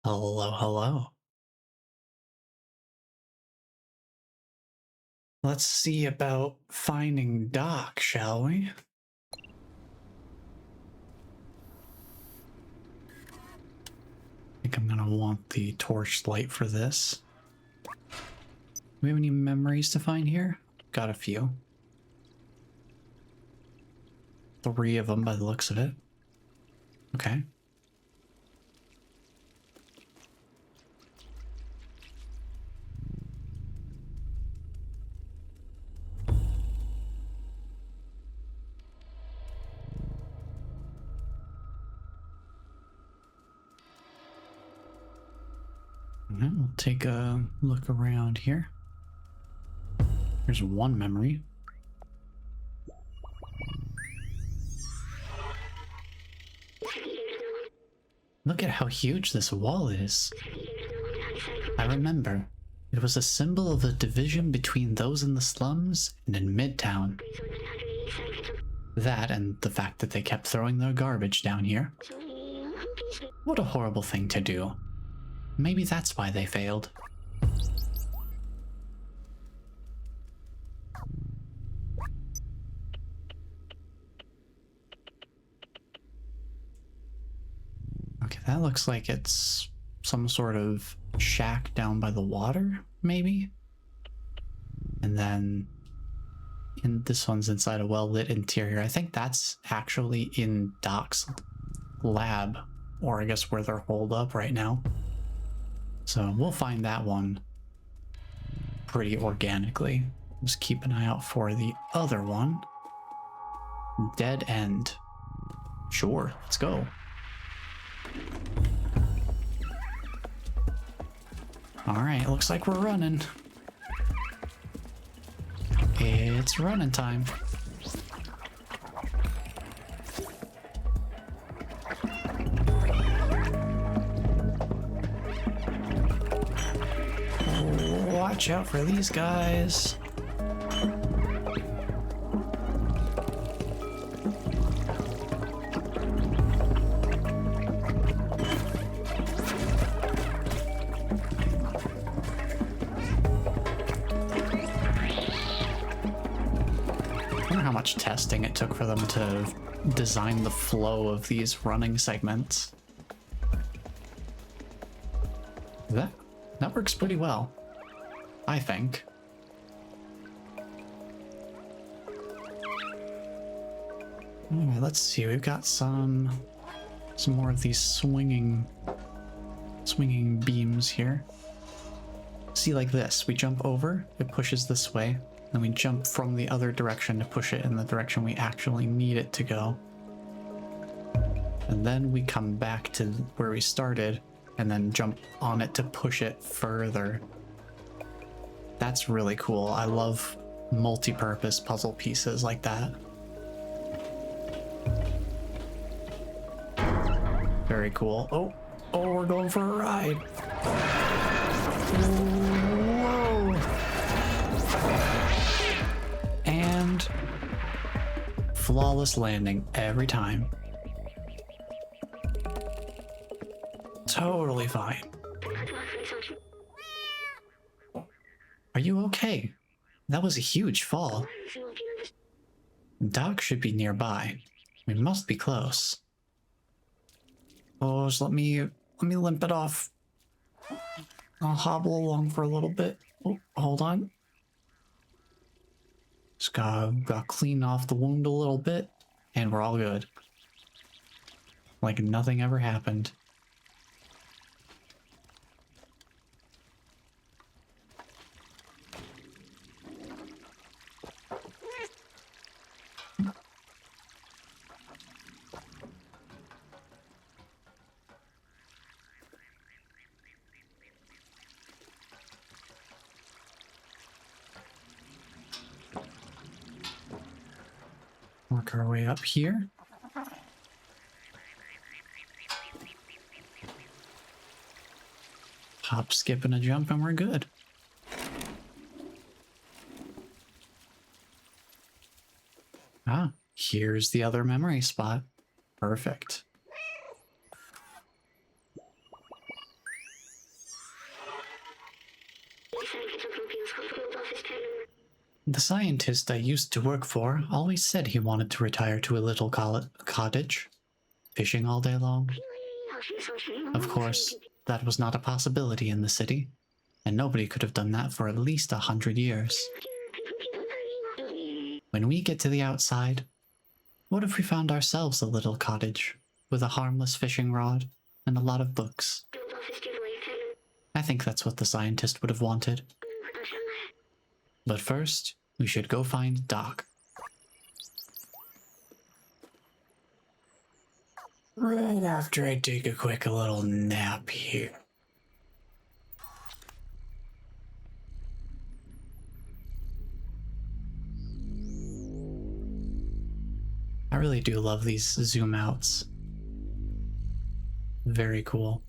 Hello, hello. Let's see about finding Doc, shall we? I think I'm gonna want the torchlight for this. Do we have any memories to find here? Got a few. 3 of them by the looks of it. Okay. We'll take a look around here. There's one memory. Look at how huge this wall is. I remember. It was a symbol of the division between those in the slums and in Midtown. That and the fact that they kept throwing their garbage down here. What a horrible thing to do. Maybe that's why they failed. Okay, that looks like it's some sort of shack down by the water, maybe? And then this one's inside a well-lit interior. I think that's actually in Doc's lab, or I guess where they're holed up right now. So we'll find that one pretty organically. Just keep an eye out for the other one. Dead end. Sure, let's go. Alright, looks like we're running. It's running time. Watch out for these guys. I wonder how much testing it took for them to design the flow of these running segments. That works pretty well, I think. Alright, let's see. We've got some more of these swinging beams here. See, like this. We jump over, it pushes this way, then we jump from the other direction to push it in the direction we actually need it to go. And then we come back to where we started, and then jump on it to push it further. That's really cool. I love multi-purpose puzzle pieces like that. Very cool. Oh, we're going for a ride. Whoa. And flawless landing every time. Totally fine. Are you okay? That was a huge fall. Doc should be nearby. We must be close. Oh, just let me limp it off. I'll hobble along for a little bit. Oh, hold on. Just gotta clean off the wound a little bit, and we're all good. Like nothing ever happened. Work our way up here. Hop, skip, and a jump, and we're good. Ah, here's the other memory spot. Perfect. The scientist I used to work for always said he wanted to retire to a little cottage, fishing all day long. Of course, that was not a possibility in the city, and nobody could have done that for at least 100 years. When we get to the outside, what if we found ourselves a little cottage with a harmless fishing rod and a lot of books? I think that's what the scientist would have wanted. But first, we should go find Doc. Right after I take a quick little nap here. I really do love these zoom outs. Very cool.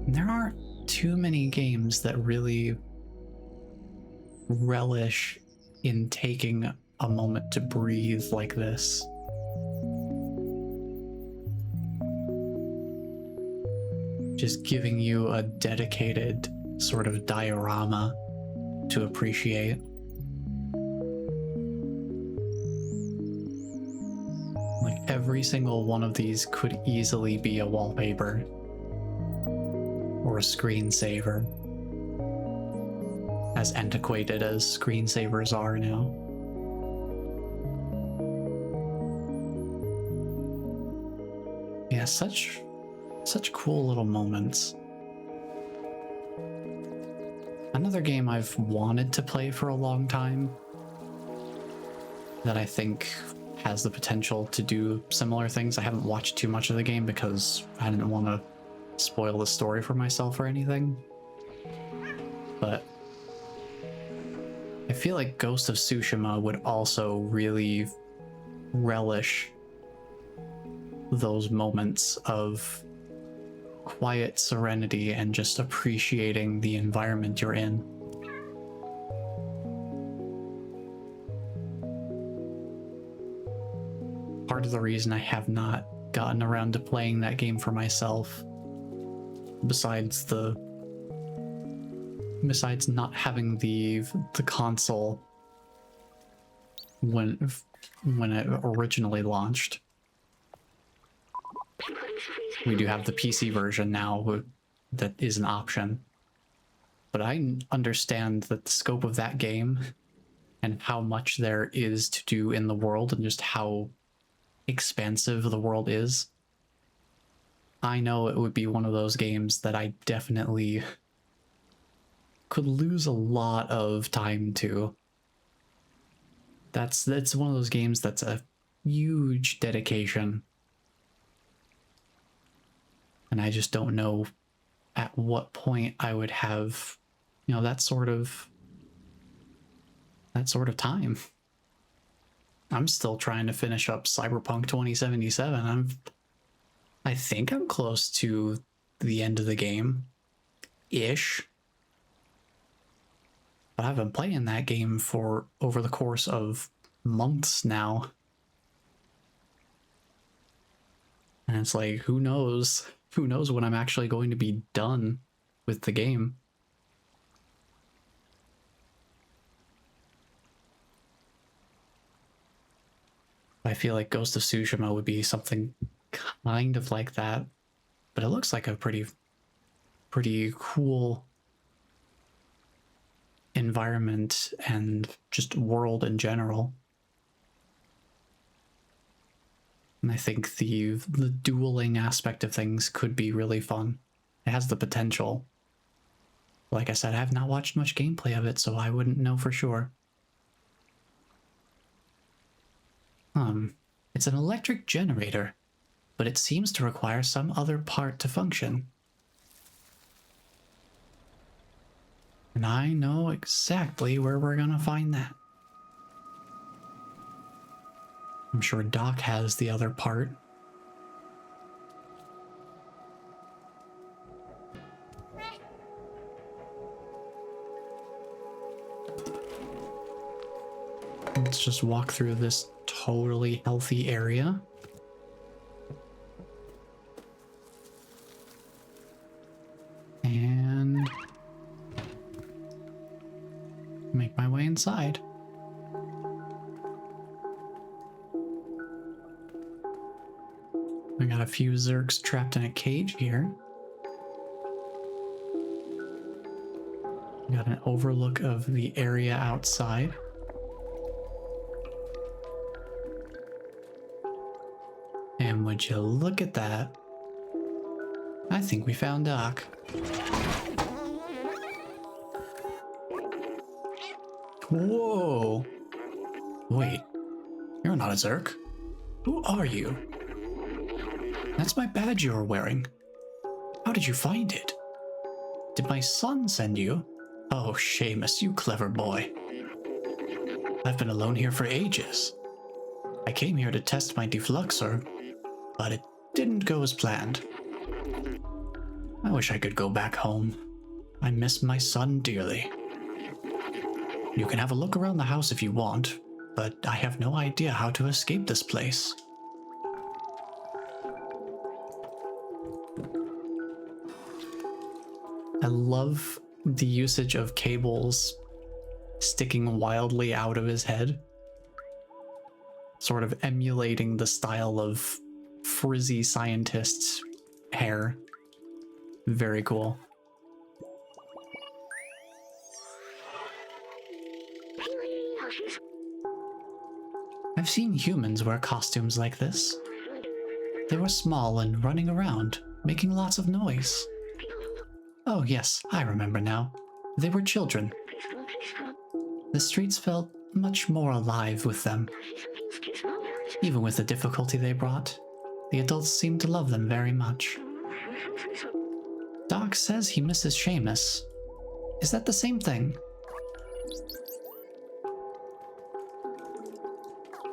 There aren't too many games that really relish in taking a moment to breathe like this. Just giving you a dedicated sort of diorama to appreciate. Like every single one of these could easily be a wallpaper or a screensaver, as antiquated as screensavers are now. Yeah, such cool little moments. Another game I've wanted to play for a long time that I think has the potential to do similar things. I haven't watched too much of the game because I didn't want to spoil the story for myself or anything. But I feel like Ghost of Tsushima would also really relish those moments of quiet serenity and just appreciating the environment you're in. Part of the reason I have not gotten around to playing that game for myself, besides not having the console when it originally launched. We do have the PC version now that is an option. But I understand that the scope of that game and how much there is to do in the world and just how expansive the world is. I know it would be one of those games that I definitely could lose a lot of time to. That's one of those games that's a huge dedication. And I just don't know at what point I would have, that sort of time. I'm still trying to finish up Cyberpunk 2077. I think I'm close to the end of the game ish. But I've been playing that game for over the course of months now. And it's like, who knows when I'm actually going to be done with the game. I feel like Ghost of Tsushima would be something kind of like that, but it looks like a pretty cool environment and just world in general. And I think the dueling aspect of things could be really fun. It has the potential. Like I said, I have not watched much gameplay of it, so I wouldn't know for sure. It's an electric generator, but it seems to require some other part to function. And I know exactly where we're gonna find that. I'm sure Doc has the other part. Let's just walk through this totally healthy area. And make my way inside. We got a few Zerks trapped in a cage here. We got an overlook of the area outside. And would you look at that? I think we found Doc. Whoa! Wait, you're not a Zerk. Who are you? That's my badge you were wearing. How did you find it? Did my son send you? Oh, Seamus, you clever boy. I've been alone here for ages. I came here to test my defluxor, but it didn't go as planned. I wish I could go back home. I miss my son dearly. You can have a look around the house if you want, but I have no idea how to escape this place. I love the usage of cables sticking wildly out of his head, sort of emulating the style of frizzy scientist's hair. Very cool. I've seen humans wear costumes like this. They were small and running around, making lots of noise. Oh yes, I remember now. They were children. The streets felt much more alive with them. Even with the difficulty they brought, the adults seemed to love them very much. Doc says he misses Seamus. Is that the same thing?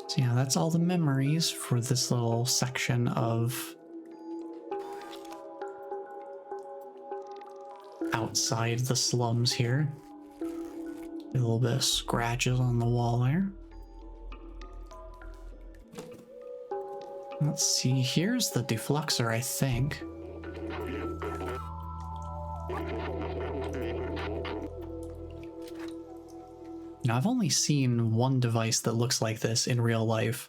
So yeah, that's all the memories for this little section of outside the slums here. A little bit of scratches on the wall there. Let's see, here's the defluxor, I think. Now, I've only seen one device that looks like this in real life.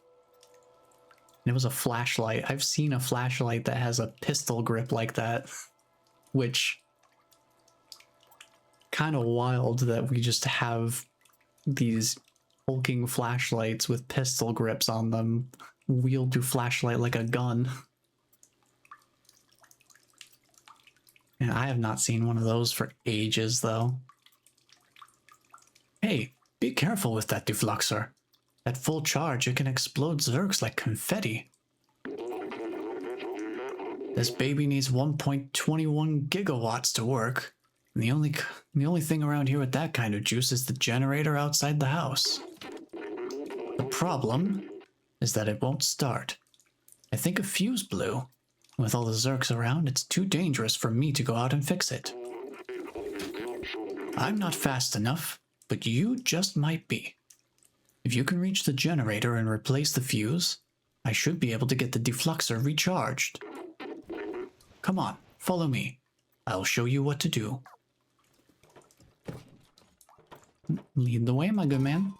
And it was a flashlight. I've seen a flashlight that has a pistol grip like that, which kind of wild that we just have these hulking flashlights with pistol grips on them wield your flashlight like a gun. And I have not seen one of those for ages, though. Hey, be careful with that defluxor. At full charge, it can explode Zerks like confetti. This baby needs 1.21 gigawatts to work. And the only thing around here with that kind of juice is the generator outside the house. The problem is that it won't start. I think a fuse blew. With all the Zerks around, it's too dangerous for me to go out and fix it. I'm not fast enough, but you just might be. If you can reach the generator and replace the fuse, I should be able to get the defluxor recharged. Come on, follow me. I'll show you what to do. Lead the way, my good man.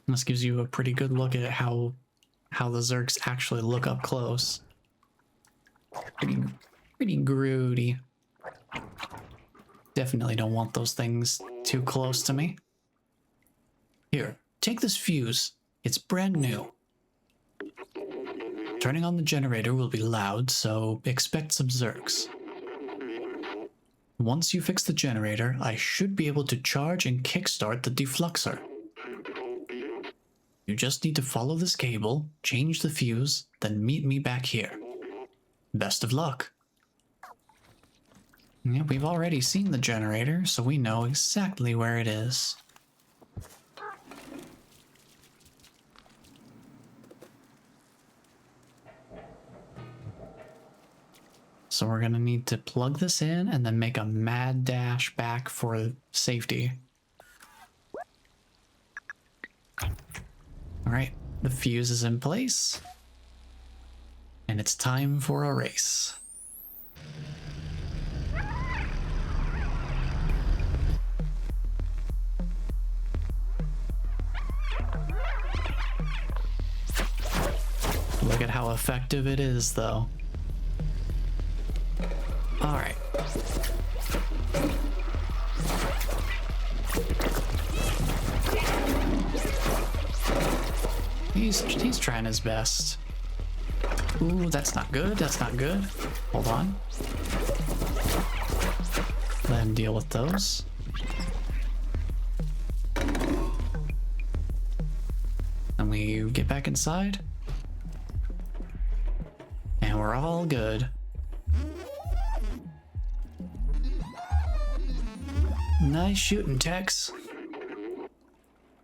This gives you a pretty good look at how the Zerks actually look up close. Pretty grody. Definitely don't want those things too close to me. Here, take this fuse. It's brand new. Turning on the generator will be loud, so expect some Zerks. Once you fix the generator, I should be able to charge and kickstart the defluxor. You just need to follow this cable, change the fuse, then meet me back here. Best of luck. Yeah, we've already seen the generator, so we know exactly where it is. So we're gonna need to plug this in and then make a mad dash back for safety. Alright, the fuse is in place. And it's time for a race. Look at how effective it is, though. Alright. He's trying his best. Ooh, that's not good. That's not good. Hold on. Let him deal with those. And we get back inside. And we're all good. Nice shooting, Tex.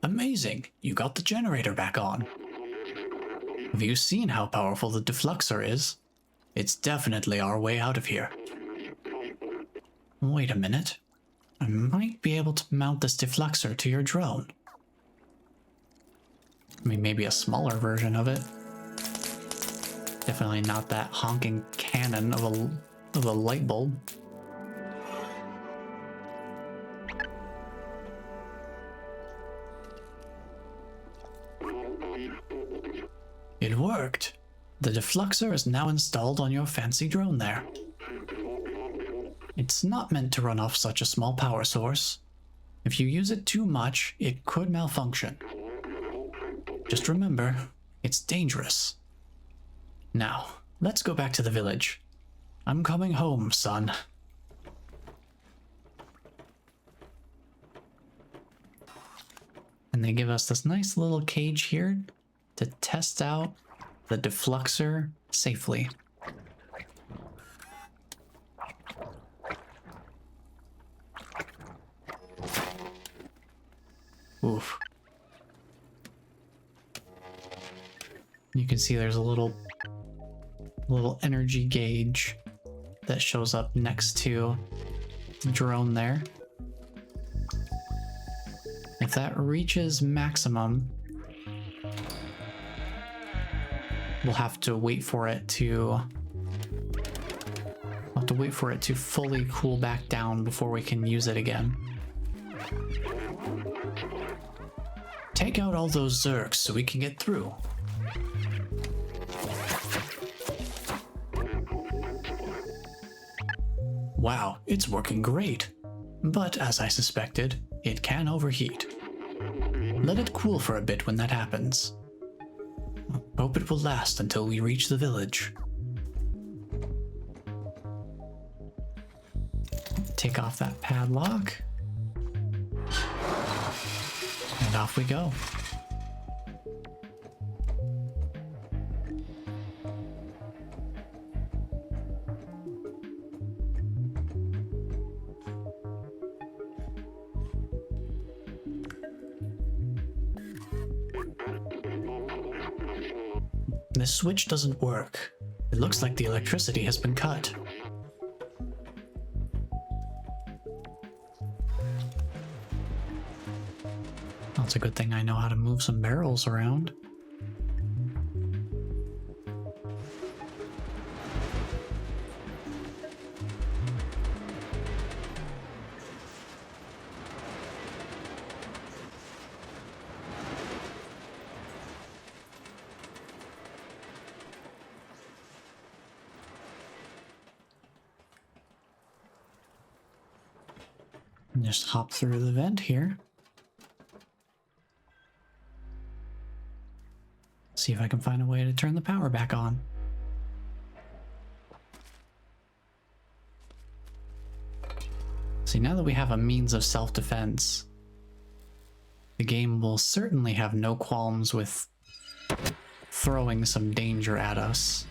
Amazing. You got the generator back on. Have you seen how powerful the defluxor is? It's definitely our way out of here. Wait a minute. I might be able to mount this defluxor to your drone. I mean, maybe a smaller version of it. Definitely not that honking cannon of a light bulb. It worked. The defluxor is now installed on your fancy drone there. It's not meant to run off such a small power source. If you use it too much, it could malfunction. Just remember, it's dangerous. Now, let's go back to the village. I'm coming home, son. And they give us this nice little cage here to test out the defluxor safely. Oof. You can see there's a little energy gauge that shows up next to the drone there. If that reaches maximum, we'll have to wait for it to fully cool back down before we can use it again. Take out all those zergs so we can get through. Wow, it's working great. But as I suspected, it can overheat. Let it cool for a bit when that happens. Hope it will last until we reach the village. Take off that padlock. And off we go. This switch doesn't work. It looks like the electricity has been cut. Well, it's a good thing I know how to move some barrels around. Just hop through the vent here. See if I can find a way to turn the power back on. See, now that we have a means of self-defense, the game will certainly have no qualms with throwing some danger at us.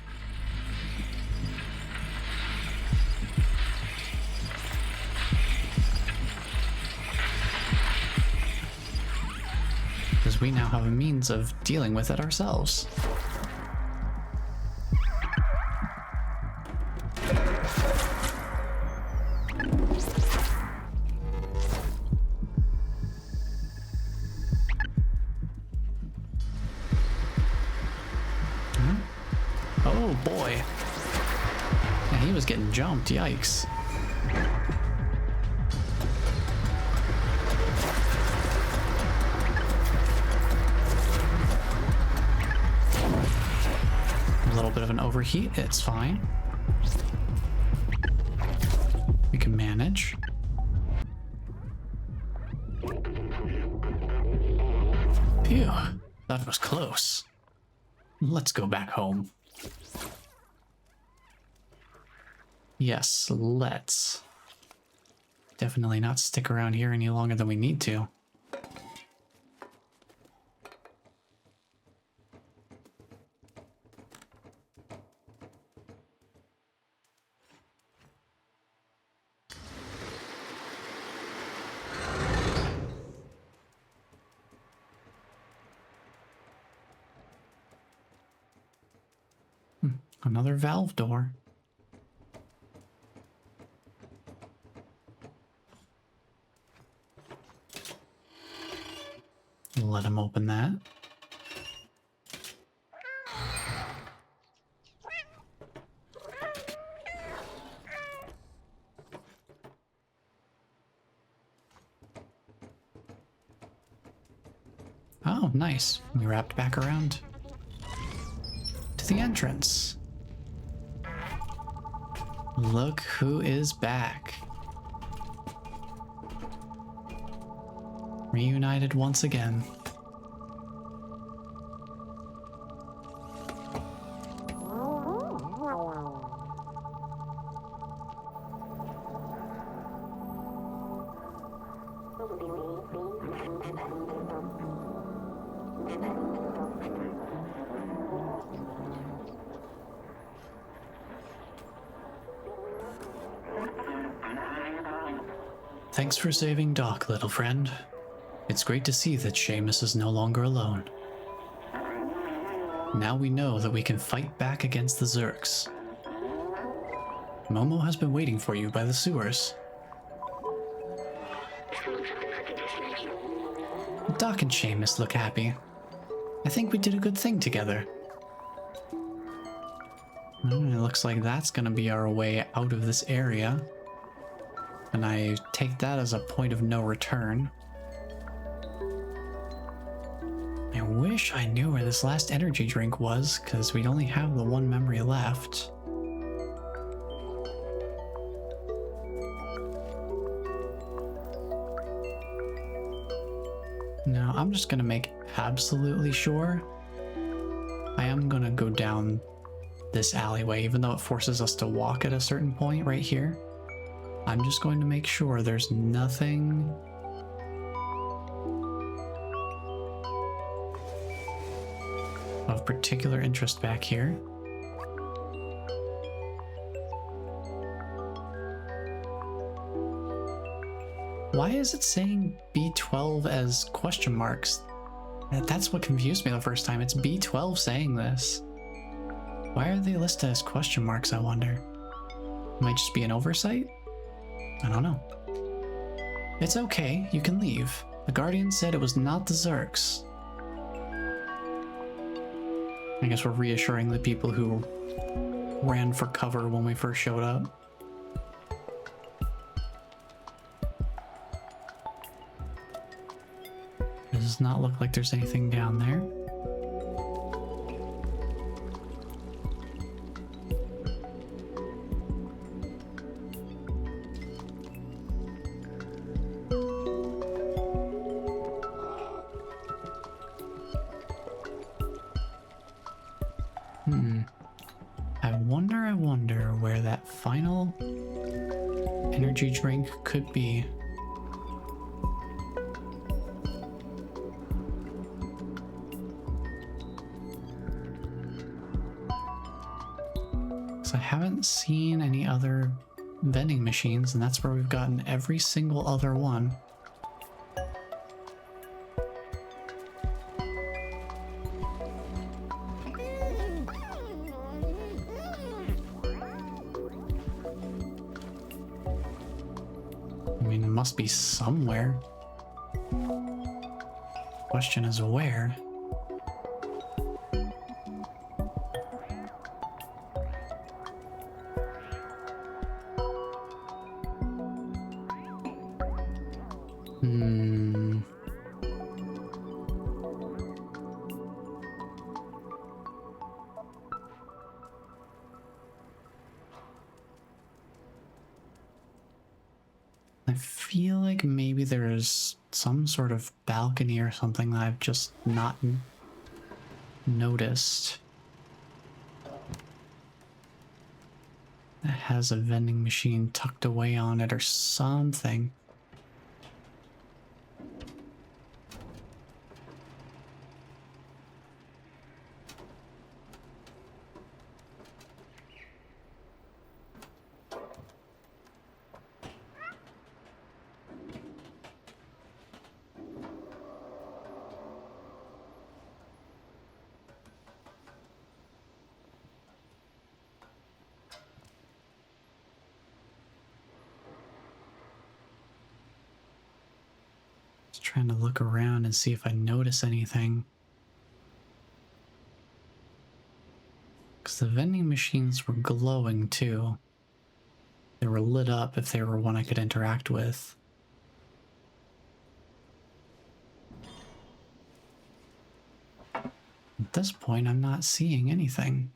Because we now have a means of dealing with it ourselves. Oh boy. Yeah, he was getting jumped, yikes. A little bit of an overheat, it's fine. We can manage. Phew, that was close. Let's go back home. Yes, let's. Definitely not stick around here any longer than we need to. Another valve door. Let him open that. Oh, nice. We wrapped back around to the entrance. Look who is back. Reunited once again. Thanks for saving Doc, little friend. It's great to see that Seamus is no longer alone. Now we know that we can fight back against the Zurks. Momo has been waiting for you by the sewers. Doc and Seamus look happy. I think we did a good thing together. It looks like that's gonna be our way out of this area. And I take that as a point of no return. I wish I knew where this last energy drink was, because we only have the one memory left. Now, I'm just gonna make absolutely sure. I am gonna go down this alleyway, even though it forces us to walk at a certain point right here. I'm just going to make sure there's nothing of particular interest back here. Why is it saying B12 as question marks? That's what confused me the first time. It's B12 saying this. Why are they listed as question marks, I wonder? Might just be an oversight? I don't know. It's okay, you can leave. The Guardian said it was not the Zurks. I guess we're reassuring the people who ran for cover when we first showed up. It does not look like there's anything down there. I wonder where that final energy drink could be. So I haven't seen any other vending machines, and that's where we've gotten every single other one. I mean, it must be somewhere. Question is where? I feel like maybe there's some sort of balcony or something that I've just not noticed. That has a vending machine tucked away on it or something. Just trying to look around and see if I notice anything. Because the vending machines were glowing too. They were lit up if they were one I could interact with. At this point, I'm not seeing anything.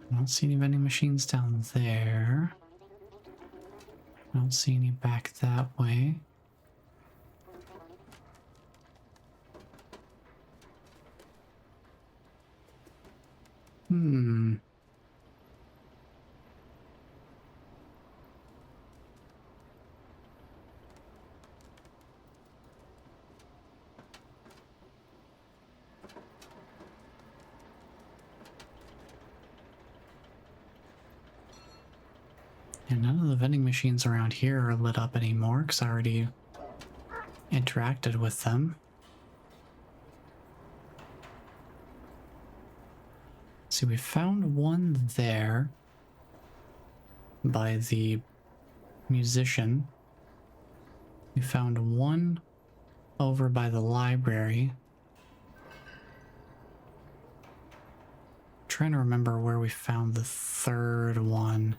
I don't see any vending machines down there. I don't see any back that way. And none of the vending machines around here are lit up anymore because I already interacted with them. See, we found one there by the musician. We found one over by the library. I'm trying to remember where we found the third one.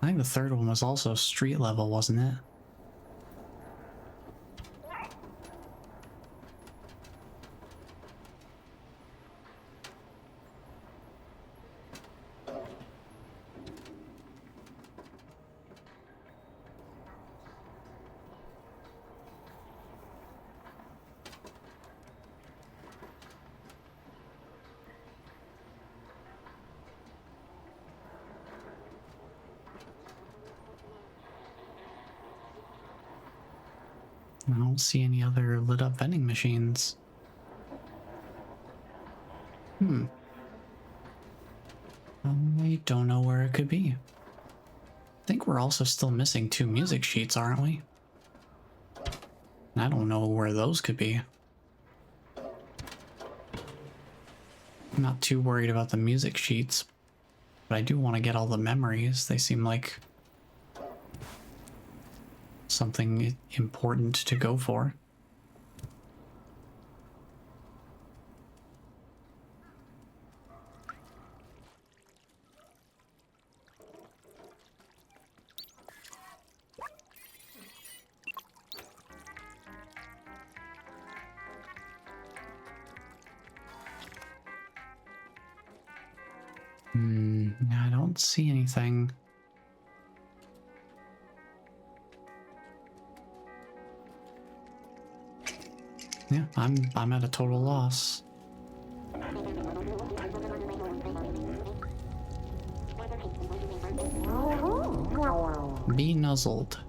I think the third one was also street level, wasn't it? I don't see any other lit up vending machines. I don't know where it could be. I think we're also still missing 2 music sheets, aren't we? I don't know where those could be. I'm not too worried about the music sheets, but I do want to get all the memories. They seem like something important to go for. I don't see anything. Yeah, I'm at a total loss. Be nuzzled.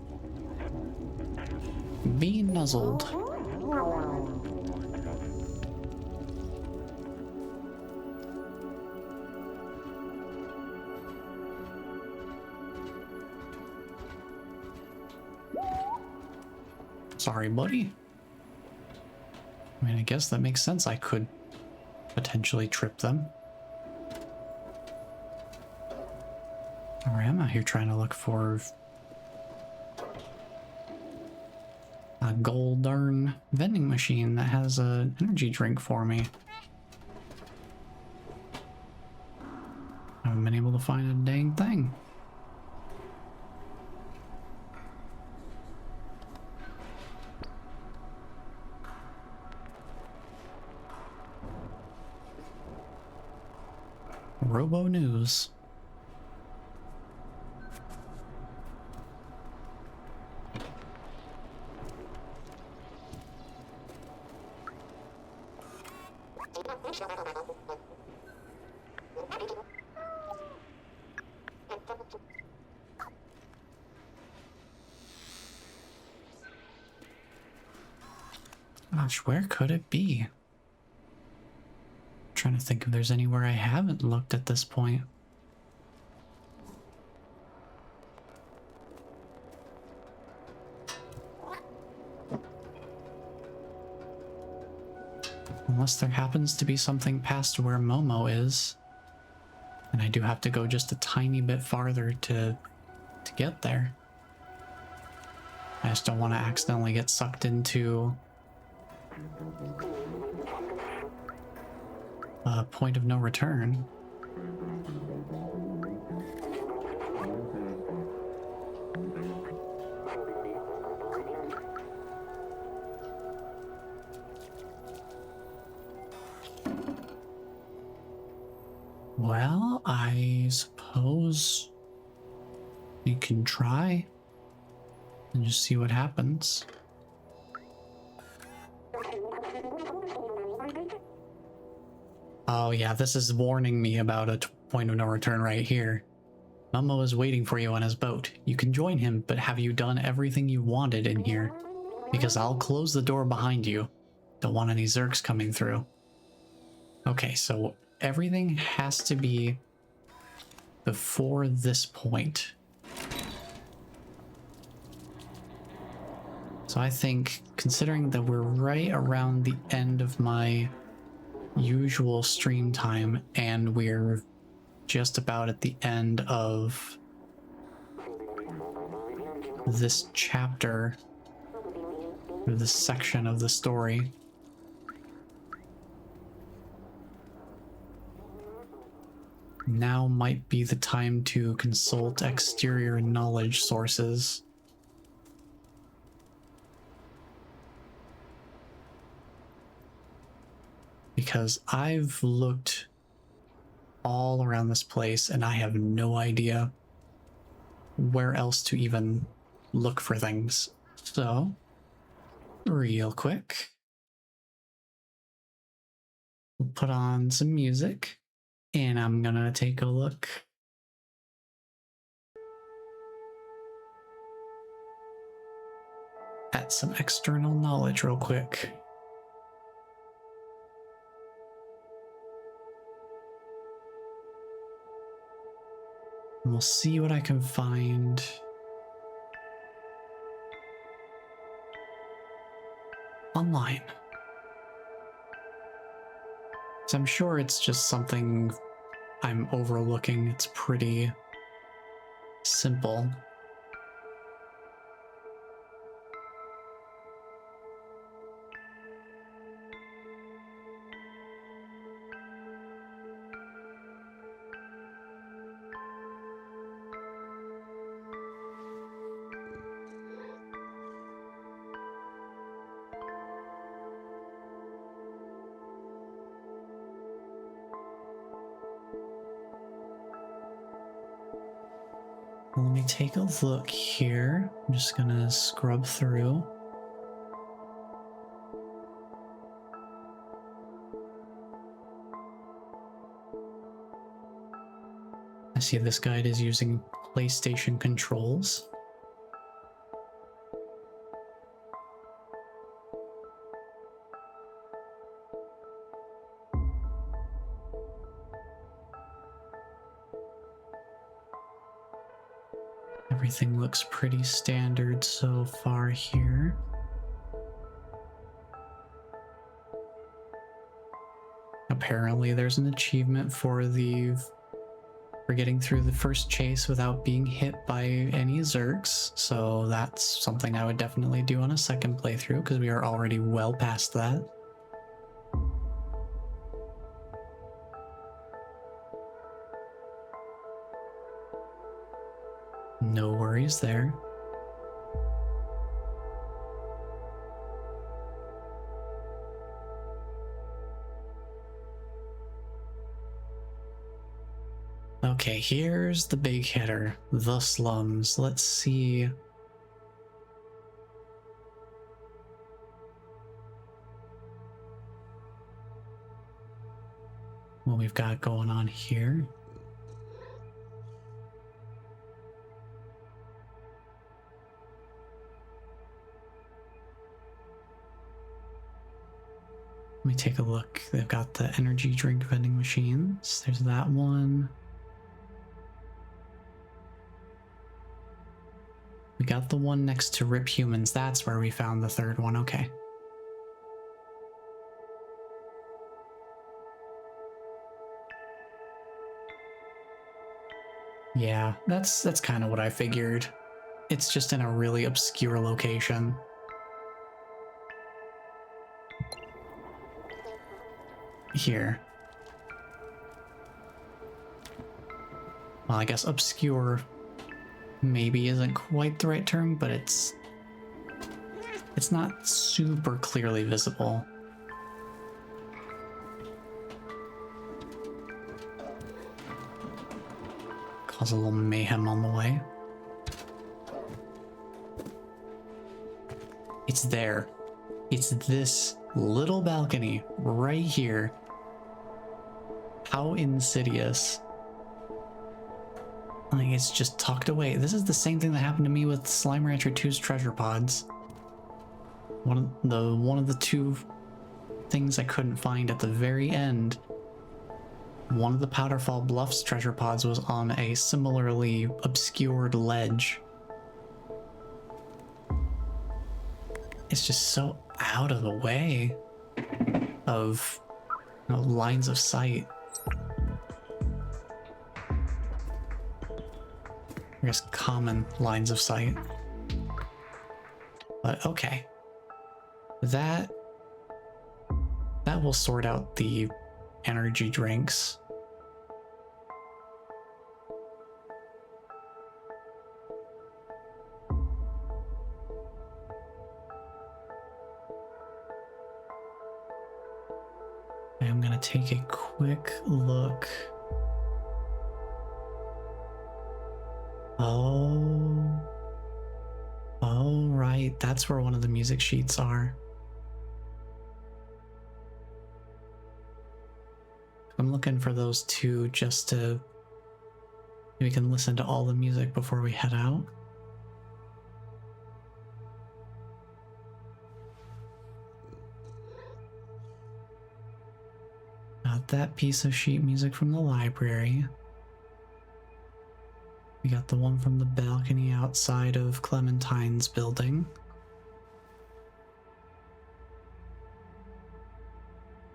Be nuzzled. Sorry, buddy. I mean, I guess that makes sense. I could potentially trip them. Or am I here trying to look for a gold darn vending machine that has an energy drink for me? I haven't been able to find a dang thing. Robo News. Gosh, where could it be? Trying to think if there's anywhere I haven't looked at this point. Unless there happens to be something past where Momo is. And I do have to go just a tiny bit farther to get there. I just don't want to accidentally get sucked into a point of no return. Well, I suppose you can try and just see what happens. Oh yeah, this is warning me about a point of no return right here. Momo is waiting for you on his boat. You can join him, but have you done everything you wanted in here? Because I'll close the door behind you. Don't want any Zerks coming through. Okay, so everything has to be before this point. So I think, considering that we're right around the end of my usual stream time and we're just about at the end of this chapter, or this section of the story, now might be the time to consult exterior knowledge sources. Because I've looked all around this place and I have no idea where else to even look for things. So, real quick, we'll put on some music and I'm gonna take a look at some external knowledge real quick. And we'll see what I can find online. So I'm sure it's just something I'm overlooking. It's pretty simple. Let me take a look here. I'm just gonna scrub through. I see this guide is using PlayStation controls. Everything looks pretty standard so far here. Apparently there's an achievement for getting through the first chase without being hit by any Zerks, so that's something I would definitely do on a second playthrough because we are already well past that. No worries there. Okay, here's the big hitter, the slums. Let's see. What we've got going on here. Let me take a look. They've got the energy drink vending machines. There's that one. We got the one next to Rip Humans. That's where we found the third one. Okay. Yeah, that's kind of what I figured. It's just in a really obscure location. Here. Well, I guess obscure maybe isn't quite the right term, but it's not super clearly visible. Cause a little mayhem on the way. It's there. It's this little balcony right here. How insidious. Like, it's just tucked away. This is the same thing that happened to me with Slime Rancher 2's treasure pods. One of the two things I couldn't find at the very end. One of the Powderfall Bluffs treasure pods was on a similarly obscured ledge. It's just so out of the way of, you know, lines of sight. I guess common lines of sight. But okay. That will sort out the energy drinks. I'm gonna take a quick look. Oh, right. That's where one of the music sheets are. I'm looking for those two just to... we can listen to all the music before we head out. Got that piece of sheet music from the library. We got the one from the balcony outside of Clementine's building.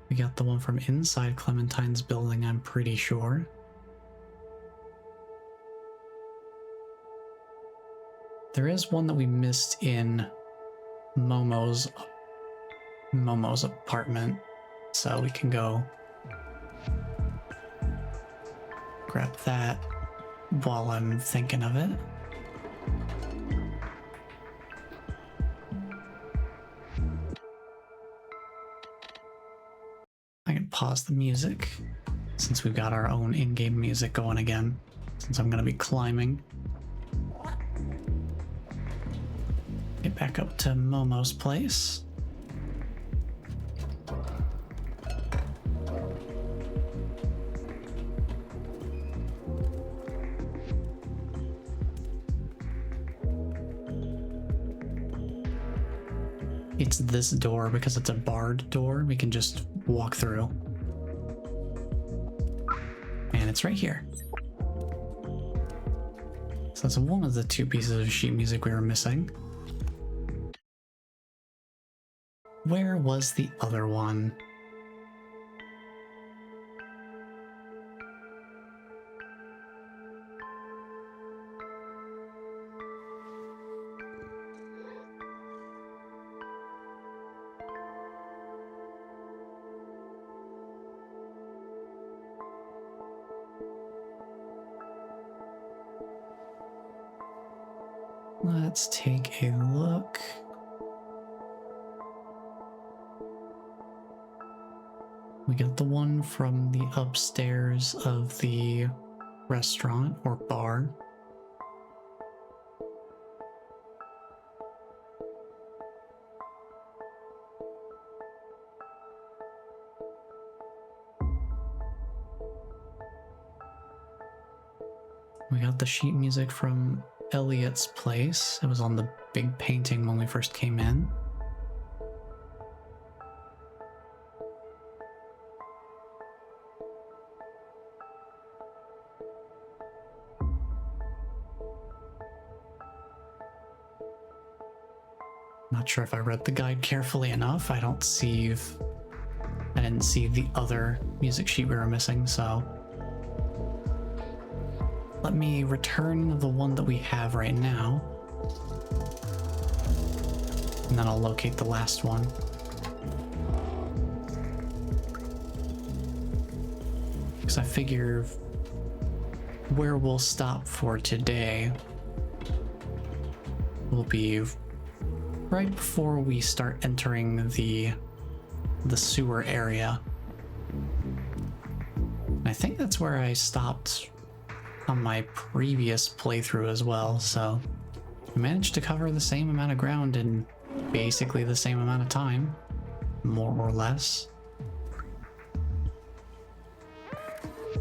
We got the one from inside Clementine's building, I'm pretty sure. There is one that we missed in Momo's apartment, so we can go grab that while I'm thinking of it. I can pause the music since we've got our own in-game music going again, since I'm gonna be climbing. Get back up to Momo's place. it's this door because it's a barred door. We can just walk through. And it's right here. So that's one of the two pieces of sheet music we were missing. Where was the other one? Let's take a look. We got the one from the upstairs of the restaurant or bar. We got the sheet music from Elliot's place. It was on the big painting when we first came in. Not sure if I read the guide carefully enough. I didn't see the other music sheet we were missing, so let me return the one that we have right now, and then I'll locate the last one. Because I figure where we'll stop for today will be right before we start entering the sewer area. And I think that's where I stopped on my previous playthrough as well, so we managed to cover the same amount of ground in basically the same amount of time, more or less.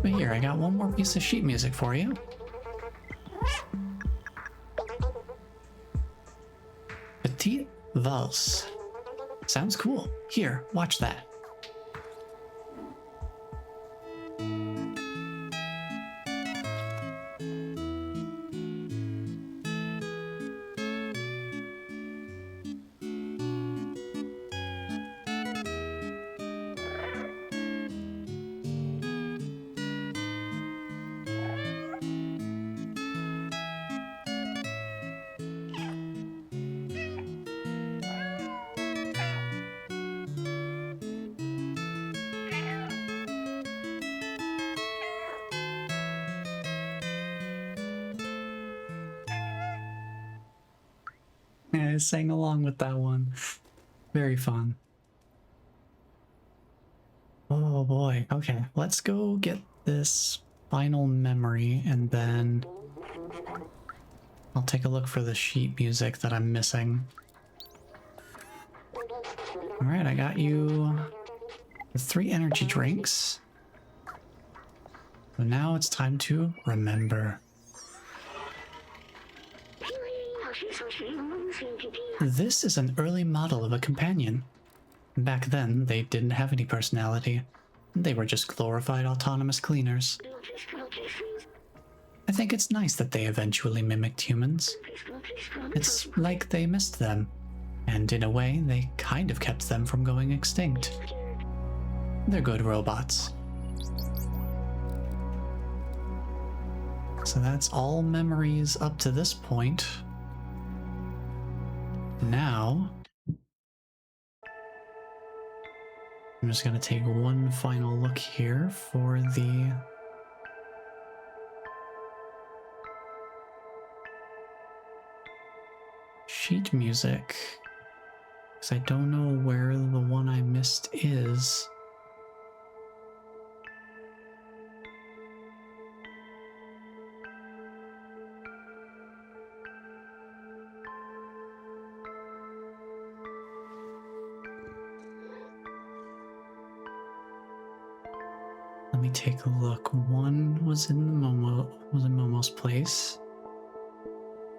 But here, I got one more piece of sheet music for you. Petite Valse. Sounds cool. Here, watch that. I sang along with that one. Very fun. Oh boy. Okay, let's go get this final memory and then I'll take a look for the sheet music that I'm missing. Alright, I got you the 3 energy drinks. So now it's time to remember. This is an early model of a companion. Back then, they didn't have any personality. They were just glorified autonomous cleaners. I think it's nice that they eventually mimicked humans. It's like they missed them, and in a way, they kind of kept them from going extinct. They're good robots. So that's all memories up to this point. Now, I'm just going to take one final look here for the sheet music, because I don't know where the one I missed is. Let me take a look. One was in Momo's place.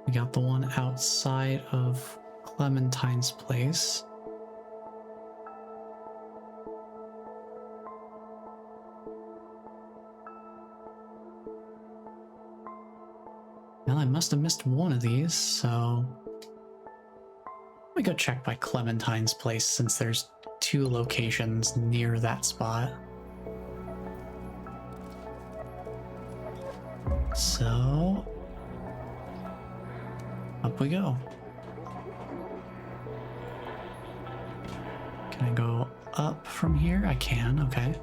We got the one outside of Clementine's place. I must have missed one of these, so... Let me go check by Clementine's place since there's 2 locations near that spot. So... up we go. Can I go up from here? I can, okay.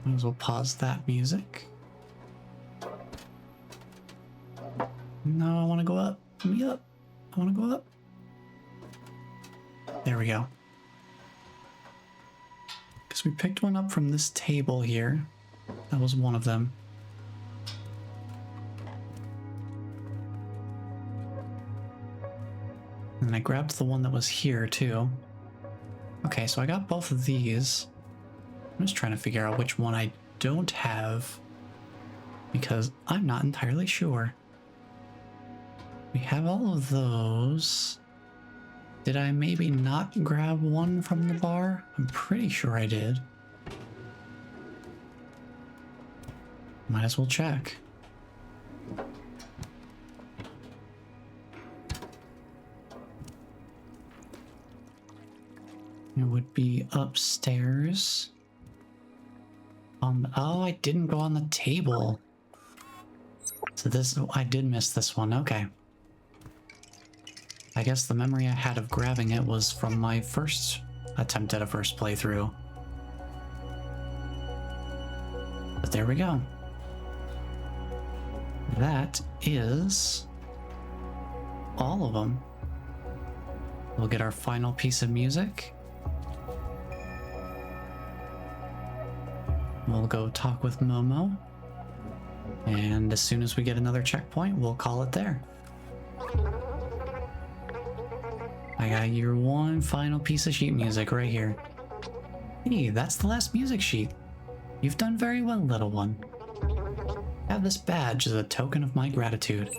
Might as well pause that music. No, I want to go up. Let me up. I want to go up. There we go. Because we picked one up from this table here. That was one of them. And then I grabbed the one that was here too. Okay, so I got both of these. I'm just trying to figure out which one I don't have, because I'm not entirely sure. We have all of those. Did I maybe not grab one from the bar? I'm pretty sure I did. Might as well check. It would be upstairs. Oh, I didn't go on the table. So this, I did miss this one, okay. I guess the memory I had of grabbing it was from my first attempt at a first playthrough. But there we go. That is all of them. We'll get our final piece of music. We'll go talk with Momo. And as soon as we get another checkpoint, we'll call it there. I got your one final piece of sheet music right here. Hey, that's the last music sheet. You've done very well, little one. Have this badge as a token of my gratitude.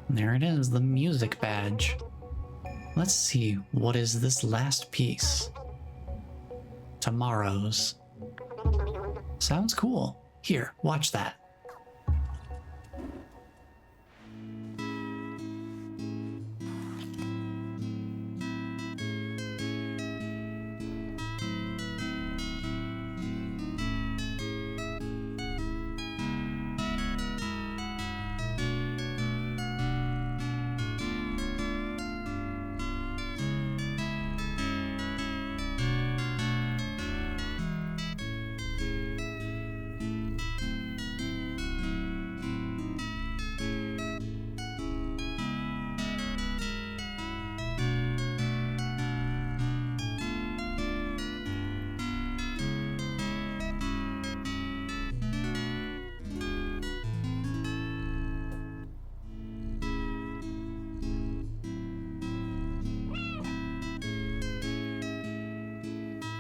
And there it is, the music badge. Let's see, what is this last piece? Tomorrow's. Sounds cool. Here, watch that.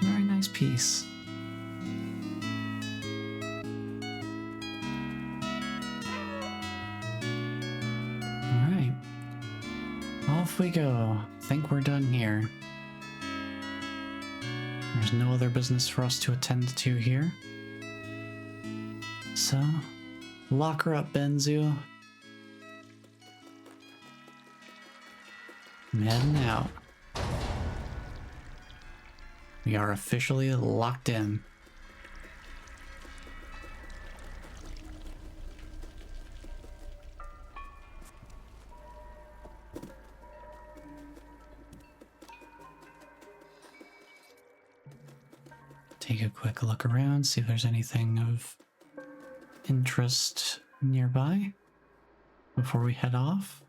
Very nice piece. Alright. Off we go. Think we're done here. There's no other business for us to attend to here. So, lock her up, Benzu. I'm heading out. We are officially locked in. Take a quick look around, see if there's anything of interest nearby before we head off.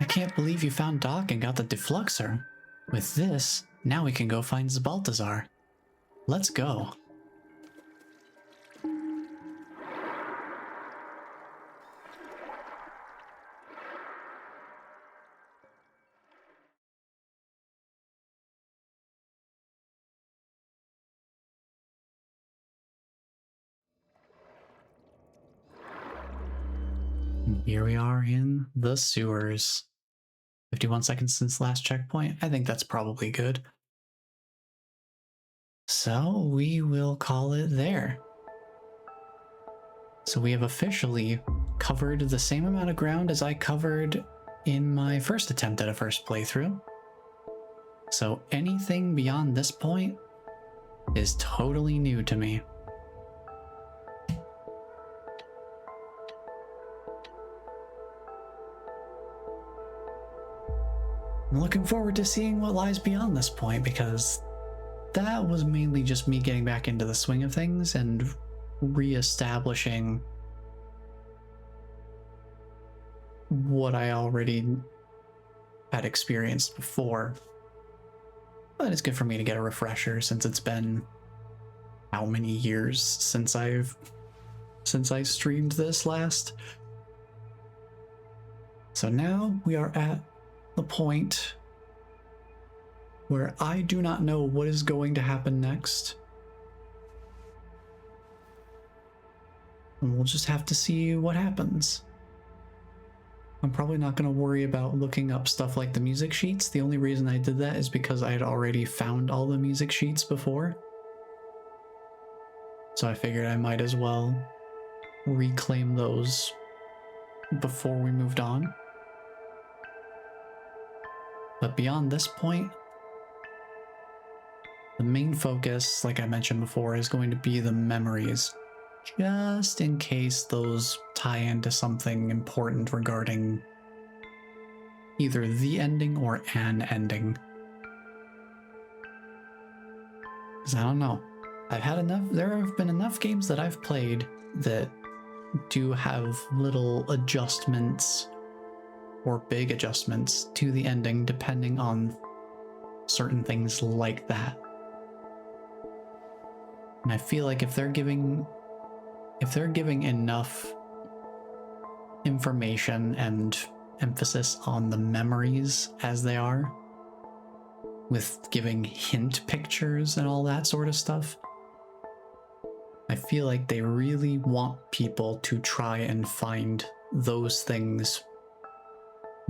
I can't believe you found Doc and got the defluxer. With this, now we can go find Baltazar. Let's go. Here we are in the sewers. 51 seconds since last checkpoint. I think that's probably good. So we will call it there. So we have officially covered the same amount of ground as I covered in my first attempt at a first playthrough. So anything beyond this point is totally new to me. I'm looking forward to seeing what lies beyond this point, because that was mainly just me getting back into the swing of things and re-establishing what I already had experienced before. But it's good for me to get a refresher, since it's been how many years since I streamed this last. So now we are at the point where I do not know what is going to happen next. And we'll just have to see what happens. I'm probably not going to worry about looking up stuff like the music sheets. The only reason I did that is because I had already found all the music sheets before. So I figured I might as well reclaim those before we moved on. But beyond this point, the main focus, like I mentioned before, is going to be the memories, just in case those tie into something important regarding either the ending or an ending. Because I don't know. There have been enough games that I've played that do have little adjustments or big adjustments to the ending depending on certain things like that. And I feel like if they're giving enough information and emphasis on the memories as they are, with giving hint pictures and all that sort of stuff, I feel like they really want people to try and find those things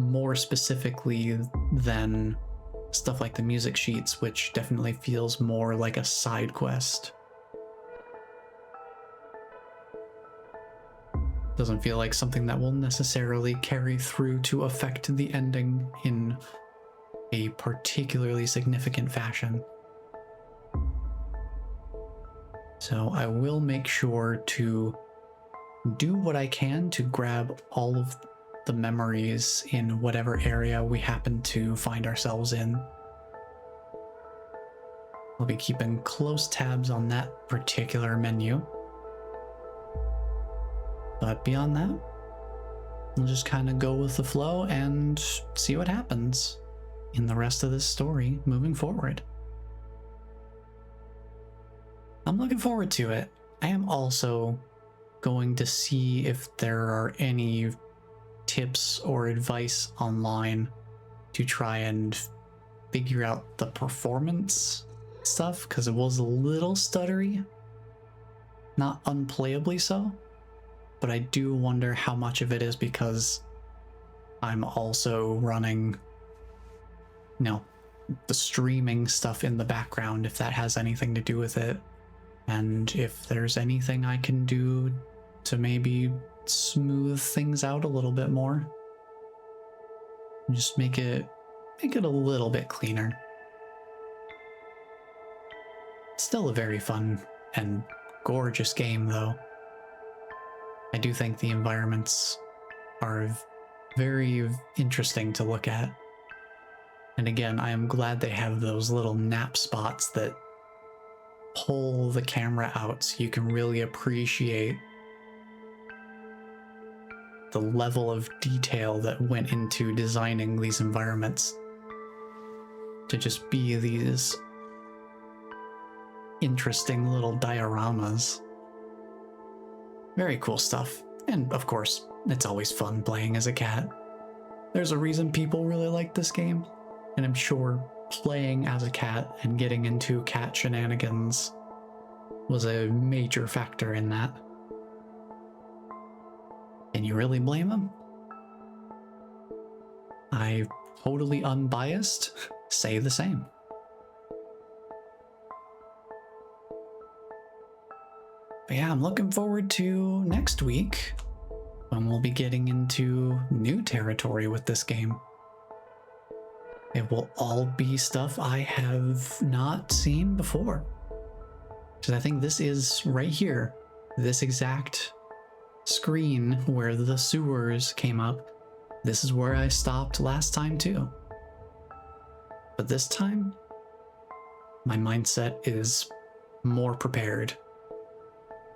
more specifically than stuff like the music sheets, which definitely feels more like a side quest. Doesn't feel like something that will necessarily carry through to affect the ending in a particularly significant fashion. So I will make sure to do what I can to grab all of the memories in whatever area we happen to find ourselves in. I'll be keeping close tabs on that particular menu. But beyond that, we'll just kind of go with the flow and see what happens in the rest of this story moving forward. I'm looking forward to it. I am also going to see if there are any tips or advice online to try and figure out the performance stuff, because it was a little stuttery. Not unplayably so, but I do wonder how much of it is because I'm also running, the streaming stuff in the background, if that has anything to do with it, and if there's anything I can do to maybe smooth things out a little bit more. Just make it a little bit cleaner. Still a very fun and gorgeous game, though. I do think the environments are very interesting to look at. And again, I am glad they have those little nap spots that pull the camera out so you can really appreciate the level of detail that went into designing these environments to just be these interesting little dioramas. Very cool stuff. And of course, it's always fun playing as a cat. There's a reason people really like this game, and I'm sure playing as a cat and getting into cat shenanigans was a major factor in that. Can you really blame them? I, totally unbiased, say the same. But yeah, I'm looking forward to next week when we'll be getting into new territory with this game. It will all be stuff I have not seen before. Because I think this is right here, this exact screen where the sewers came up. This is where I stopped last time too. But this time, my mindset is more prepared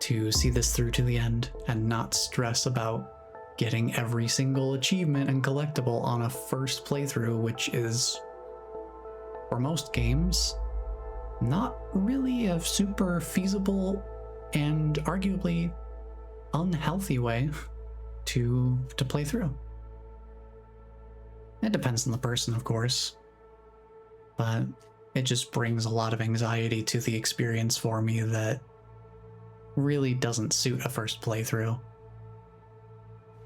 to see this through to the end and not stress about getting every single achievement and collectible on a first playthrough, which is, for most games, not really a super feasible and arguably unhealthy way to play through. It depends on the person, of course, but it just brings a lot of anxiety to the experience for me that really doesn't suit a first playthrough.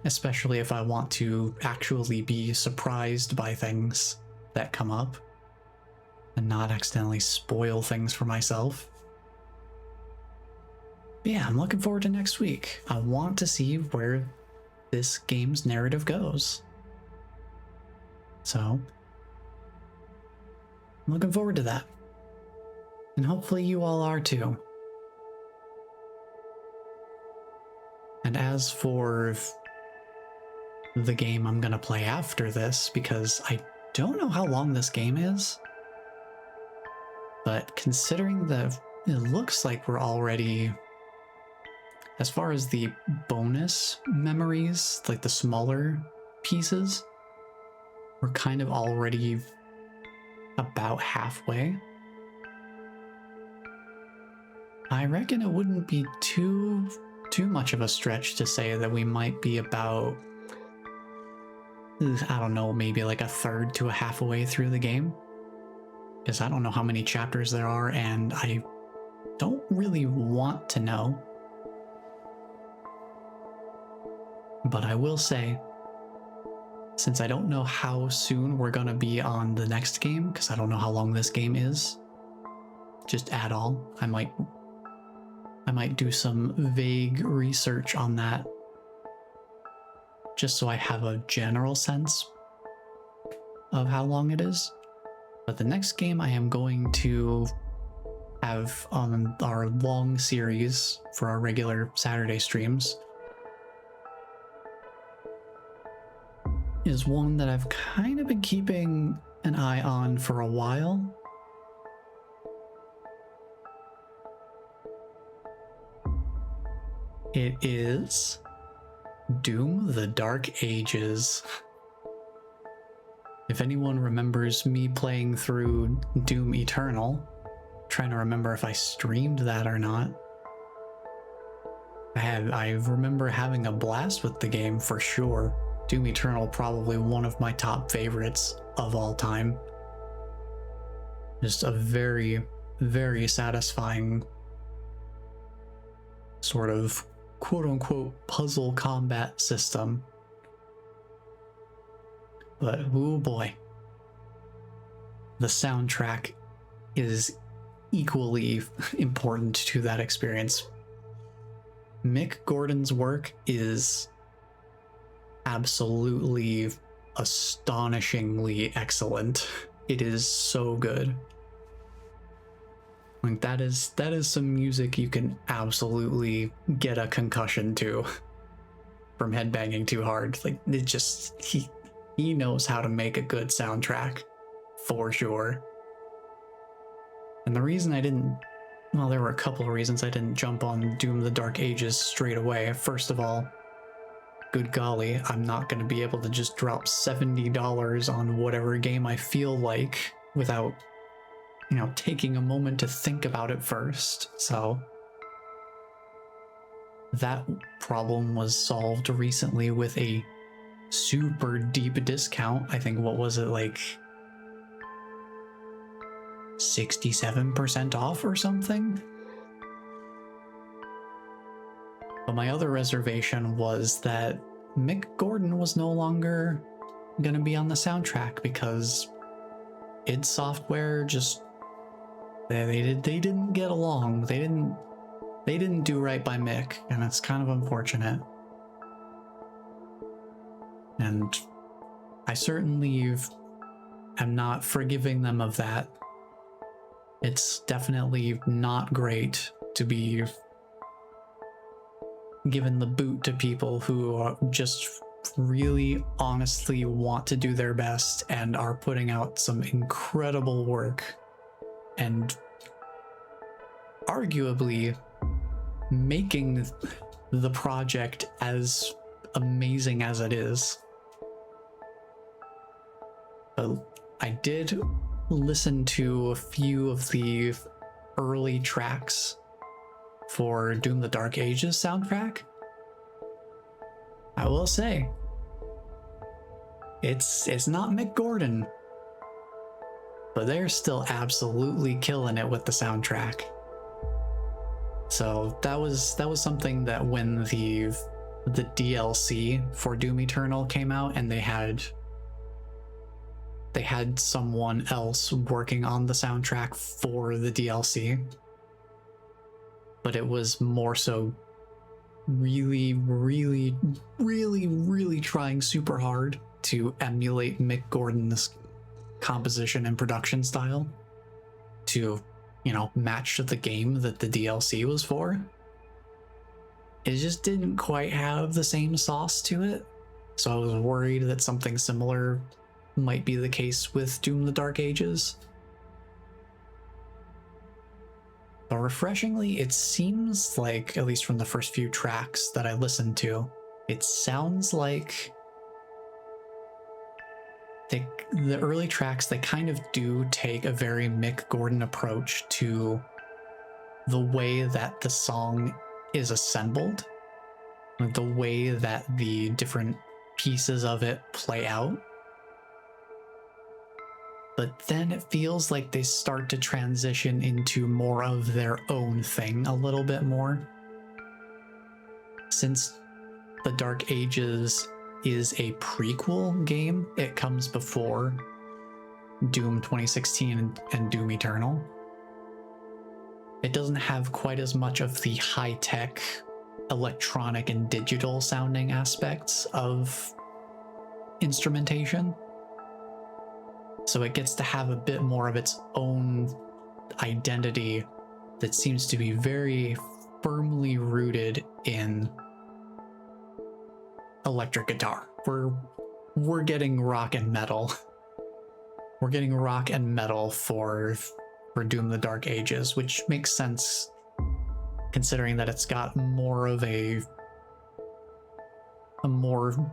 Especially if I want to actually be surprised by things that come up and not accidentally spoil things for myself. But yeah, I'm looking forward to next week. I want to see where this game's narrative goes. So, I'm looking forward to that. And hopefully you all are too. And as for the game I'm gonna play after this, because I don't know how long this game is, but considering that it looks like we're already, as far as the bonus memories, like the smaller pieces, we're kind of already about halfway. I reckon it wouldn't be too much of a stretch to say that we might be about, I don't know, maybe like a third to a half away through the game. Because I don't know how many chapters there are, and I don't really want to know. But I will say, since I don't know how soon we're gonna be on the next game, because I don't know how long this game is, just at all, I might do some vague research on that, just so I have a general sense of how long it is. But the next game I am going to have on our long series for our regular Saturday streams is one that I've kind of been keeping an eye on for a while. It is Doom: The Dark Ages. If anyone remembers me playing through Doom Eternal, trying to remember if I streamed that or not, I remember having a blast with the game for sure. Doom Eternal, probably one of my top favorites of all time. Just a very, very satisfying sort of quote-unquote puzzle combat system. But oh boy, the soundtrack is equally important to that experience. Mick Gordon's work is absolutely astonishingly excellent. It is so good. Like that is some music you can absolutely get a concussion to from headbanging too hard. Like it just, he knows how to make a good soundtrack for sure. And the reason I didn't, well, there were a couple of reasons I didn't jump on Doom: The Dark Ages straight away. First of all, good golly, I'm not going to be able to just drop $70 on whatever game I feel like without, taking a moment to think about it first. So that problem was solved recently with a super deep discount. I think, what was it, like 67% off or something? But my other reservation was that Mick Gordon was no longer gonna be on the soundtrack because id Software just they didn't get along. They didn't do right by Mick, and it's kind of unfortunate. And I certainly am not forgiving them of that. It's definitely not great to be given the boot to people who are just really honestly want to do their best and are putting out some incredible work and arguably making the project as amazing as it is. But I did listen to a few of the early tracks for Doom the Dark Ages soundtrack. I will say, it's not Mick Gordon, but they're still absolutely killing it with the soundtrack. So that was something that when the DLC for Doom Eternal came out and they had someone else working on the soundtrack for the DLC, but it was more so really trying super hard to emulate Mick Gordon's composition and production style to, you know, match the game that the DLC was for. It just didn't quite have the same sauce to it, so I was worried that something similar might be the case with Doom the Dark Ages. But refreshingly, it seems like, at least from the first few tracks that I listened to, it sounds like the early tracks, they kind of do take a very Mick Gordon approach to the way that the song is assembled, like the way that the different pieces of it play out. But then it feels like they start to transition into more of their own thing a little bit more. Since The Dark Ages is a prequel game, it comes before Doom 2016 and Doom Eternal. It doesn't have quite as much of the high-tech electronic and digital sounding aspects of instrumentation. So it gets to have a bit more of its own identity that seems to be very firmly rooted in electric guitar. We're getting rock and metal. We're getting rock and metal for Doom the Dark Ages, which makes sense considering that it's got more of a more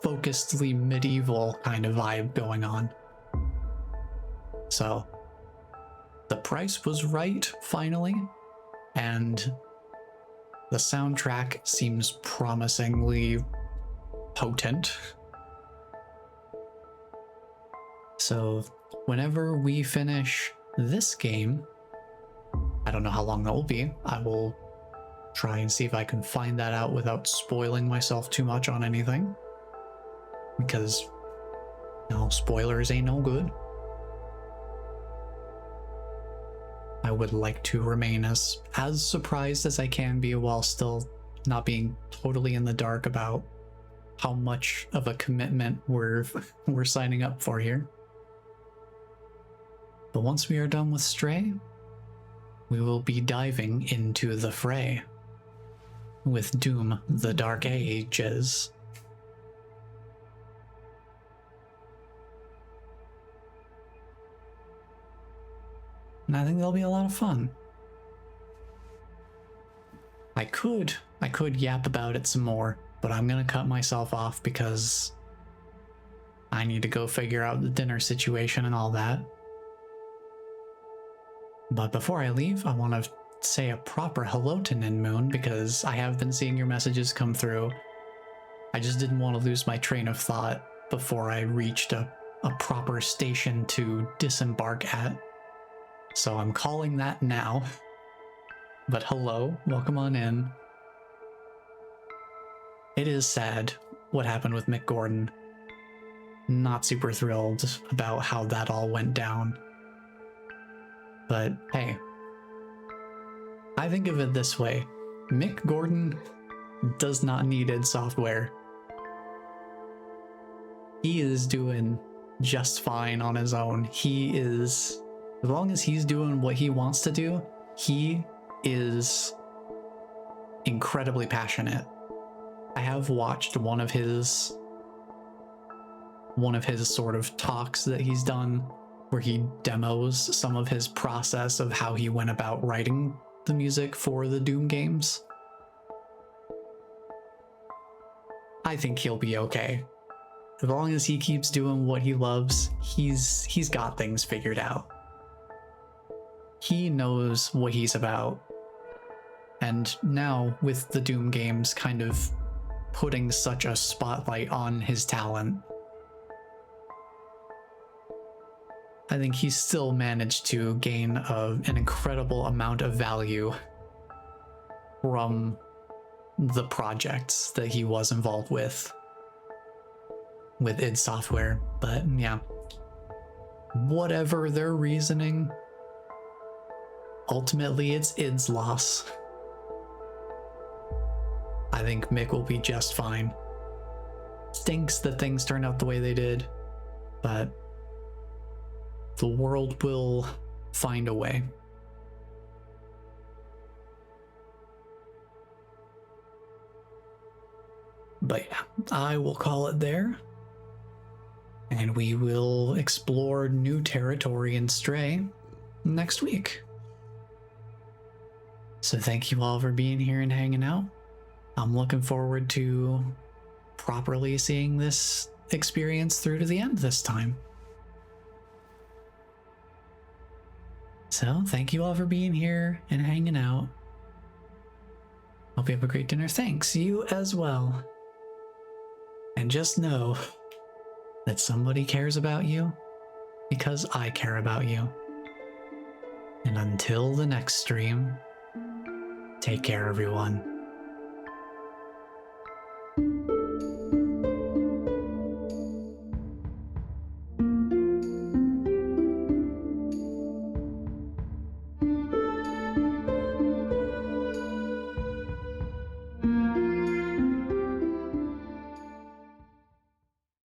focusedly medieval kind of vibe going on. So the price was right finally, and the soundtrack seems promisingly potent. So whenever we finish this game, I don't know how long that will be. I will try and see if I can find that out without spoiling myself too much on anything, because, you know, spoilers ain't no good. I would like to remain as surprised as I can be while still not being totally in the dark about how much of a commitment we're signing up for here. But once we are done with Stray, we will be diving into the fray with Doom the Dark Ages. And I think that'll be a lot of fun. I could yap about it some more, but I'm gonna cut myself off because I need to go figure out the dinner situation and all that. But before I leave, I want to say a proper hello to Ninmoon because I have been seeing your messages come through. I just didn't want to lose my train of thought before I reached a proper station to disembark at. So I'm calling that now. But hello, welcome on in. It is sad what happened with Mick Gordon. not super thrilled about how that all went down. But hey, I think of it this way. Mick Gordon does not need id Software. He is doing just fine on his own. He is, as long as he's doing what he wants to do, he is incredibly passionate. I have watched one of his sort of talks that he's done where he demos some of his process of how he went about writing the music for the Doom games. I think he'll be okay. As long as he keeps doing what he loves, he's got things figured out. He knows what he's about. And now, with the Doom games kind of putting such a spotlight on his talent, I think he's still managed to gain an incredible amount of value from the projects that he was involved with id Software. But yeah, whatever their reasoning, ultimately it's id's loss. I think Mick will be just fine. Stinks that things turned out the way they did, but the world will find a way. But yeah, I will call it there. And we will explore new territory in Stray next week. So thank you all for being here and hanging out. I'm looking forward to properly seeing this experience through to the end this time. So thank you all for being here and hanging out. Hope you have a great dinner. Thanks, you as well. And just know that somebody cares about you because I care about you. And until the next stream, take care, everyone.